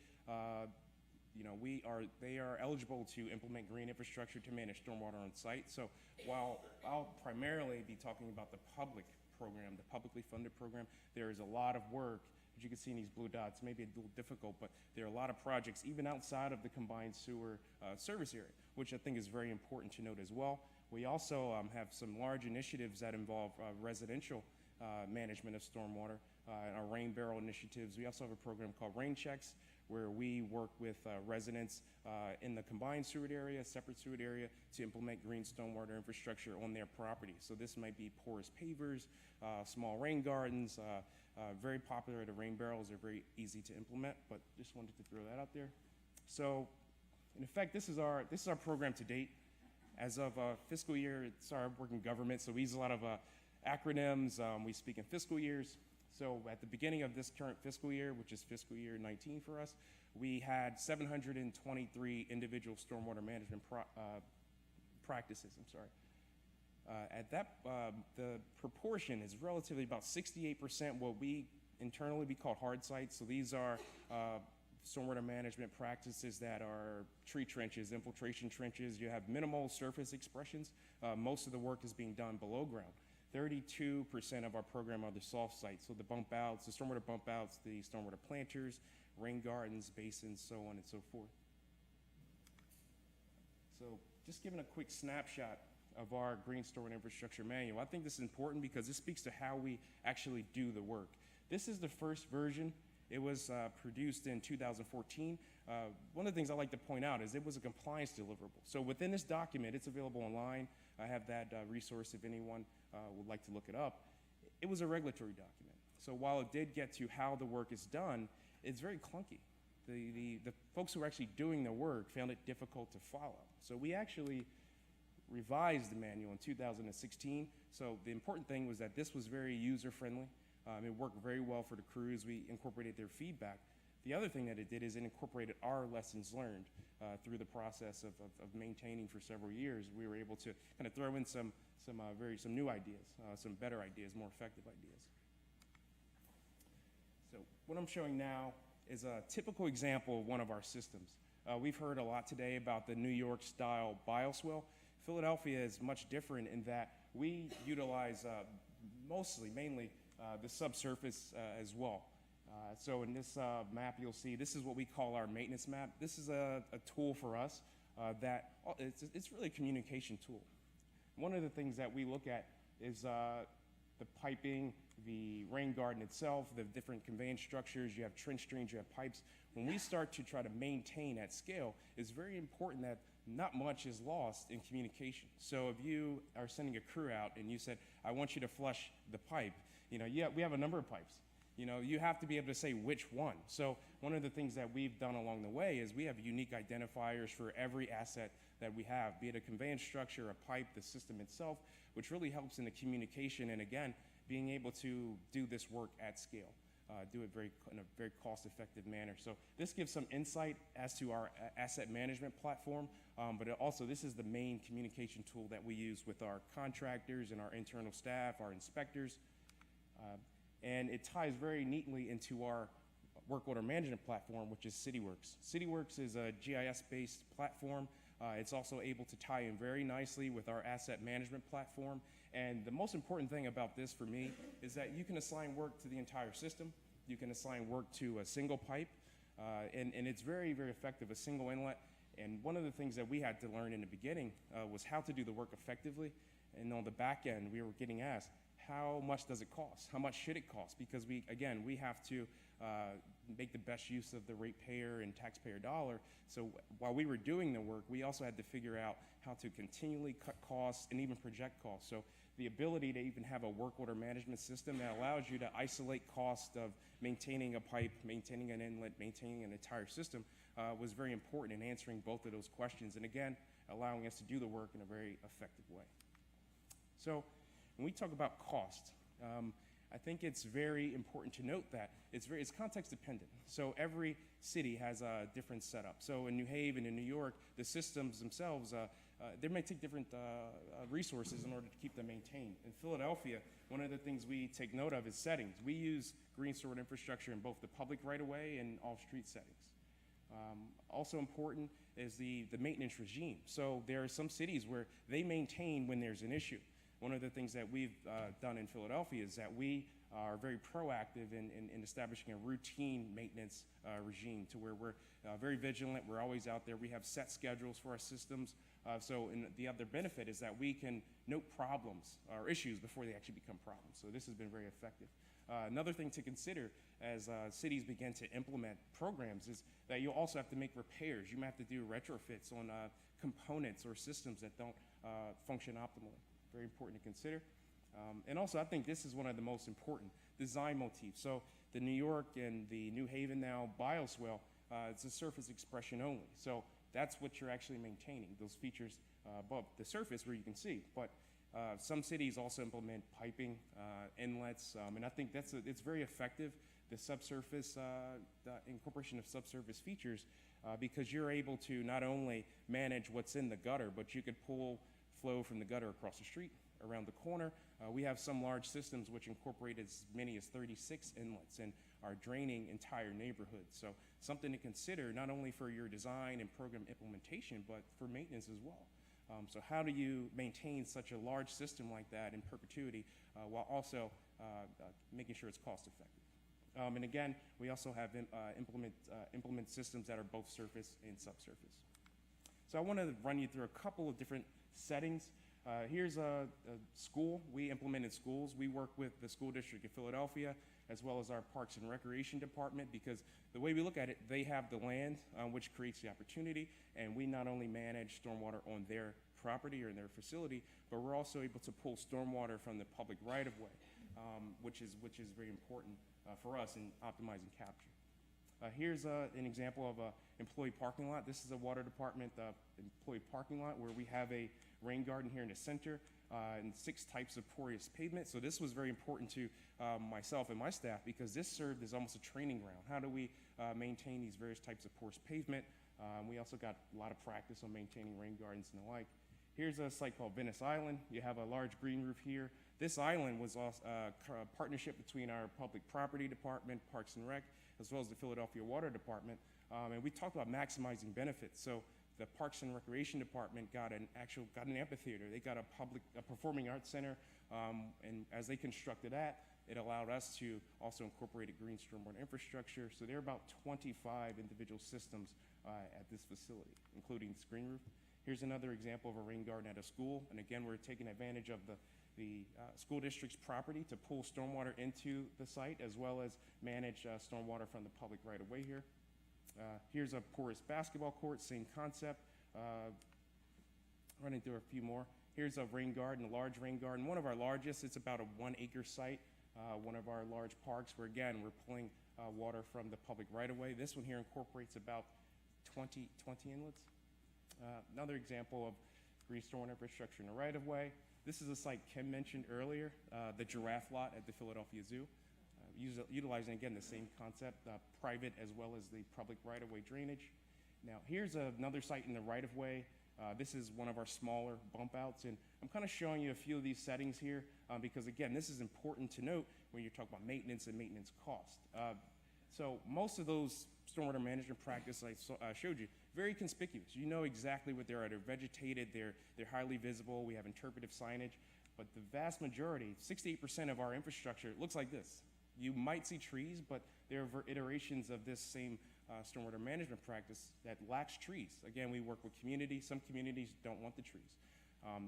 they are eligible to implement green infrastructure to manage stormwater on site. So while I'll primarily be talking about the public program, the publicly funded program, there is a lot of work. As you can see in these blue dots, maybe a little difficult, but there are a lot of projects even outside of the combined sewer service area, which I think is very important to note as well. We also have some large initiatives that involve residential management of stormwater, our rain barrel initiatives. We also have a program called Rain Checks, where we work with residents in the combined sewer area, separate sewer area, to implement green stormwater infrastructure on their property. So this might be porous pavers, small rain gardens, very popular. The rain barrels are very easy to implement, but just wanted to throw that out there. So in effect, this is our program to date. As of fiscal year, sorry, I work in government, so we use a lot of acronyms. We speak in fiscal years. So at the beginning of this current fiscal year, which is fiscal year 19 for us, we had 723 individual stormwater management practices. I'm sorry. At that, the proportion is relatively about 68% what we internally we call hard sites. So these are stormwater management practices that are tree trenches, infiltration trenches. You have minimal surface expressions. Most of the work is being done below ground. 32% of our program are the soft sites, so the bump outs, the stormwater bump outs, the stormwater planters, rain gardens, basins, so on and so forth. So just giving a quick snapshot of our Green Stormwater Infrastructure Manual. I think this is important because this speaks to how we actually do the work. This is the first version. It was produced in 2014. One of the things I like to point out is it was a compliance deliverable. So within this document, it's available online. I have that resource if anyone would like to look it up. It was a regulatory document. So while it did get to how the work is done, it's very clunky. The folks who are actually doing the work found it difficult to follow. So we actually revised the manual in 2016. So the important thing was that this was very user-friendly. It worked very well for the crews. We incorporated their feedback. The other thing that it did is it incorporated our lessons learned through the process of maintaining for several years. We were able to kind of throw in some new ideas, some better ideas, more effective ideas. So what I'm showing now is a typical example of one of our systems. We've heard a lot today about the New York style bioswale. Philadelphia is much different in that we utilize mainly the subsurface as well. So in this map, you'll see this is what we call our maintenance map. This is a tool for us that it's really a communication tool. One of the things that we look at is the piping, the rain garden itself, the different conveyance structures. You have trench drains, you have pipes. When we start to try to maintain at scale, it's very important that not much is lost in communication. So if you are sending a crew out and you said, I want you to flush the pipe, we have a number of pipes. You have to be able to say which one. So one of the things that we've done along the way is we have unique identifiers for every asset that we have, be it a conveyance structure, a pipe, the system itself, which really helps in the communication and, again, being able to do this work at scale, do it in a very cost-effective manner. So this gives some insight as to our asset management platform, but also this is the main communication tool that we use with our contractors and our internal staff, our inspectors. And it ties very neatly into our work order management platform, which is CityWorks. CityWorks is a GIS-based platform. It's also able to tie in very nicely with our asset management platform. And the most important thing about this for me is that you can assign work to the entire system. You can assign work to a single pipe. And it's very, very effective, a single inlet. And one of the things that we had to learn in the beginning was how to do the work effectively. And on the back end, we were getting asked, how much does it cost? How much should it cost? Because we have to make the best use of the ratepayer and taxpayer dollar. So while we were doing the work, we also had to figure out how to continually cut costs and even project costs. So the ability to even have a work order management system that allows you to isolate cost of maintaining a pipe, maintaining an inlet, maintaining an entire system was very important in answering both of those questions. And again, allowing us to do the work in a very effective way. So when we talk about cost, I think it's very important to note that it's context dependent. So every city has a different setup. So in New Haven, in New York, the systems themselves, they may take different resources in order to keep them maintained. In Philadelphia, one of the things we take note of is settings. We use green stored infrastructure in both the public right-of-way and off-street settings. Also important is the maintenance regime. So there are some cities where they maintain when there's an issue. One of the things that we've done in Philadelphia is that we are very proactive in establishing a routine maintenance regime to where we're very vigilant. We're always out there. We have set schedules for our systems. And the other benefit is that we can note problems or issues before they actually become problems. So this has been very effective. Another thing to consider as cities begin to implement programs is that you also have to make repairs. You might have to do retrofits on components or systems that don't function optimally. Very important to consider. And also, I think this is one of the most important design motifs. So the New York and the New Haven now bioswale, it's a surface expression only. So that's what you're actually maintaining, those features above the surface where you can see. But some cities also implement piping, inlets, and I think it's very effective, the subsurface, the incorporation of subsurface features, because you're able to not only manage what's in the gutter, but you could pull flow from the gutter across the street, around the corner. We have some large systems which incorporate as many as 36 inlets and are draining entire neighborhoods. So something to consider not only for your design and program implementation, but for maintenance as well. So how do you maintain such a large system like that in perpetuity while also making sure it's cost effective? And again, we also have implement systems that are both surface and subsurface. So I want to run you through a couple of different settings. Here's a school. We implement in schools. We work with the school district of Philadelphia as well as our Parks and Recreation Department, because the way we look at it, they have the land, which creates the opportunity, and we not only manage stormwater on their property or in their facility, but we're also able to pull stormwater from the public right-of-way, which is very important for us in optimizing capture. Here's an example of an employee parking lot. This is a water department employee parking lot where we have a rain garden here in the center and 6 types of porous pavement. So this was very important to myself and my staff, because this served as almost a training ground. How do we maintain these various types of porous pavement? We also got a lot of practice on maintaining rain gardens and the like. Here's a site called Venice Island. You have a large green roof here. This island was also a partnership between our public property department, Parks and Rec, as well as the Philadelphia Water Department. And we talked about maximizing benefits. So the Parks and Recreation Department got an amphitheater. They got a performing arts center. And as they constructed that, it allowed us to also incorporate a green stormwater infrastructure. So there are about 25 individual systems at this facility, including this green roof. Here's another example of a rain garden at a school. And again, we're taking advantage of the school district's property to pull stormwater into the site, as well as manage stormwater from the public right-of-way here. Here's a porous basketball court, same concept. Running through a few more. Here's a rain garden, a large rain garden, one of our largest. It's about a 1-acre site, one of our large parks where, again, we're pulling water from the public right-of-way. This one here incorporates about 20 inlets. Another example of green stormwater infrastructure in a right-of-way. This is a site Kim mentioned earlier, the giraffe lot at the Philadelphia Zoo, utilizing, again, the same concept, private as well as the public right-of-way drainage. Now, here's another site in the right-of-way. This is one of our smaller bump outs, and I'm kind of showing you a few of these settings here because, again, this is important to note when you're talking about maintenance and maintenance cost. So most of those stormwater management practices I showed you, very conspicuous. You know exactly what they are. They're vegetated, they're highly visible, we have interpretive signage, but the vast majority, 68% of our infrastructure, looks like this. You might see trees, but there are iterations of this same stormwater management practice that lacks trees. Again, we work with communities. Some communities don't want the trees.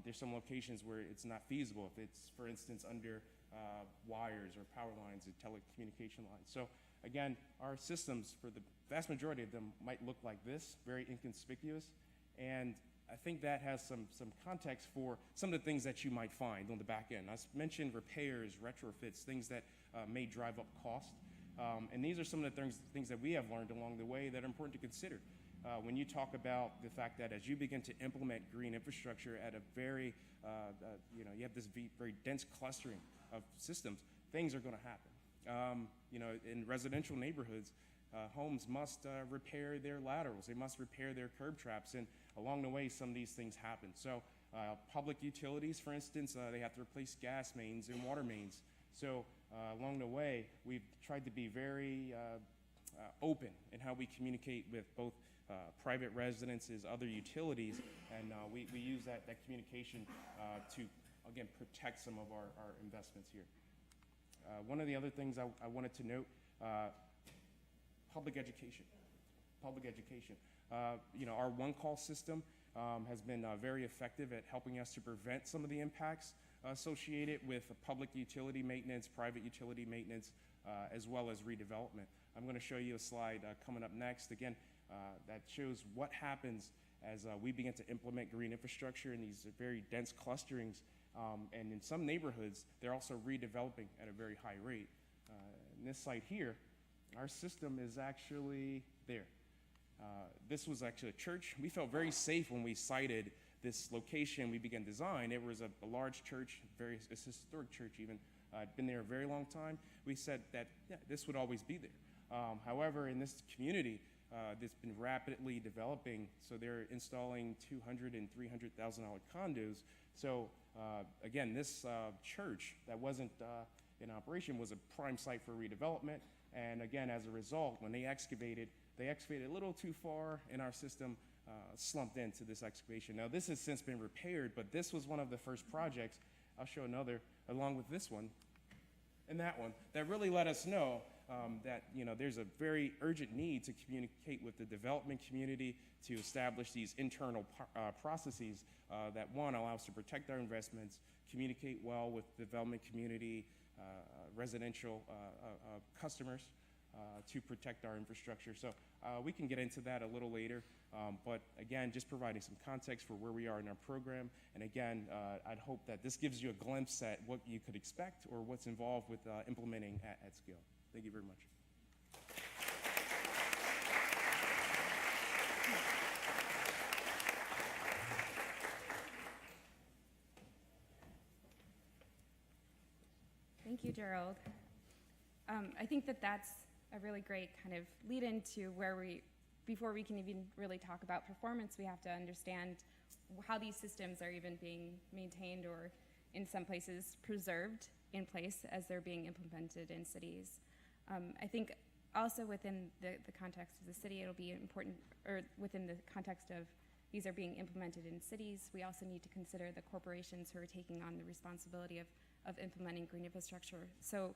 There's some locations where it's not feasible if it's, for instance, under wires or power lines and telecommunication lines. So again, our systems, for the vast majority of them, might look like this, very inconspicuous. And I think that has some context for some of the things that you might find on the back end. I mentioned repairs, retrofits, things that may drive up cost. And these are some of the things that we have learned along the way that are important to consider. When you talk about the fact that as you begin to implement green infrastructure at a very, you have this very dense clustering of systems, things are going to happen. In residential neighborhoods, homes must repair their laterals. They must repair their curb traps. And along the way, some of these things happen. So public utilities, for instance, they have to replace gas mains and water mains. So along the way, we've tried to be very open in how we communicate with both private residences, other utilities, and we use that communication to, again, protect some of our investments here. One of the other things I wanted to note, public education. Public education. Our one-call system has been very effective at helping us to prevent some of the impacts associated with public utility maintenance, private utility maintenance, as well as redevelopment. I'm going to show you a slide coming up next, again, that shows what happens as we begin to implement green infrastructure in these very dense clusterings. And in some neighborhoods, they're also redeveloping at a very high rate. In this site here, our system is actually there. This was actually a church. We felt very safe when we sited this location. We began design. It was a large church, it's a historic church even. I'd been there a very long time. We said that this would always be there. However, in this community, that's been rapidly developing, so they're installing $200,000 and $300,000 condos. So again, this church that wasn't in operation was a prime site for redevelopment. And again, as a result, when they excavated a little too far, and our system slumped into this excavation. Now, this has since been repaired, but this was one of the first projects. I'll show another, along with this one and that one, that really let us know that there's a very urgent need to communicate with the development community to establish these internal processes that, one, allow us to protect our investments, communicate well with the development community, residential customers, to protect our infrastructure. So we can get into that a little later, but again, just providing some context for where we are in our program. And again, I'd hope that this gives you a glimpse at what you could expect or what's involved with implementing at scale. Thank you very much. Thank you, Gerald. I think that that's a really great kind of lead into where before we can even really talk about performance, we have to understand how these systems are even being maintained or in some places preserved in place as they're being implemented in cities. I think also within the context of the city, it'll be important, or within the context of these are being implemented in cities, we also need to consider the corporations who are taking on the responsibility of implementing green infrastructure. So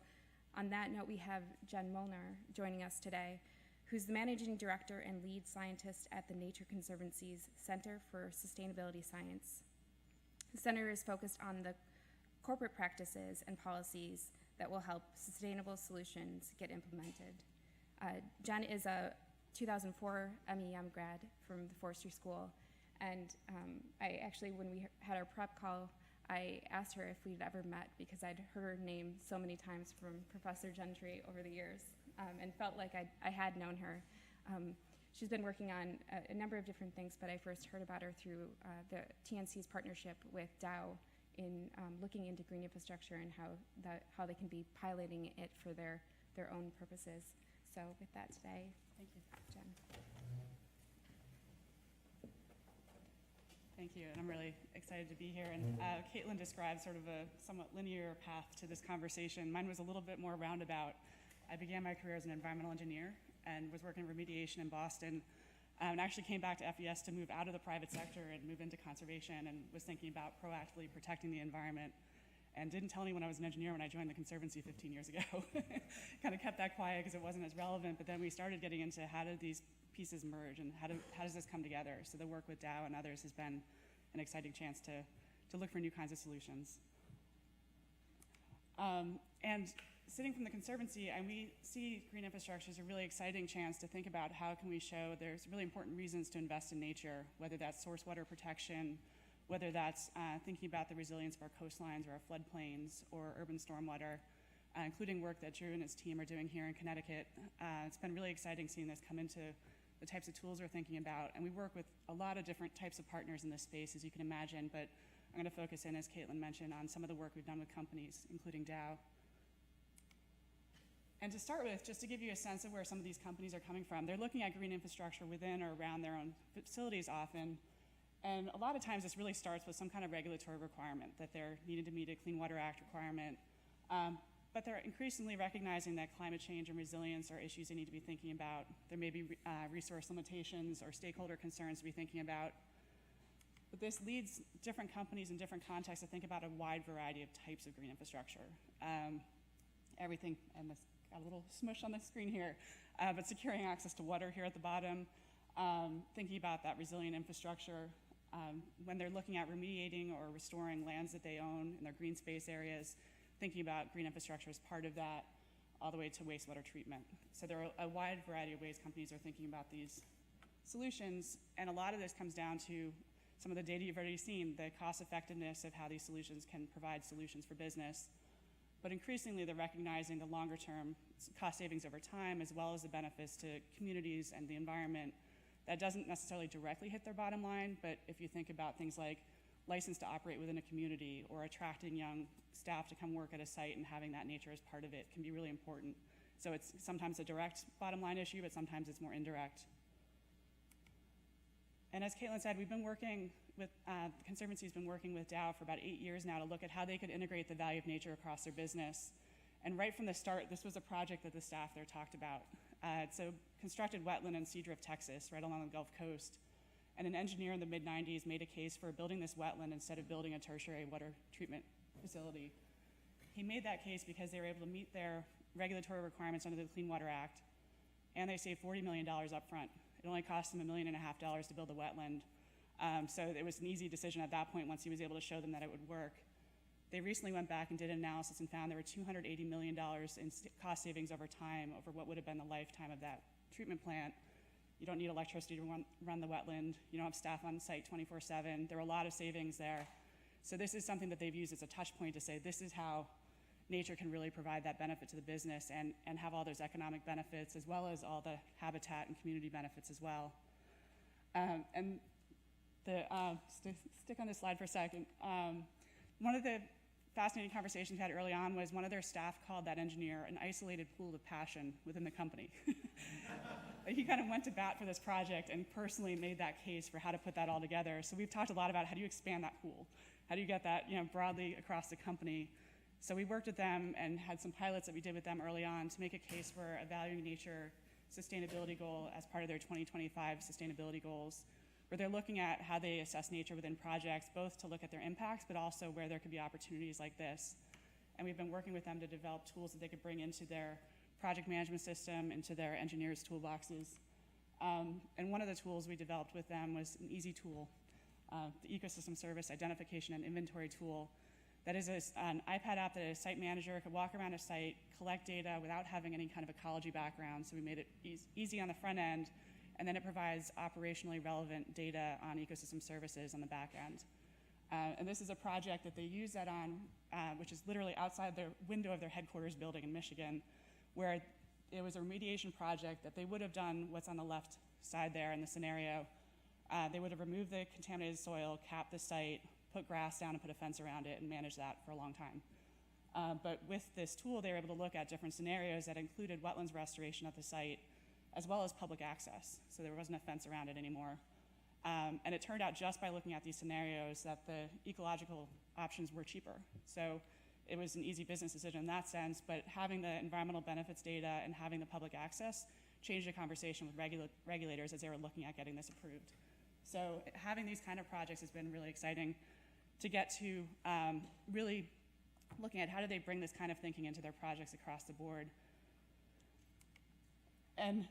on that note, we have Jen Molnar joining us today, who's the Managing Director and Lead Scientist at the Nature Conservancy's Center for Sustainability Science. The center is focused on the corporate practices and policies that will help sustainable solutions get implemented. Jen is a 2004 MEM grad from the Forestry School, and I actually, when we had our prep call, I asked her if we'd ever met because I'd heard her name so many times from Professor Gentry over the years, and felt like I had known her. She's been working on a number of different things, but I first heard about her through the TNC's partnership with Dow in looking into green infrastructure and how they can be piloting it for their own purposes. So with that today, thank you, Jen. Thank you, and I'm really excited to be here. And Caitlin described sort of a somewhat linear path to this conversation. Mine was a little bit more roundabout. I began my career as an environmental engineer and was working in remediation in Boston, and actually came back to FES to move out of the private sector and move into conservation, and was thinking about proactively protecting the environment, and didn't tell anyone I was an engineer when I joined the Conservancy 15 years ago. Kind of kept that quiet because it wasn't as relevant, but then we started getting into how did these pieces merge and how does this come together? So the work with Dow and others has been an exciting chance to look for new kinds of solutions. And sitting from the Conservancy, and we see green infrastructure as a really exciting chance to think about how can we show there's really important reasons to invest in nature, whether that's source water protection, whether that's thinking about the resilience of our coastlines or our floodplains or urban stormwater, including work that Drew and his team are doing here in Connecticut. It's been really exciting seeing this come into the types of tools we're thinking about, and we work with a lot of different types of partners in this space, as you can imagine, but I'm going to focus in, as Caitlin mentioned, on some of the work we've done with companies, including Dow. And to start with, just to give you a sense of where some of these companies are coming from, they're looking at green infrastructure within or around their own facilities often, and a lot of times this really starts with some kind of regulatory requirement, that they're needing to meet a Clean Water Act requirement, but they're increasingly recognizing that climate change and resilience are issues they need to be thinking about. There may be resource limitations or stakeholder concerns to be thinking about. But this leads different companies in different contexts to think about a wide variety of types of green infrastructure. Everything, and this got a little smush on the screen here, but securing access to water here at the bottom, thinking about that resilient infrastructure, when they're looking at remediating or restoring lands that they own in their green space areas, thinking about green infrastructure as part of that, all the way to wastewater treatment. So there are a wide variety of ways companies are thinking about these solutions, and a lot of this comes down to some of the data you've already seen, the cost effectiveness of how these solutions can provide solutions for business. But increasingly, they're recognizing the longer term cost savings over time, as well as the benefits to communities and the environment That doesn't necessarily directly hit their bottom line, but if you think about things like license to operate within a community or attracting young staff to come work at a site and having that nature as part of it can be really important. So it's sometimes a direct bottom line issue, but sometimes it's more indirect. And as Caitlin said, we've been working with, the Conservancy's been working with Dow for about 8 years now to look at how they could integrate the value of nature across their business. And right from the start, this was a project that the staff there talked about. It's a constructed wetland in Seadrift, Texas, right along the Gulf Coast. And an engineer in the mid-90s made a case for building this wetland instead of building a tertiary water treatment facility. He made that case because they were able to meet their regulatory requirements under the Clean Water Act, and they saved $40 million up front. It only cost them $1.5 million to build a wetland. So it was an easy decision at that point once he was able to show them that it would work. They recently went back and did an analysis and found there were $280 million in cost savings over time over what would have been the lifetime of that treatment plant. You don't need electricity to run the wetland. You don't have staff on site 24/7. There are a lot of savings there. So this is something that they've used as a touch point to say this is how nature can really provide that benefit to the business and have all those economic benefits as well as all the habitat and community benefits as well. And the stick on this slide for a second. One of the fascinating conversations we had early on was one of their staff called that engineer an isolated pool of passion within the company. He kind of went to bat for this project and personally made that case for how to put that all together. So we've talked a lot about how do you expand that pool? How do you get that broadly across the company? So we worked with them and had some pilots that we did with them early on to make a case for a valuing nature sustainability goal as part of their 2025 sustainability goals, where they're looking at how they assess nature within projects, both to look at their impacts, but also where there could be opportunities like this. And we've been working with them to develop tools that they could bring into their project management system, into their engineers' toolboxes. And one of the tools we developed with them was an easy tool, the Ecosystem Service Identification and Inventory tool. That is an iPad app that a site manager could walk around a site, collect data without having any kind of ecology background. So we made it easy on the front end, and then it provides operationally relevant data on ecosystem services on the back end. And this is a project that they use that on, which is literally outside their window of their headquarters building in Michigan, where it was a remediation project that they would have done what's on the left side there in the scenario. They would have removed the contaminated soil, capped the site, put grass down and put a fence around it and manage that for a long time. But with this tool, they were able to look at different scenarios that included wetlands restoration at the site, as well as public access. So there wasn't a fence around it anymore. And it turned out just by looking at these scenarios that the ecological options were cheaper. So it was an easy business decision in that sense, but having the environmental benefits data and having the public access changed the conversation with regulators as they were looking at getting this approved. So having these kind of projects has been really exciting to get to really looking at how do they bring this kind of thinking into their projects across the board. And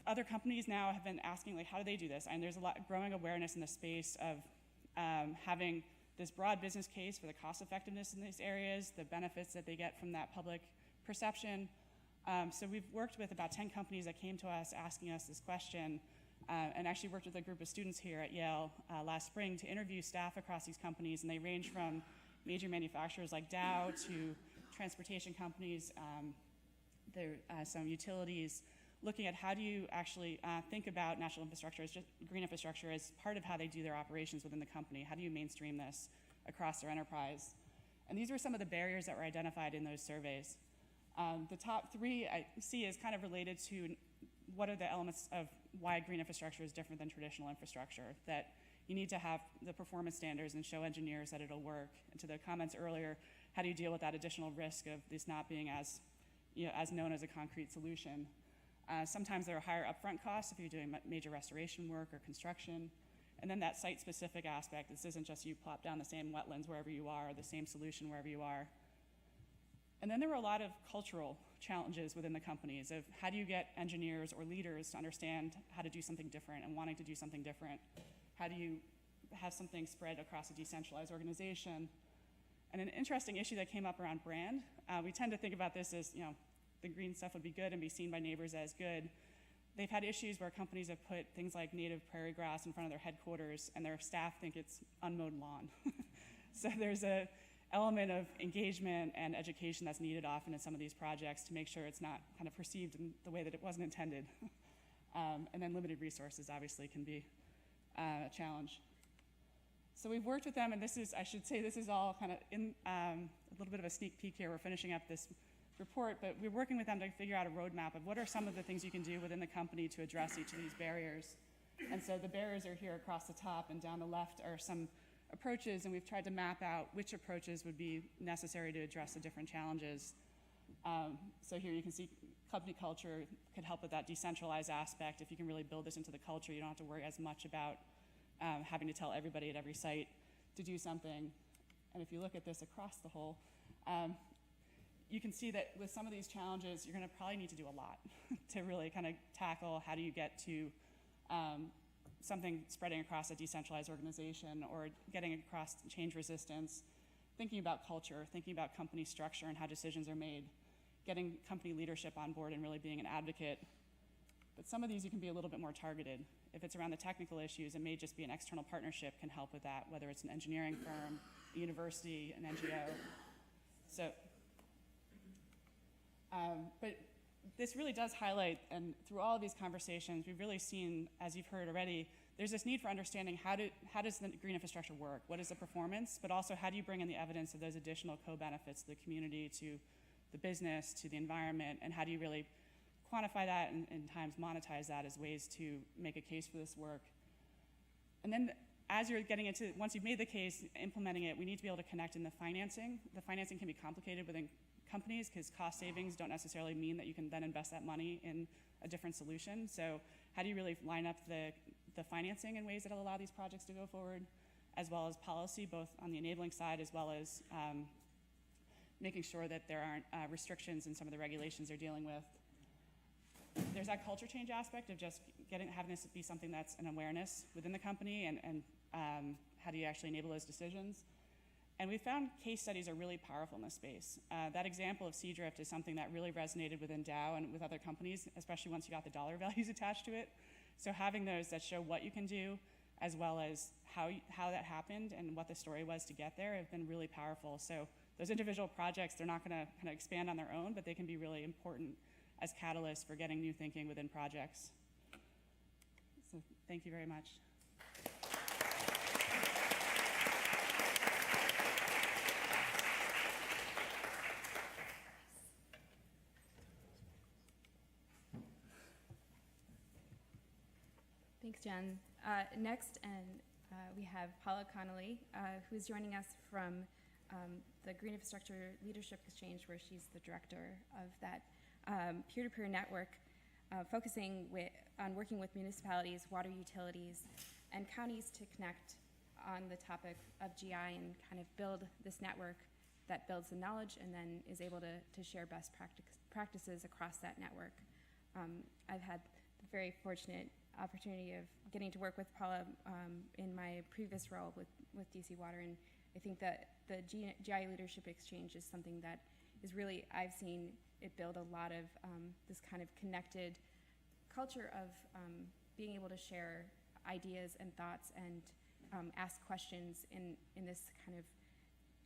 other companies now have been asking, like, how do they do this? And there's a lot growing awareness in the space of having this broad business case for the cost effectiveness in these areas, the benefits that they get from that public perception. So we've worked with about 10 companies that came to us asking us this question, and actually worked with a group of students here at Yale last spring to interview staff across these companies, and they range from major manufacturers like Dow to transportation companies, some utilities, looking at how do you actually think about national infrastructure, as just green infrastructure, as part of how they do their operations within the company. How do you mainstream this across their enterprise? And these were some of the barriers that were identified in those surveys. The top three I see is kind of related to what are the elements of why green infrastructure is different than traditional infrastructure, that you need to have the performance standards and show engineers that it'll work. And to the comments earlier, how do you deal with that additional risk of this not being as known as a concrete solution? Sometimes there are higher upfront costs if you're doing major restoration work or construction. And then that site-specific aspect, this isn't just you plop down the same wetlands wherever you are, or the same solution wherever you are. And then there were a lot of cultural challenges within the companies of how do you get engineers or leaders to understand how to do something different and wanting to do something different? How do you have something spread across a decentralized organization? And an interesting issue that came up around brand, we tend to think about this as, the green stuff would be good and be seen by neighbors as good. They've had issues where companies have put things like native prairie grass in front of their headquarters and their staff think it's unmowed lawn. So there's a element of engagement and education that's needed often in some of these projects to make sure it's not kind of perceived in the way that it wasn't intended. And then limited resources obviously can be a challenge. So we've worked with them, and this is, I should say, this is all kind of in a little bit of a sneak peek here. We're finishing up this report, but we're working with them to figure out a roadmap of what are some of the things you can do within the company to address each of these barriers. And so the barriers are here across the top, and down the left are some approaches, and we've tried to map out which approaches would be necessary to address the different challenges. So here you can see company culture could help with that decentralized aspect. If you can really build this into the culture, you don't have to worry as much about having to tell everybody at every site to do something. And if you look at this across the whole, you can see that with some of these challenges, you're going to probably need to do a lot to really kind of tackle how do you get to something spreading across a decentralized organization, or getting across change resistance, thinking about culture, thinking about company structure and how decisions are made, getting company leadership on board and really being an advocate. But some of these you can be a little bit more targeted. If it's around the technical issues, it may just be an external partnership can help with that, whether it's an engineering firm, a university, an NGO. So, but this really does highlight, and through all of these conversations, we've really seen, as you've heard already, there's this need for understanding how does the green infrastructure work? What is the performance? But also, how do you bring in the evidence of those additional co-benefits to the community, to the business, to the environment, and how do you really quantify that and in times monetize that as ways to make a case for this work? And then as you're getting into, once you've made the case, implementing it, we need to be able to connect in the financing. The financing can be complicated within companies because cost savings don't necessarily mean that you can then invest that money in a different solution. So how do you really line up the financing in ways that will allow these projects to go forward, as well as policy, both on the enabling side as well as making sure that there aren't restrictions in some of the regulations they're dealing with. There's that culture change aspect of just having this be something that's an awareness within the company, and how do you actually enable those decisions? And we found case studies are really powerful in this space. That example of Seadrift is something that really resonated within Dow and with other companies, especially once you got the dollar values attached to it. So having those that show what you can do, as well as how that happened and what the story was to get there, have been really powerful. So those individual projects, they're not going to kind of expand on their own, but they can be really important as catalysts for getting new thinking within projects. So thank you very much. Thanks, Jen. Next, we have Paula Connolly, who's joining us from the Green Infrastructure Leadership Exchange, where she's the director of that peer-to-peer network, focusing on working with municipalities, water utilities, and counties to connect on the topic of GI and kind of build this network that builds the knowledge and then is able to share best practices across that network. I've had the very fortunate opportunity of getting to work with Paula in my previous role with DC Water, and I think that the GI Leadership Exchange is something that is really, I've seen it build a lot of this kind of connected culture of being able to share ideas and thoughts and ask questions in this kind of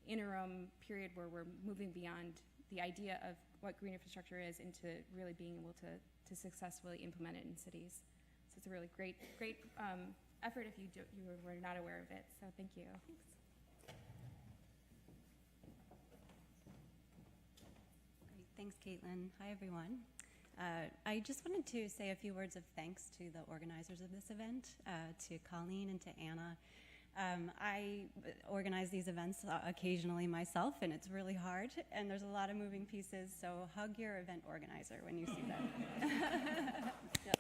interim period where we're moving beyond the idea of what green infrastructure is into really being able to successfully implement it in cities. So it's a really great effort if you were not aware of it. So thank you. Great, thanks, Caitlin. Hi, everyone. I just wanted to say a few words of thanks to the organizers of this event, to Colleen and to Anna. I organize these events occasionally myself, and it's really hard, and there's a lot of moving pieces, so hug your event organizer when you see that. Yep.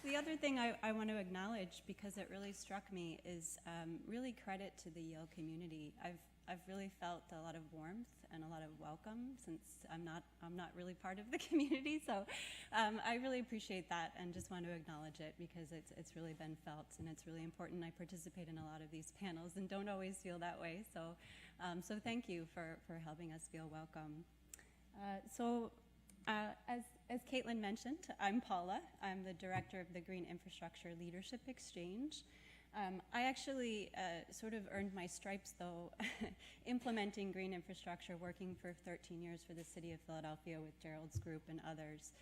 The other thing I want to acknowledge, because it really struck me, is really credit to the Yale community. I've really felt a lot of warmth and a lot of welcome, since I'm not really part of the community. So I really appreciate that, and just want to acknowledge it, because it's really been felt, and it's really important. I participate in a lot of these panels and don't always feel that way. So so thank you for helping us feel welcome. As Caitlin mentioned, I'm Paula. I'm the director of the Green Infrastructure Leadership Exchange. I actually sort of earned my stripes, though, implementing green infrastructure, working for 13 years for the city of Philadelphia with Gerald's group and others.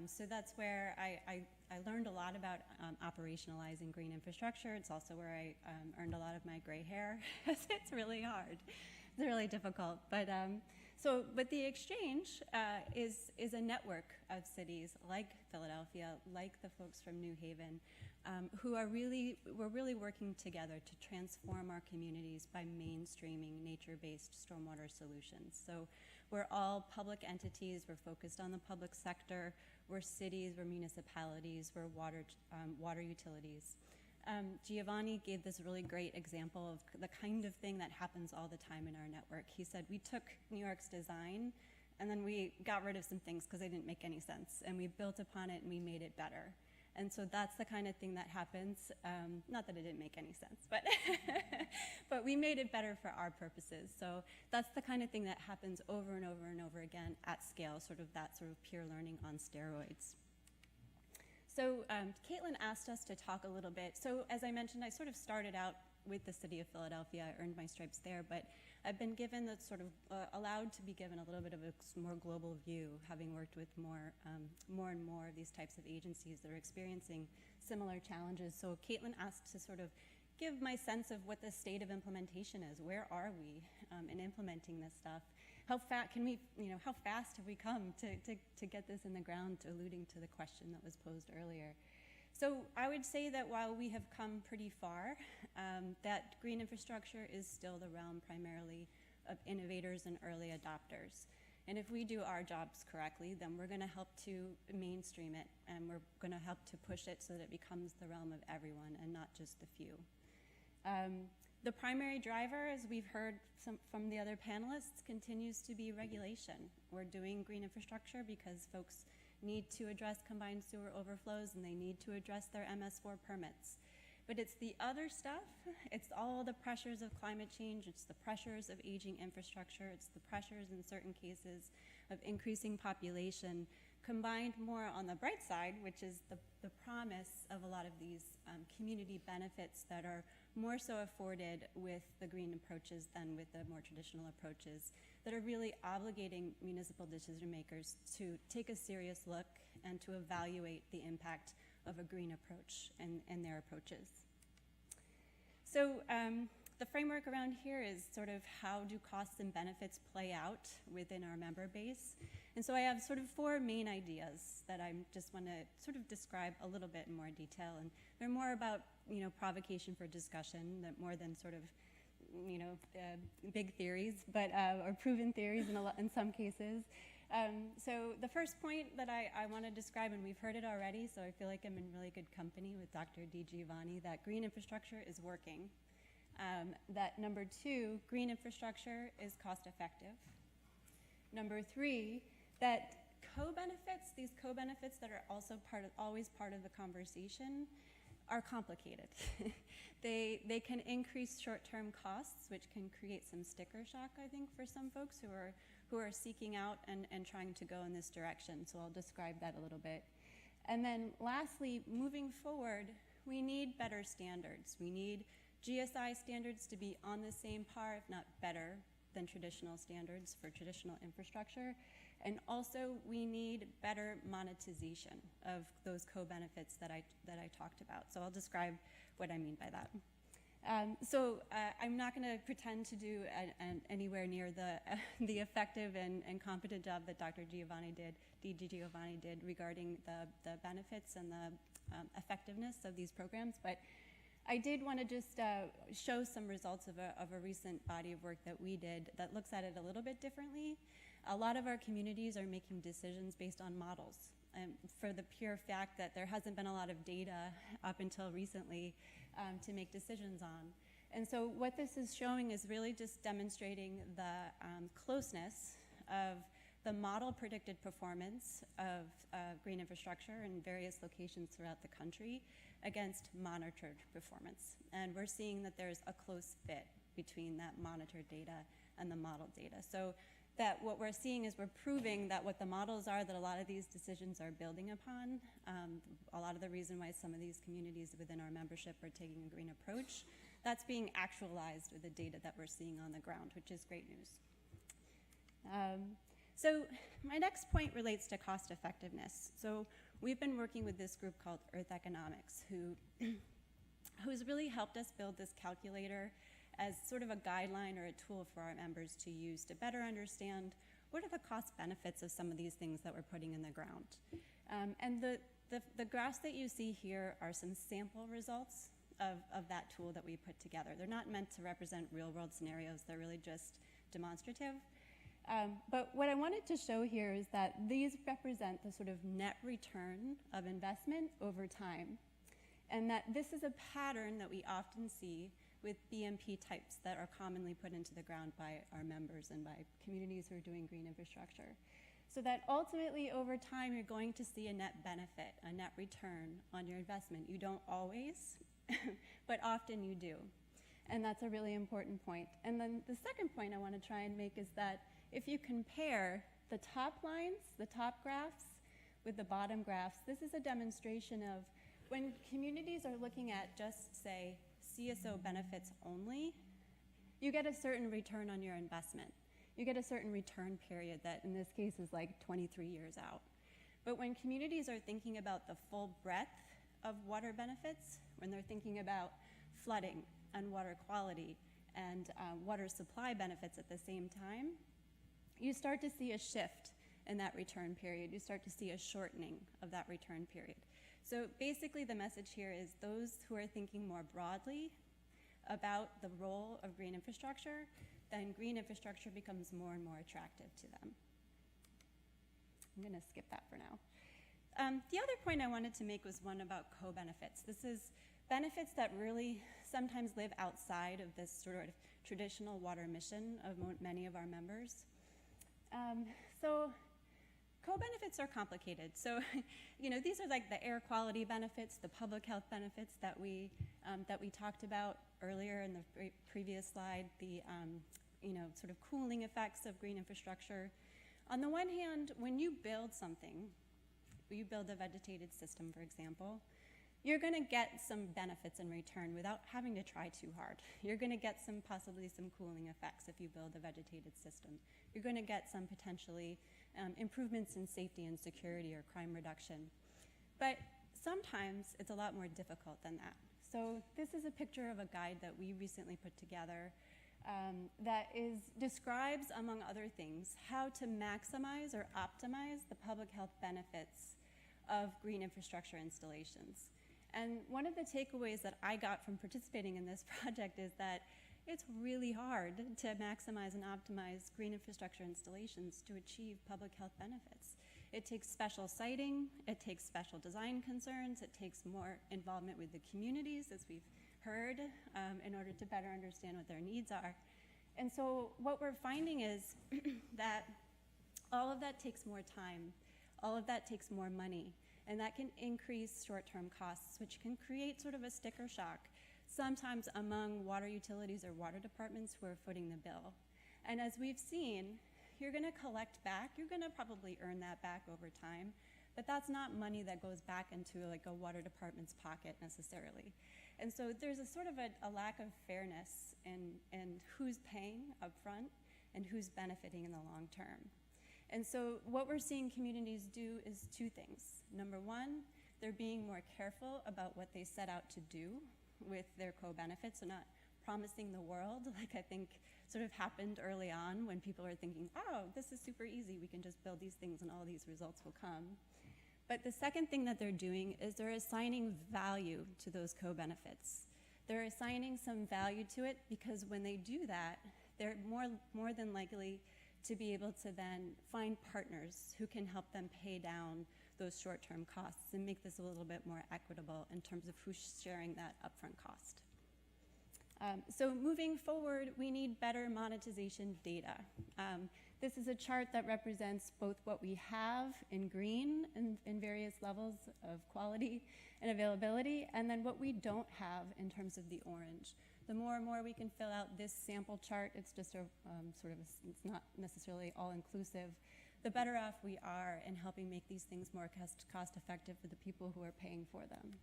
So that's where I learned a lot about operationalizing green infrastructure. It's also where I earned a lot of my gray hair. It's really hard. It's really difficult. But the exchange is a network of cities like Philadelphia, like the folks from New Haven, who are we're really working together to transform our communities by mainstreaming nature-based stormwater solutions. So we're all public entities. We're focused on the public sector. We're cities. We're municipalities. We're water utilities. Giovanni gave this really great example of the kind of thing that happens all the time in our network. He said, we took New York's design and then we got rid of some things because they didn't make any sense, and we built upon it and we made it better. And so that's the kind of thing that happens. Not that it didn't make any sense, but but we made it better for our purposes. So that's the kind of thing that happens over and over and over again at scale, sort of that sort of peer learning on steroids. So Caitlin asked us to talk a little bit. So as I mentioned, I sort of started out with the city of Philadelphia. I earned my stripes there, but I've been given the sort of allowed to be given a little bit of a more global view, having worked with more and more of these types of agencies that are experiencing similar challenges. So Caitlin asked to sort of give my sense of what the state of implementation is. Where are we in implementing this stuff? How fast have we come to get this in the ground, alluding to the question that was posed earlier. So I would say that while we have come pretty far, that green infrastructure is still the realm primarily of innovators and early adopters. And if we do our jobs correctly, then we're going to help to mainstream it, and we're going to help to push it so that it becomes the realm of everyone and not just the few. The primary driver, as we've heard from the other panelists, continues to be regulation. We're doing green infrastructure because folks need to address combined sewer overflows and they need to address their MS4 permits. But it's the other stuff. It's all the pressures of climate change. It's the pressures of aging infrastructure. It's the pressures in certain cases of increasing population, combined more on the bright side, which is the promise of a lot of these community benefits that are more so afforded with the green approaches than with the more traditional approaches, that are really obligating municipal decision makers to take a serious look and to evaluate the impact of a green approach and their approaches. So the framework around here is sort of how do costs and benefits play out within our member base. And so I have sort of 4 main ideas that I just want to sort of describe a little bit in more detail. And they're more about, provocation for discussion, that more than sort of, big theories, but or proven theories in some cases. So the first point that I want to describe, and we've heard it already, so I feel like I'm in really good company with Dr. DiGiovanni, that green infrastructure is working. That number 2, green infrastructure is cost effective. Number 3, that co-benefits, these co-benefits that are also always part of the conversation, are complicated. They can increase short-term costs, which can create some sticker shock, I think, for some folks who are seeking out and trying to go in this direction. So I'll describe that a little bit. And then lastly, moving forward, we need better standards. We need GSI standards to be on the same par, if not better, than traditional standards for traditional infrastructure. And also, we need better monetization of those co-benefits that I talked about. So I'll describe what I mean by that. I'm not going to pretend to do anywhere near the effective and competent job that Dr. Giovanni did regarding the benefits and the effectiveness of these programs, but I did want to just show some results of a recent body of work that we did that looks at it a little bit differently. A lot of our communities are making decisions based on models, for the pure fact that there hasn't been a lot of data up until recently to make decisions on. And so what this is showing is really just demonstrating the closeness of the model predicted performance of green infrastructure in various locations throughout the country against monitored performance. And we're seeing that there's a close fit between that monitored data and the model data. So that what we're seeing is we're proving that what the models are that a lot of these decisions are building upon, a lot of the reason why some of these communities within our membership are taking a green approach, that's being actualized with the data that we're seeing on the ground, which is great news. So my next point relates to cost effectiveness. So we've been working with this group called Earth Economics, who's really helped us build this calculator as sort of a guideline or a tool for our members to use to better understand what are the cost benefits of some of these things that we're putting in the ground. And the graphs that you see here are some sample results of that tool that we put together. They're not meant to represent real world scenarios, they're really just demonstrative. But what I wanted to show here is that these represent the sort of net return of investment over time. And that this is a pattern that we often see with BMP types that are commonly put into the ground by our members and by communities who are doing green infrastructure. So that ultimately over time you're going to see a net benefit, a net return on your investment. You don't always, but often you do. And that's a really important point. And then the second point I want to try and make is that if you compare the top lines, the top graphs, with the bottom graphs, this is a demonstration of when communities are looking at just, say, CSO benefits only, you get a certain return on your investment. You get a certain return period that in this case is like 23 years out. But when communities are thinking about the full breadth of water benefits, when they're thinking about flooding and water quality and water supply benefits at the same time, you start to see a shift in that return period. You start to see a shortening of that return period. So basically the message here is those who are thinking more broadly about the role of green infrastructure, then green infrastructure becomes more and more attractive to them. I'm going to skip that for now. The other point I wanted to make was one about co-benefits. This is benefits that really sometimes live outside of this sort of traditional water mission of many of our members. So co-benefits are complicated. So, these are like the air quality benefits, the public health benefits that we talked about earlier in the previous slide, the sort of cooling effects of green infrastructure. On the one hand, when you build something, you build a vegetated system, for example, you're going to get some benefits in return without having to try too hard. You're going to get possibly some cooling effects if you build a vegetated system. You're going to get some potentially improvements in safety and security or crime reduction. But sometimes it's a lot more difficult than that. So this is a picture of a guide that we recently put together that describes, among other things, how to maximize or optimize the public health benefits of green infrastructure installations. And one of the takeaways that I got from participating in this project is that it's really hard to maximize and optimize green infrastructure installations to achieve public health benefits. It takes special siting, it takes special design concerns, it takes more involvement with the communities, as we've heard, in order to better understand what their needs are. And so what we're finding is that all of that takes more time, all of that takes more money, and that can increase short-term costs, which can create sort of a sticker shock, sometimes among water utilities or water departments who are footing the bill. And as we've seen, you're going to collect back, you're going to probably earn that back over time, but that's not money that goes back into like a water department's pocket necessarily. And so there's a sort of a lack of fairness in who's paying up front and who's benefiting in the long term. And so what we're seeing communities do is two things. Number one, they're being more careful about what they set out to do with their co-benefits, so not promising the world, like I think sort of happened early on when people are thinking, oh, this is super easy, we can just build these things and all these results will come. But the second thing that they're doing is they're assigning value to those co-benefits. They're assigning some value to it because when they do that, they're more than likely to be able to then find partners who can help them pay down those short-term costs and make this a little bit more equitable in terms of who's sharing that upfront cost. So moving forward, we need better monetization data. This is a chart that represents both what we have in green in various levels of quality and availability, and then what we don't have in terms of the orange. The more and more we can fill out this sample chart, it's just a it's not necessarily all-inclusive, the better off we are in helping make these things more cost-effective for the people who are paying for them.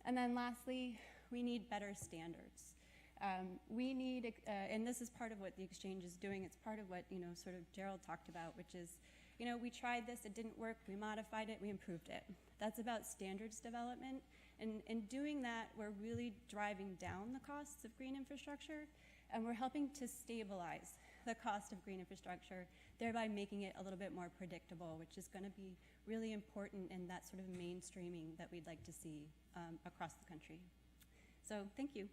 And then lastly, we need better standards. We need, and this is part of what the exchange is doing, it's part of what, sort of Gerald talked about, which is, we tried this, it didn't work, we modified it, we improved it. That's about standards development. And in doing that, we're really driving down the costs of green infrastructure, and we're helping to stabilize the cost of green infrastructure, thereby making it a little bit more predictable, which is going to be really important in that sort of mainstreaming that we'd like to see across the country. So thank you.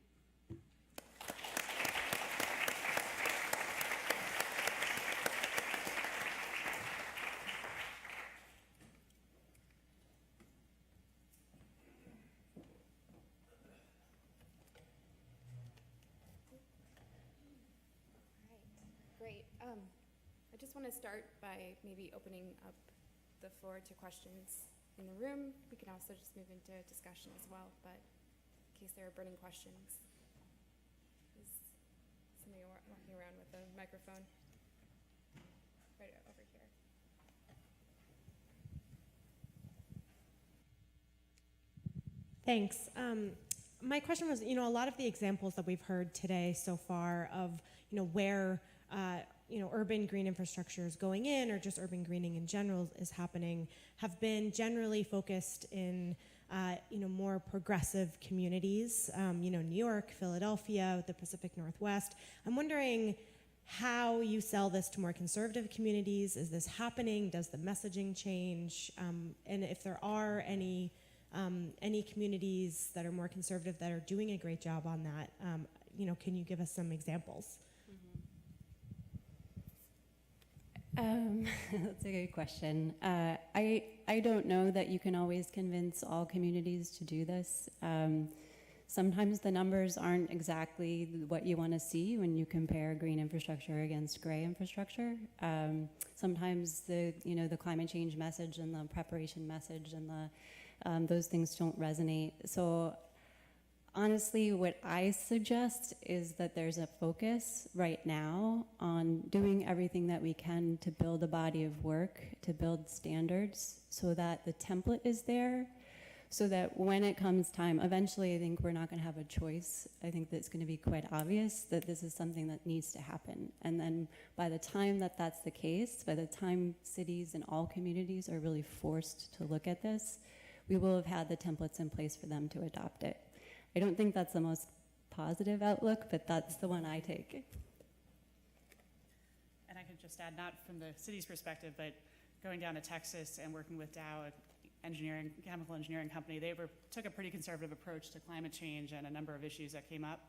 Great. I just want to start by maybe opening up the floor to questions in the room. We can also just move into discussion as well, but in case there are burning questions. Is somebody walking around with a microphone? Right over here. Thanks. My question was, a lot of the examples that we've heard today so far of, where urban green infrastructure is going in, or just urban greening in general is happening, have been generally focused in, more progressive communities, New York, Philadelphia, the Pacific Northwest. I'm wondering how you sell this to more conservative communities. Is this happening? Does the messaging change? And if there are any communities that are more conservative that are doing a great job on that, can you give us some examples? That's a good question. I don't know that you can always convince all communities to do this. Sometimes the numbers aren't exactly what you want to see when you compare green infrastructure against gray infrastructure. Sometimes the climate change message and the preparation message and those things don't resonate. So honestly, what I suggest is that there's a focus right now on doing everything that we can to build a body of work, to build standards so that the template is there, so that when it comes time, eventually I think we're not going to have a choice. I think that it's going to be quite obvious that this is something that needs to happen. And then by the time that that's the case, by the time cities and all communities are really forced to look at this, we will have had the templates in place for them to adopt it. I don't think that's the most positive outlook, but that's the one I take. And I could just add, not from the city's perspective, but going down to Texas and working with Dow, chemical engineering company, they took a pretty conservative approach to climate change and a number of issues that came up.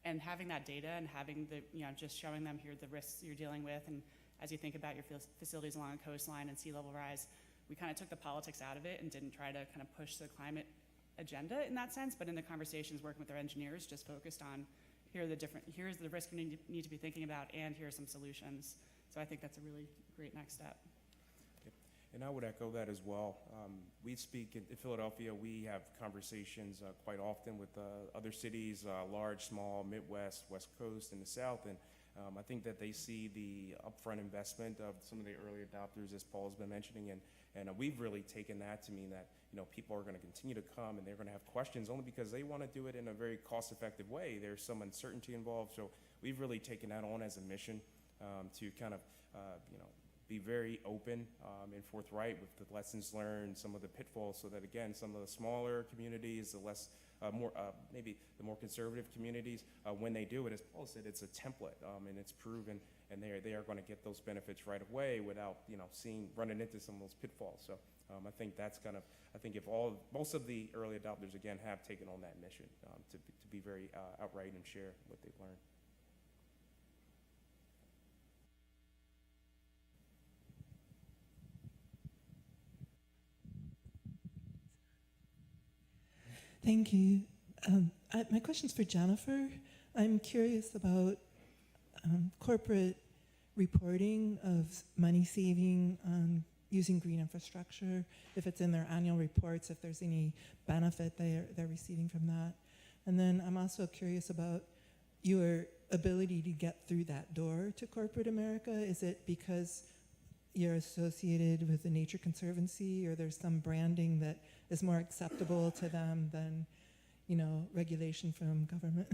And having that data and having just showing them here the risks you're dealing with, and as you think about your facilities along the coastline and sea level rise, we kind of took the politics out of it and didn't try to kind of push the climate agenda in that sense, but in the conversations working with our engineers, just focused on here's the risk we need to be thinking about, and here are some solutions. So I think that's a really great next step. And I would echo that as well. We speak in Philadelphia, we have conversations quite often with other cities, large, small, Midwest, West Coast, and the South. And I think that they see the upfront investment of some of the early adopters, as Paul's been mentioning, and we've really taken that to mean that people are going to continue to come and they're going to have questions only because they want to do it in a very cost-effective way. There's some uncertainty involved, so we've really taken that on as a mission to kind of be very open and forthright with the lessons learned, some of the pitfalls, so that again, some of the smaller communities, the less maybe the more conservative communities, when they do it, as Paul said, it's a template and it's proven, and they are going to get those benefits right away without running into some of those pitfalls. So I think that's kind of, I think if most of the early adopters again have taken on that mission to be very outright and share what they've learned. Thank you. My question's for Jennifer. I'm curious about corporate reporting of money saving on using green infrastructure, if it's in their annual reports, if there's any benefit they're receiving from that. And then I'm also curious about your ability to get through that door to corporate America? Is it because you're associated with the Nature Conservancy, or there's some branding that is more acceptable to them than, regulation from government?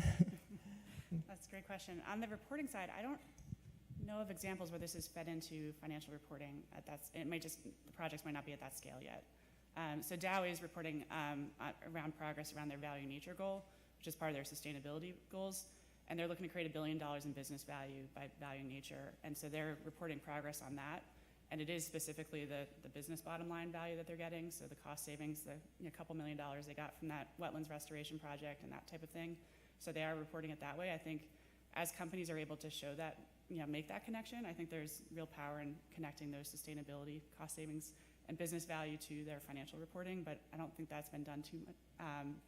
That's a great question. On the reporting side, I don't know of examples where this is fed into financial reporting. The projects might not be at that scale yet. So Dow is reporting around progress around their value nature goal, which is part of their sustainability goals. And they're looking to create $1 billion in business value by valuing nature. And so they're reporting progress on that. And it is specifically the business bottom line value that they're getting. So the cost savings, the couple $1 million they got from that wetlands restoration project and that type of thing. So they are reporting it that way. I think as companies are able to show that, make that connection, I think there's real power in connecting those sustainability, cost savings, and business value to their financial reporting. But I don't think that's been done too much.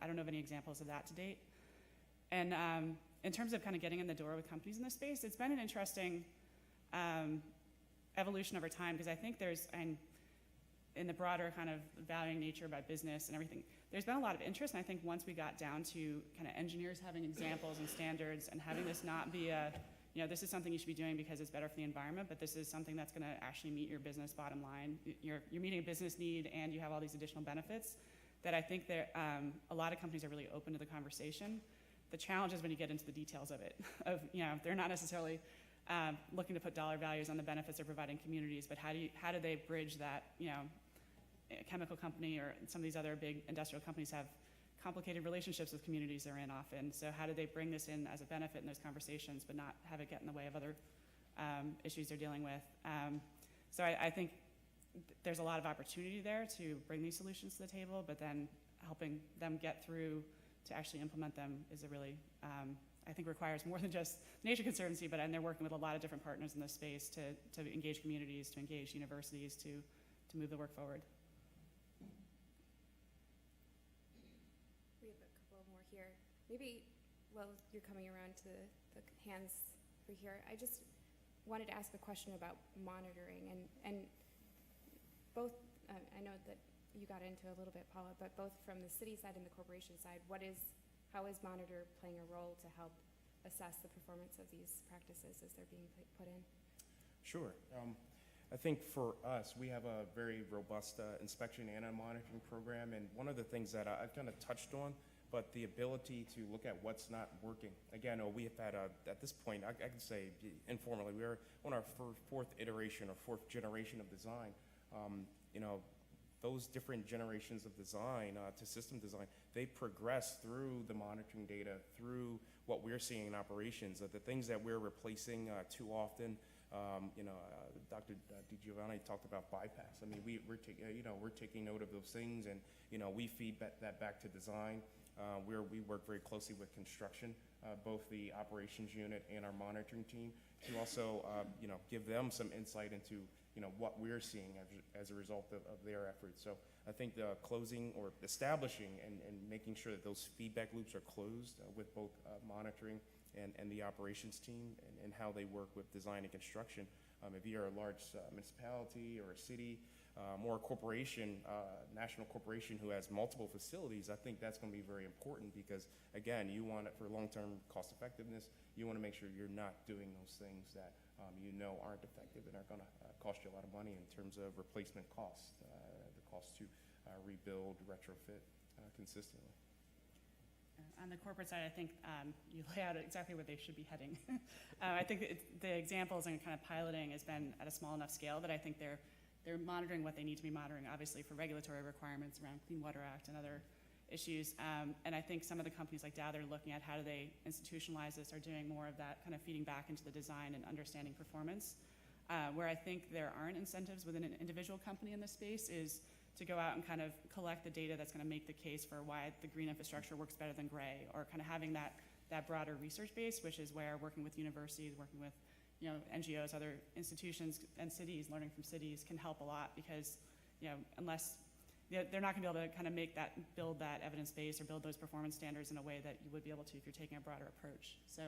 I don't know of any examples of that to date. And in terms of kind of getting in the door with companies in this space, it's been an interesting evolution over time, because I think and in the broader kind of valuing nature by business and everything, there's been a lot of interest. And I think once we got down to kind of engineers having examples and standards and having this not be this is something you should be doing because it's better for the environment, but this is something that's going to actually meet your business bottom line. You're meeting a business need and you have all these additional benefits, that I think that a lot of companies are really open to the conversation. The challenge is when you get into the details of it, they're not necessarily looking to put dollar values on the benefits they're providing communities, but how do they bridge that? A chemical company or some of these other big industrial companies have complicated relationships with communities they're in often. So how do they bring this in as a benefit in those conversations, but not have it get in the way of other issues they're dealing with? So I think there's a lot of opportunity there to bring these solutions to the table, but then helping them get through to actually implement them is a really, I think requires more than just Nature Conservancy, and they're working with a lot of different partners in this space to engage communities, to engage universities, to move the work forward. We have a couple more here. Maybe, well, you're coming around to the hands over here. I just wanted to ask a question about monitoring, and both, I know that you got into a little bit, Paula, but both from the city side and the corporation side, how is Monitor playing a role to help assess the performance of these practices as they're being put in? Sure. I think for us, we have a very robust inspection and a monitoring program, and one of the things that I've kind of touched on, but the ability to look at what's not working. Again, we have had, at this point, I can say informally, we're on our fourth iteration or fourth generation of design. Those different generations of design to system design, they progress through the monitoring data, through what we're seeing in operations. The things that we're replacing too often, Dr. DiGiovanni talked about bypass. I mean, we're taking note of those things, and we feed that back to design. We work very closely with construction, both the operations unit and our monitoring team, to also give them some insight into what we're seeing as a result of their efforts. So I think the closing or establishing and making sure that those feedback loops are closed with both monitoring and the operations team and how they work with design and construction. If you're a large municipality or a city or a corporation, national corporation who has multiple facilities, I think that's going to be very important because, again, you want it for long-term cost effectiveness. You want to make sure you're not doing those things that aren't effective and are going to cost you a lot of money in terms of replacement costs, the cost to rebuild, retrofit consistently. On the corporate side, I think you lay out exactly where they should be heading. I think the examples and kind of piloting has been at a small enough scale that I think they're monitoring what they need to be monitoring, obviously for regulatory requirements around Clean Water Act and other issues. And I think some of the companies like Dow, they're looking at how do they institutionalize this, are doing more of that kind of feeding back into the design and understanding performance. Where I think there aren't incentives within an individual company in this space is to go out and kind of collect the data that's going to make the case for why the green infrastructure works better than gray, or kind of having that broader research base, which is where working with universities, working with NGOs, other institutions, and cities, learning from cities can help a lot because unless they're not going to be able to kind of build that evidence base or build those performance standards in a way that you would be able to if you're taking a broader approach. So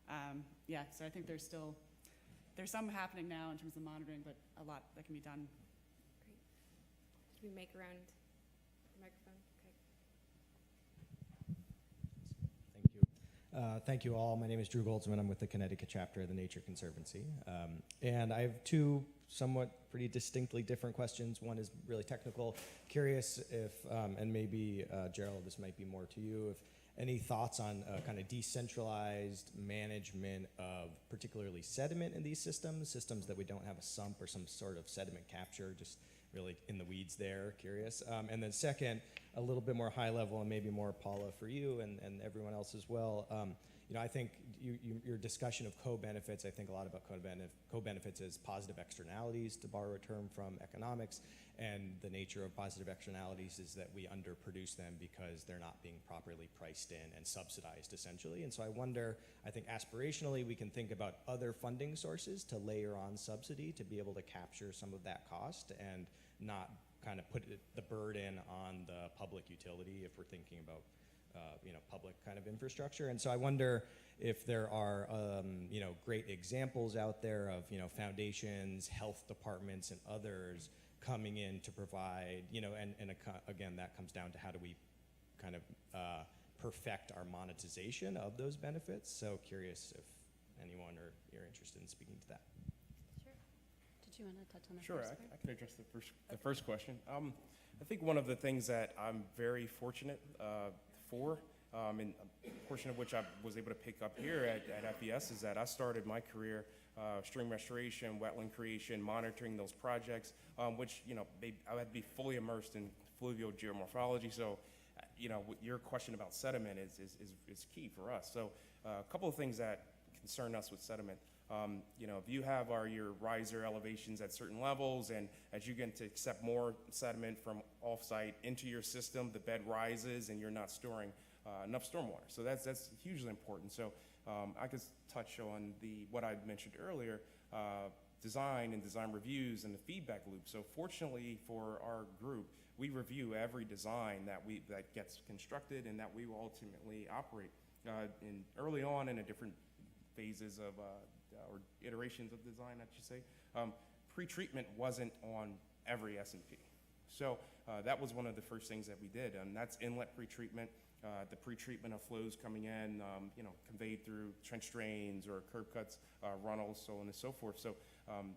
so I think there's some happening now in terms of monitoring, but a lot that can be done. Can we make around the microphone? Okay. Thank you. Thank you all. My name is Drew Goldsman. I'm with the Connecticut chapter of the Nature Conservancy. And I have two somewhat pretty distinctly different questions. One is really technical. Curious if, and maybe Gerald, this might be more to you, if any thoughts on kind of decentralized management of particularly sediment in these systems that we don't have a sump or some sort of sediment capture, just really in the weeds there, curious. And then second, a little bit more high level and maybe more Paula for you and everyone else as well. You know, I think your discussion of co-benefits, I think a lot about co-benefits as positive externalities, to borrow a term from economics, and the nature of positive externalities is that we underproduce them because they're not being properly priced in and subsidized, essentially. And so I wonder, I think aspirationally we can think about other funding sources to layer on subsidy to be able to capture some of that cost and not kind of put the burden on the public utility if we're thinking about you know, public kind of infrastructure. And so I wonder if there are, you know, great examples out there of, you know, foundations, health departments, and others coming in to provide, you know, and again, that comes down to how do we kind of perfect our monetization of those benefits. So curious if anyone or you're interested in speaking to that. Sure. Did you want to touch on the Sure, first I part? can address the first question. I think one of the things that I'm very fortunate for, and a portion of which I was able to pick up here at FES, is that I started my career stream restoration, wetland creation, monitoring those projects, which, you know, I had to be fully immersed in fluvial geomorphology. So, you know, your question about sediment is key for us. So a couple of things that concern us with sediment. You know, if you have your riser elevations at certain levels, and as you get to accept more sediment from off-site into your system, the bed rises and you're not storing enough stormwater. So that's hugely important. So I could touch on what I mentioned earlier, design and design reviews and the feedback loop. So fortunately for our group, we review every design that gets constructed and that we will ultimately operate early on in a different phases of or iterations of design, I should say. Pre-treatment wasn't on every S&P. So that was one of the first things that we did, and that's inlet pre-treatment, the pre-treatment of flows coming in, you know, conveyed through trench drains or curb cuts, runnels, so on and so forth. So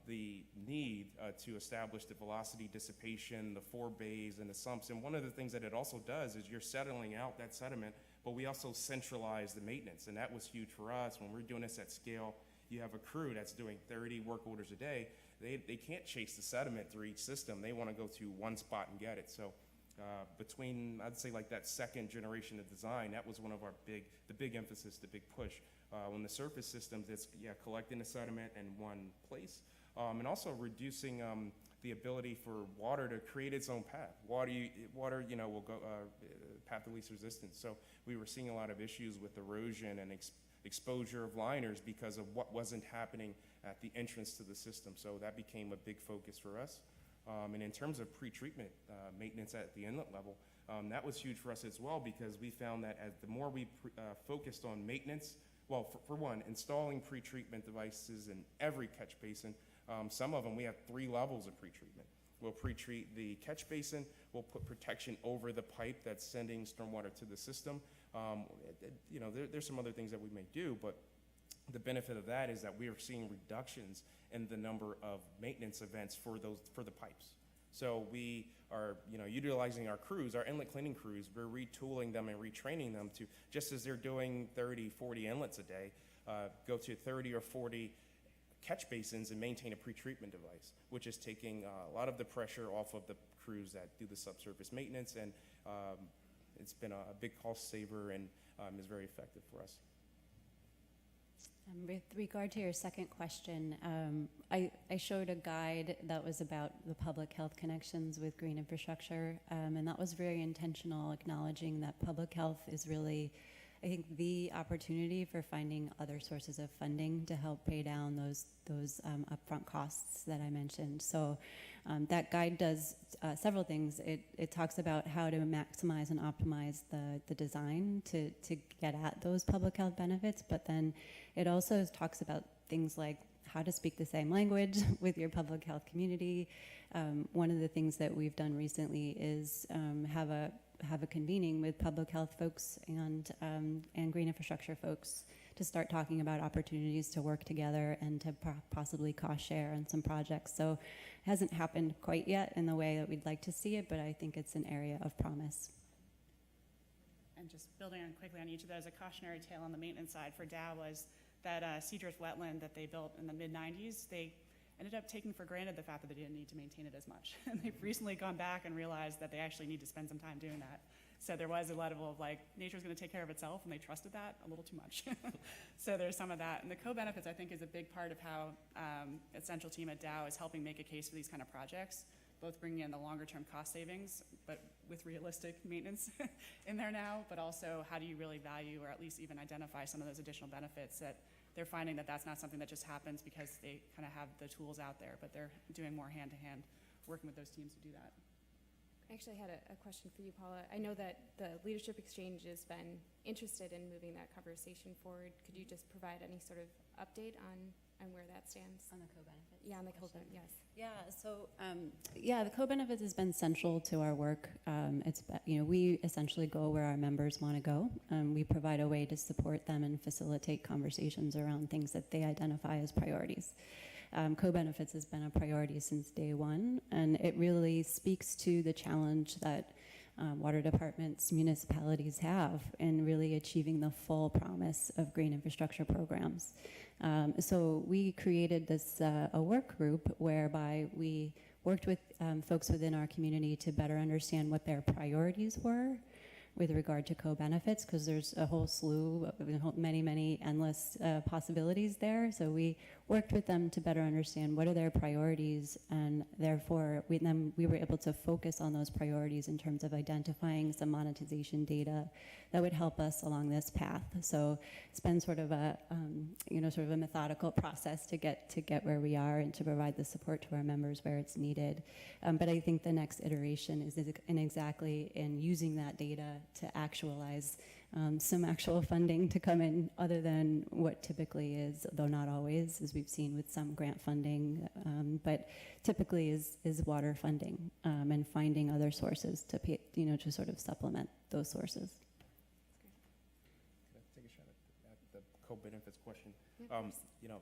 the need to establish the velocity dissipation, the 4 bays and the sumps, and one of the things that it also does is you're settling out that sediment, but we also centralize the maintenance, and that was huge for us. When we're doing this at scale, you have a crew that's doing 30 work orders a day. They can't chase the sediment through each system. They want to go to one spot and get it. So between, I'd say, like that second generation of design, that was one of our big emphasis, the big push. When the surface systems, it's collecting the sediment in one place, and also reducing the ability for water to create its own path. Water, you know, will go path of least resistance. So we were seeing a lot of issues with erosion and exposure of liners because of what wasn't happening at the entrance to the system. So that became a big focus for us. And in terms of pre-treatment maintenance at the inlet level, that was huge for us as well, because we found that the more we focused on maintenance, well, for one, installing pre-treatment devices in every catch basin. Some of them, we have 3 levels of pre-treatment. We'll pre-treat the catch basin, we'll put protection over the pipe that's sending stormwater to the system. You know, there's some other things that we may do, but the benefit of that is that we are seeing reductions in the number of maintenance events for the pipes. So we are, you know, utilizing our crews, our inlet cleaning crews, we're retooling them and retraining them to, just as they're doing 30, 40 inlets a day, go to 30 or 40 catch basins and maintain a pre-treatment device, which is taking a lot of the pressure off of the crews that do the subsurface maintenance, and it's been a big cost saver and is very effective for us. With regard to your second question, I showed a guide that was about the public health connections with green infrastructure, and that was very intentional, acknowledging that public health is really, I think, the opportunity for finding other sources of funding to help pay down those upfront costs that I mentioned. So that guide does several things. It talks about how to maximize and optimize the design to get at those public health benefits, but then it also talks about things like how to speak the same language with your public health community. One of the things that we've done recently is have have a convening with public health folks and green infrastructure folks to start talking about opportunities to work together and to possibly cost share on some projects. So it hasn't happened quite yet in the way that we'd like to see it, but I think it's an area of promise. And just building on quickly on each of those, a cautionary tale on the maintenance side for Dow was that Seadrift wetland that they built in the mid-90s, they ended up taking for granted the fact that they didn't need to maintain it as much. And they've recently gone back and realized that they actually need to spend some time doing that. So there was a level of like, nature's gonna take care of itself, and they trusted that a little too much. So there's some of that. And the co-benefits, I think, is a big part of how Essential Team at Dow is helping make a case for these kind of projects, both bringing in the longer term cost savings, but with realistic maintenance in there now, but also how do you really value or at least even identify some of those additional benefits that they're finding that that's not something that just happens because they kind of have the tools out there, but they're doing more hand-to-hand working with those teams to do that. I actually had a question for you, Paula. I know that the Leadership Exchange has been interested in moving that conversation forward. Could you just provide any sort of update on where that stands? On the co-benefits? Yeah, on the co-benefits, yes. Yeah, so the co-benefits has been central to our work. We essentially go where our members want to go. We provide a way to support them and facilitate conversations around things that they identify as priorities. Co-benefits has been a priority since day one, and it really speaks to the challenge that water departments, municipalities have in really achieving the full promise of green infrastructure programs. So we created this a work group whereby we worked with folks within our community to better understand what their priorities were with regard to co-benefits, because there's a whole slew of many endless possibilities there. So we worked with them to better understand what are their priorities, and therefore we were able to focus on those priorities in terms of identifying some monetization data that would help us along this path. So it's been sort of a methodical process to get where we are and to provide the support to our members where it's needed. But I think the next iteration is in using that data to actualize some actual funding to come in other than what typically is, though not always, as we've seen with some grant funding, but typically is water funding and finding other sources to pay, to sort of supplement those sources. Can I take a shot at the co-benefits question? Yeah,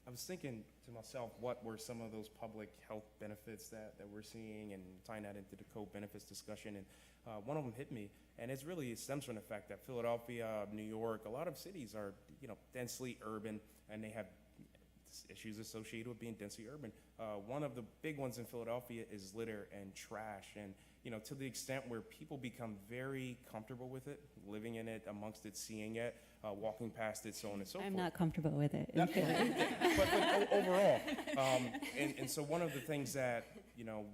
I was thinking to myself, what were some of those public health benefits that we're seeing, and tying that into the co-benefits discussion. And one of them hit me, and it stems from the fact that Philadelphia, New York, a lot of cities are, densely urban, and they have issues associated with being densely urban. One of the big ones in Philadelphia is litter and trash, and to the extent where people become very comfortable with it, living in it, amongst it, seeing it, walking past it, so on and so forth. I'm not comfortable with it. But overall, and so one of the things that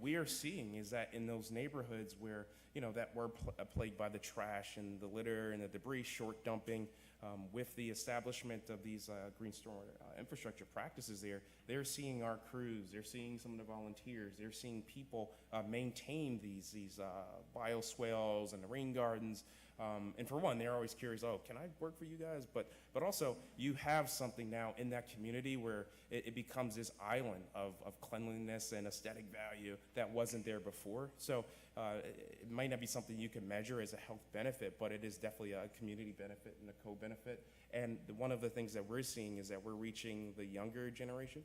we are seeing is that in those neighborhoods where that were plagued by the trash and the litter and the debris, short dumping, with the establishment of these green storm infrastructure practices they're seeing our crews, they're seeing some of the volunteers, they're seeing people maintain these bioswales and the rain gardens. And for one, they're always curious, can I work for you guys? But also, you have something now in that community where it becomes this island of cleanliness and aesthetic value that wasn't there before. So it might not be something you can measure as a health benefit, but it is definitely a community benefit and a co-benefit. And one of the things that we're seeing is that we're reaching the younger generation.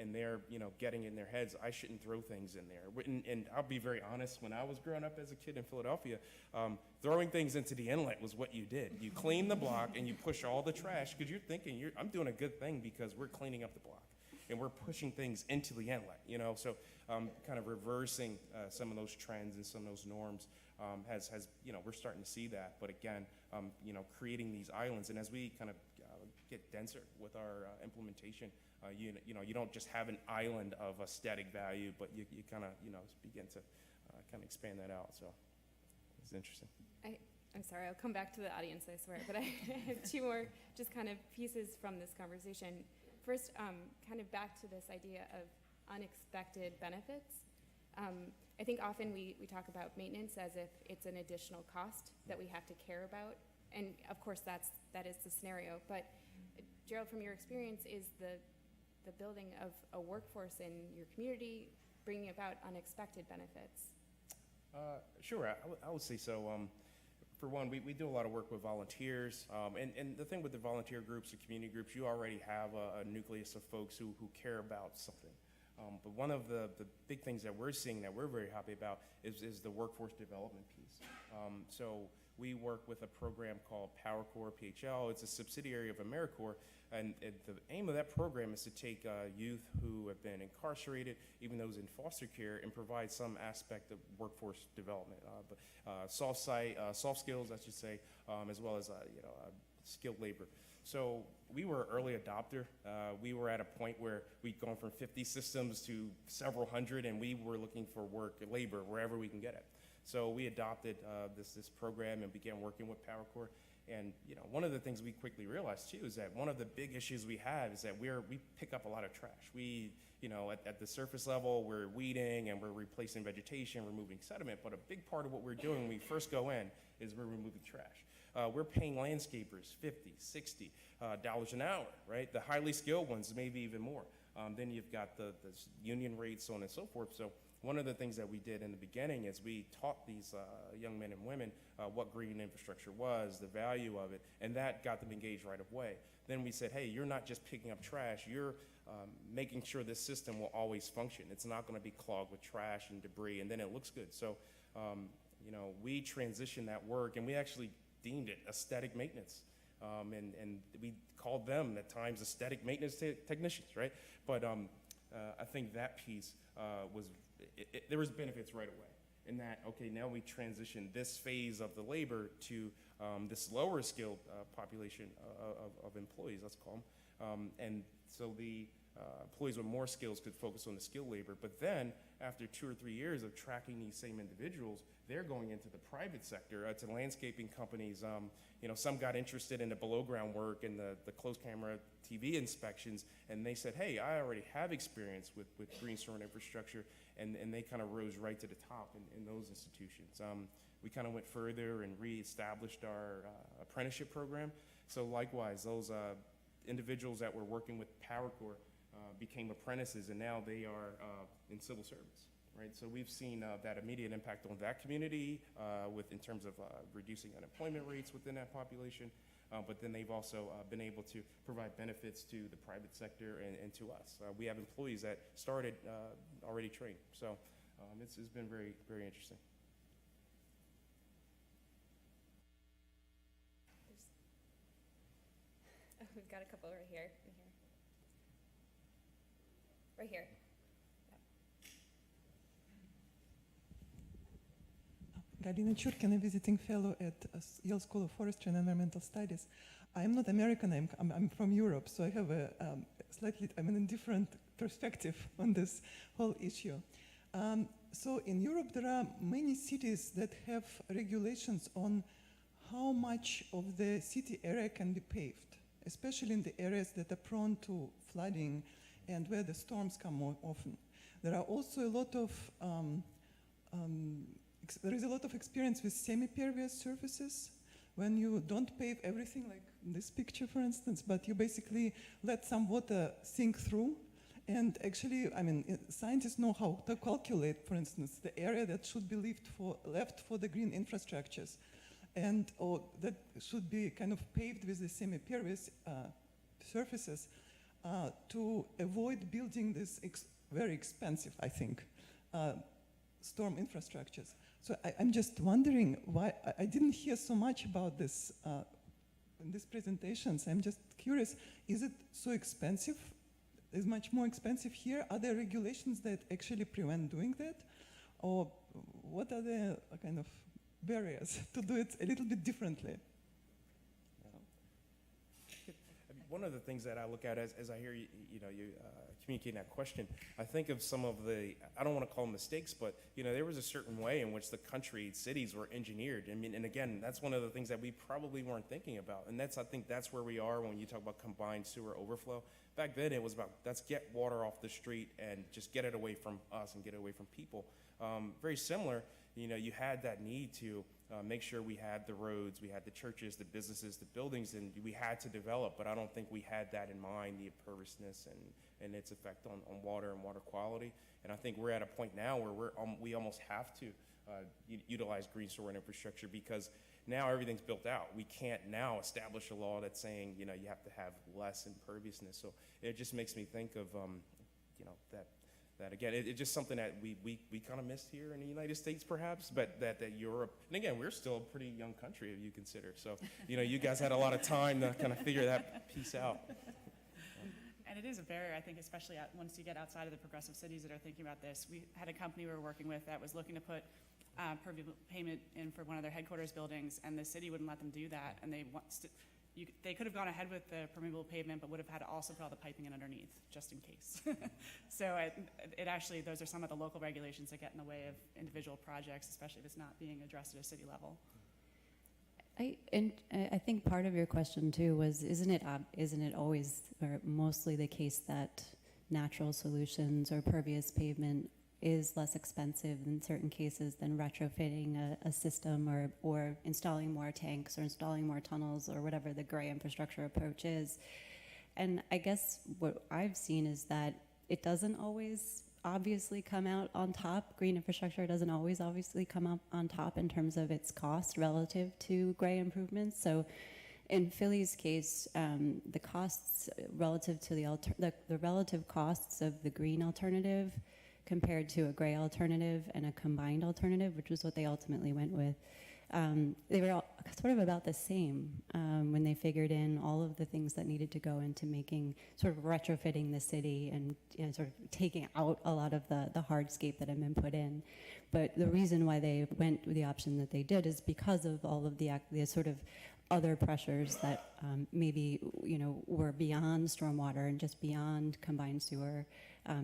And they're, getting in their heads, I shouldn't throw things in there. And I'll be very honest, when I was growing up as a kid in Philadelphia, throwing things into the inlet was what you did. You clean the block and you push all the trash, because you're thinking, I'm doing a good thing because we're cleaning up the block and we're pushing things into the inlet, So kind of reversing some of those trends and some of those norms has we're starting to see that. But again, creating these islands, and as we kind of get denser with our implementation, you don't just have an island of aesthetic value, but you kind of begin to kind of expand that out. So it's interesting. I'm sorry, I'll come back to the audience, I swear, but I have two more just kind of pieces from this conversation. First, kind of back to this idea of unexpected benefits. I think often we talk about maintenance as if it's an additional cost that we have to care about, and of course that is the scenario. But Gerald, from your experience, is the building of a workforce in your community bringing about unexpected benefits? Sure, I would say so. For one, we do a lot of work with volunteers, and the thing with the volunteer groups, the community groups, you already have a nucleus of folks who care about something. But one of the big things that we're seeing that we're very happy about is the workforce development piece. So we work with a program called PowerCorps PHL. It's a subsidiary of AmeriCorps, and the aim of that program is to take youth who have been incarcerated, even those in foster care, and provide some aspect of workforce development, soft skills, I should say, as well as skilled labor. So we were an early adopter. We were at a point where we'd gone from 50 systems to several hundred, and we were looking for labor wherever we can get it. So we adopted this program and began working with PowerCorps. And one of the things we quickly realized too is that one of the big issues we have is that we pick up a lot of trash. We, at the surface level, we're weeding and we're replacing vegetation, removing sediment. But a big part of what we're doing when we first go in is we're removing trash. We're paying landscapers $50, $60 an hour, right? The highly skilled ones, maybe even more. Then you've got the union rates, so on and so forth. So one of the things that we did in the beginning is we taught these young men and women what green infrastructure was, the value of it, and that got them engaged right away. Then we said, hey, you're not just picking up trash, you're making sure this system will always function. It's not going to be clogged with trash and debris, and then it looks good. So, we transitioned that work, and we actually deemed it aesthetic maintenance. And we called them at times aesthetic maintenance technicians, right? But I think that piece there was benefits right away in that, okay, now we transition this phase of the labor to this lower skilled population of employees, let's call them. And so the employees with more skills could focus on the skilled labor. But then after 2 or 3 years of tracking these same individuals, they're going into the private sector, to landscaping companies. Some got interested in the below ground work and the closed camera TV inspections, and they said, hey, I already have experience with green storm infrastructure, and they kind of rose right to the top in those institutions. We kind of went further and reestablished our apprenticeship program. So likewise, those individuals that were working with PowerCorps became apprentices, and now they are in civil service. Right, so we've seen that immediate impact on that community in terms of reducing unemployment rates within that population, but then they've also been able to provide benefits to the private sector and to us. We have employees that started already trained, so it's been very, very interesting. We've got a couple right here. Right here. Galina Churkin, a visiting fellow at Yale School of Forestry and Environmental Studies. I'm not American, I'm from Europe, so I have I'm in a different perspective on this whole issue. So in Europe, there are many cities that have regulations on how much of the city area can be paved, especially in the areas that are prone to flooding and where the storms come more often. There are also a lot of there is a lot of experience with semi-pervious surfaces when you don't pave everything, like in this picture, for instance, but you basically let some water sink through. And actually, scientists know how to calculate, for instance, the area that should be left for the green infrastructures, or that should be kind of paved with the semi-pervious surfaces to avoid building this very expensive, I think, storm infrastructures. So I'm just wondering why I didn't hear so much about this in these presentations. I'm just curious, is it so expensive? Is much more expensive here? Are there regulations that actually prevent doing that? Or what are the kind of barriers to do it a little bit differently? One of the things that I look at as I hear you communicating that question, I think of some of the, I don't want to call them mistakes, but there was a certain way in which the country, cities were engineered. And again, that's one of the things that we probably weren't thinking about. And I think that's where we are when you talk about combined sewer overflow. Back then it was about, let's get water off the street and just get it away from us and get it away from people. Very similar, you had that need to make sure we had the roads, we had the churches, the businesses, the buildings, and we had to develop, but I don't think we had that in mind, the imperviousness and its effect on water and water quality. And I think we're at a point now where we almost have to utilize green sewer infrastructure, because now everything's built out. We can't now establish a law that's saying, you have to have less imperviousness. So it just makes me think of, that again, it's just something that we kind of missed here in the United States, perhaps, but that Europe, and again, we're still a pretty young country if you consider. So, you guys had a lot of time to kind of figure that piece out. And it is a barrier, I think, especially once you get outside of the progressive cities that are thinking about this. We had a company we were working with that was looking to put permeable pavement in for one of their headquarters buildings, and the city wouldn't let them do that. And they could have gone ahead with the permeable pavement, but would have had to also put all the piping in underneath, just in case. So it actually, those are some of the local regulations that get in the way of individual projects, especially if it's not being addressed at a city level. I think part of your question too was, isn't it always or mostly the case that natural solutions or pervious pavement is less expensive in certain cases than retrofitting a system or installing more tanks or installing more tunnels or whatever the gray infrastructure approach is? And I guess what I've seen is that it doesn't always obviously come out on top. Green infrastructure doesn't always obviously come up on top in terms of its cost relative to gray improvements. So in Philly's case, the costs relative to the relative costs of the green alternative compared to a gray alternative and a combined alternative, which was what they ultimately went with, they were all sort of about the same when they figured in all of the things that needed to go into making, sort of retrofitting the city and sort of taking out a lot of the hardscape that had been put in. But the reason why they went with the option that they did is because of all of the sort of other pressures that maybe were beyond stormwater and just beyond combined sewer,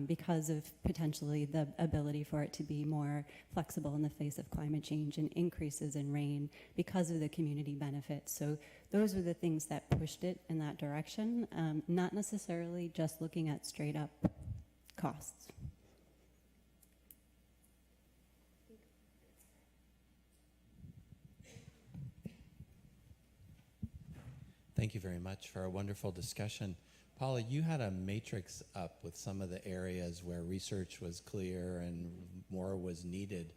because of potentially the ability for it to be more flexible in the face of climate change and increases in rain because of the community benefits. So those are the things that pushed it in that direction, not necessarily just looking at straight up costs. Thank you very much for a wonderful discussion. Paula, you had a matrix up with some of the areas where research was clear and more was needed.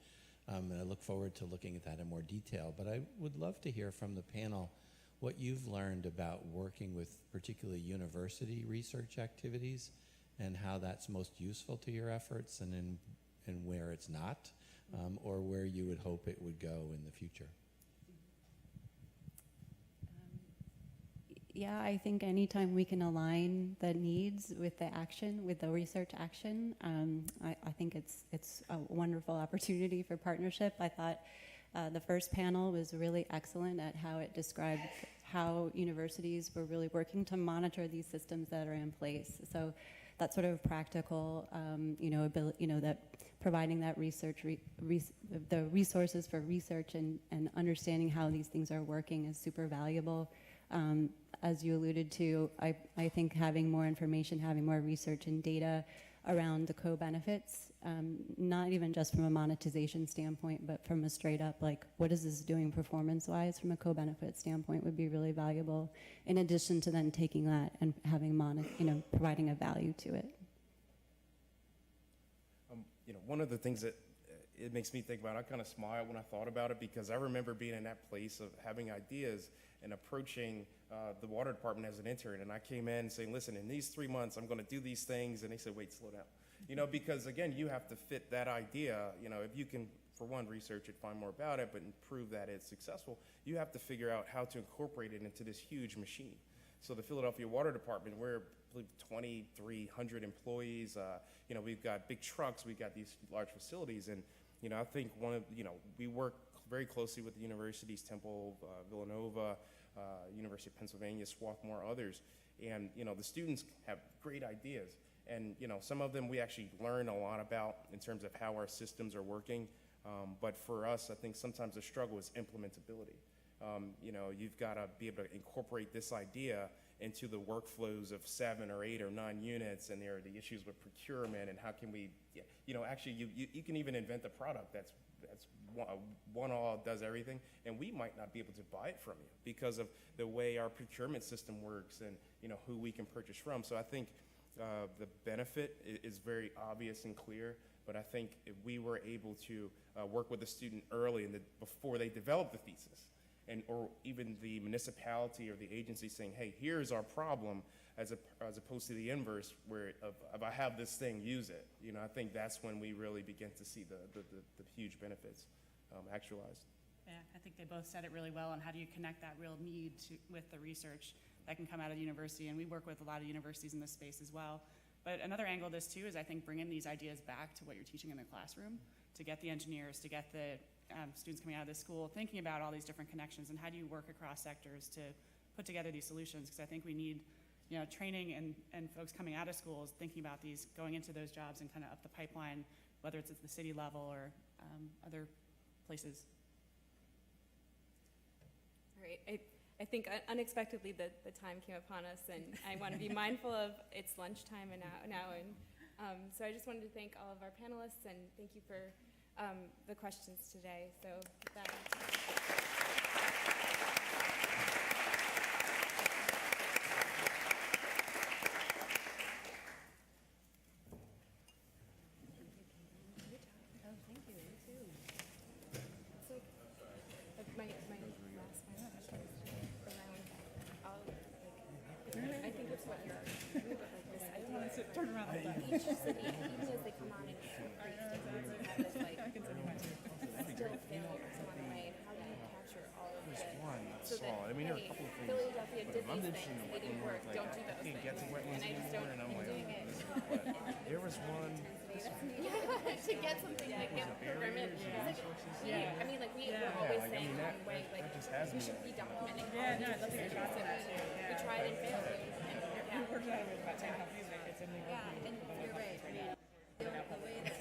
And I look forward to looking at that in more detail. But I would love to hear from the panel what you've learned about working with particularly university research activities and how that's most useful to your efforts, and where it's not, or where you would hope it would go in the future. Yeah, I think anytime we can align the needs with the action, with the research action, I think it's a wonderful opportunity for partnership. I thought the first panel was really excellent at how it described how universities were really working to monitor these systems that are in place. So that sort of practical, that providing that research, the resources for research and understanding how these things are working is super valuable. As you alluded to, I think having more information, having more research and data around the co-benefits, not even just from a monetization standpoint, but from a straight up, like, what is this doing performance-wise from a co-benefit standpoint would be really valuable, in addition to then taking that and having providing a value to it. One of the things that it makes me think about, I kind of smiled when I thought about it, because I remember being in that place of having ideas and approaching the water department as an intern, and I came in saying, listen, in these 3 months I'm going to do these things, and they said, wait, slow down. Because again, you have to fit that idea. If you can, for one, research it, find more about it, but prove that it's successful, you have to figure out how to incorporate it into this huge machine. So the Philadelphia Water Department, we're, I believe, 2,300 employees. We've got big trucks, we've got these large facilities, and I think we work very closely with the universities, Temple, Villanova, University of Pennsylvania, Swarthmore, others. And, the students have great ideas. And, some of them we actually learn a lot about in terms of how our systems are working. But for us, I think sometimes the struggle is implementability. You've got to be able to incorporate this idea into the workflows of 7 or 8 or 9 units, and there are the issues with procurement and how can we, actually you can even invent a product that's one all does everything, and we might not be able to buy it from you because of the way our procurement system works and who we can purchase from. So I think the benefit is very obvious and clear, But I think if we were able to work with the student early before they develop the thesis, or even the municipality or the agency saying, hey, here's our problem, as opposed to the inverse, where if I have this thing, use it. I think that's when we really begin to see the huge benefits actualized. Yeah, I think they both said it really well on how do you connect that real need with the research that can come out of the university, and we work with a lot of universities in this space as well. But another angle of this too is I think bringing these ideas back to what you're teaching in the classroom, to get the engineers, to get the students coming out of this school thinking about all these different connections and how do you work across sectors to put together these solutions, because I think we need training and folks coming out of schools thinking about these, going into those jobs and kind of up the pipeline, whether it's at the city level or other places. All right. I think unexpectedly the time came upon us, and I want to be mindful of it's lunchtime and now so I just wanted to thank all of our panelists and thank you for the questions today. So with that. Turn around. Each city, even as they come on and great statements, you have this like still failures along the way. And how do you capture all of There's it? one I So saw. that, I mean, there are a hey, couple of things. Philadelphia But did if I'm these mentioning things. the It didn't wetlands, work. like, Don't do I those can't things. get to wetlands And I just don't. anymore, and I'm In like, doing it. but there was one. To get something like program it. I mean, like we're always like, I saying mean, one way, like that just has we me. should be documenting. Yeah, no, I'd love to get your thoughts on that too. We tried and failed. We worked out with about 10 companies. It's in New York. Yeah, and you're right. I mean, the way that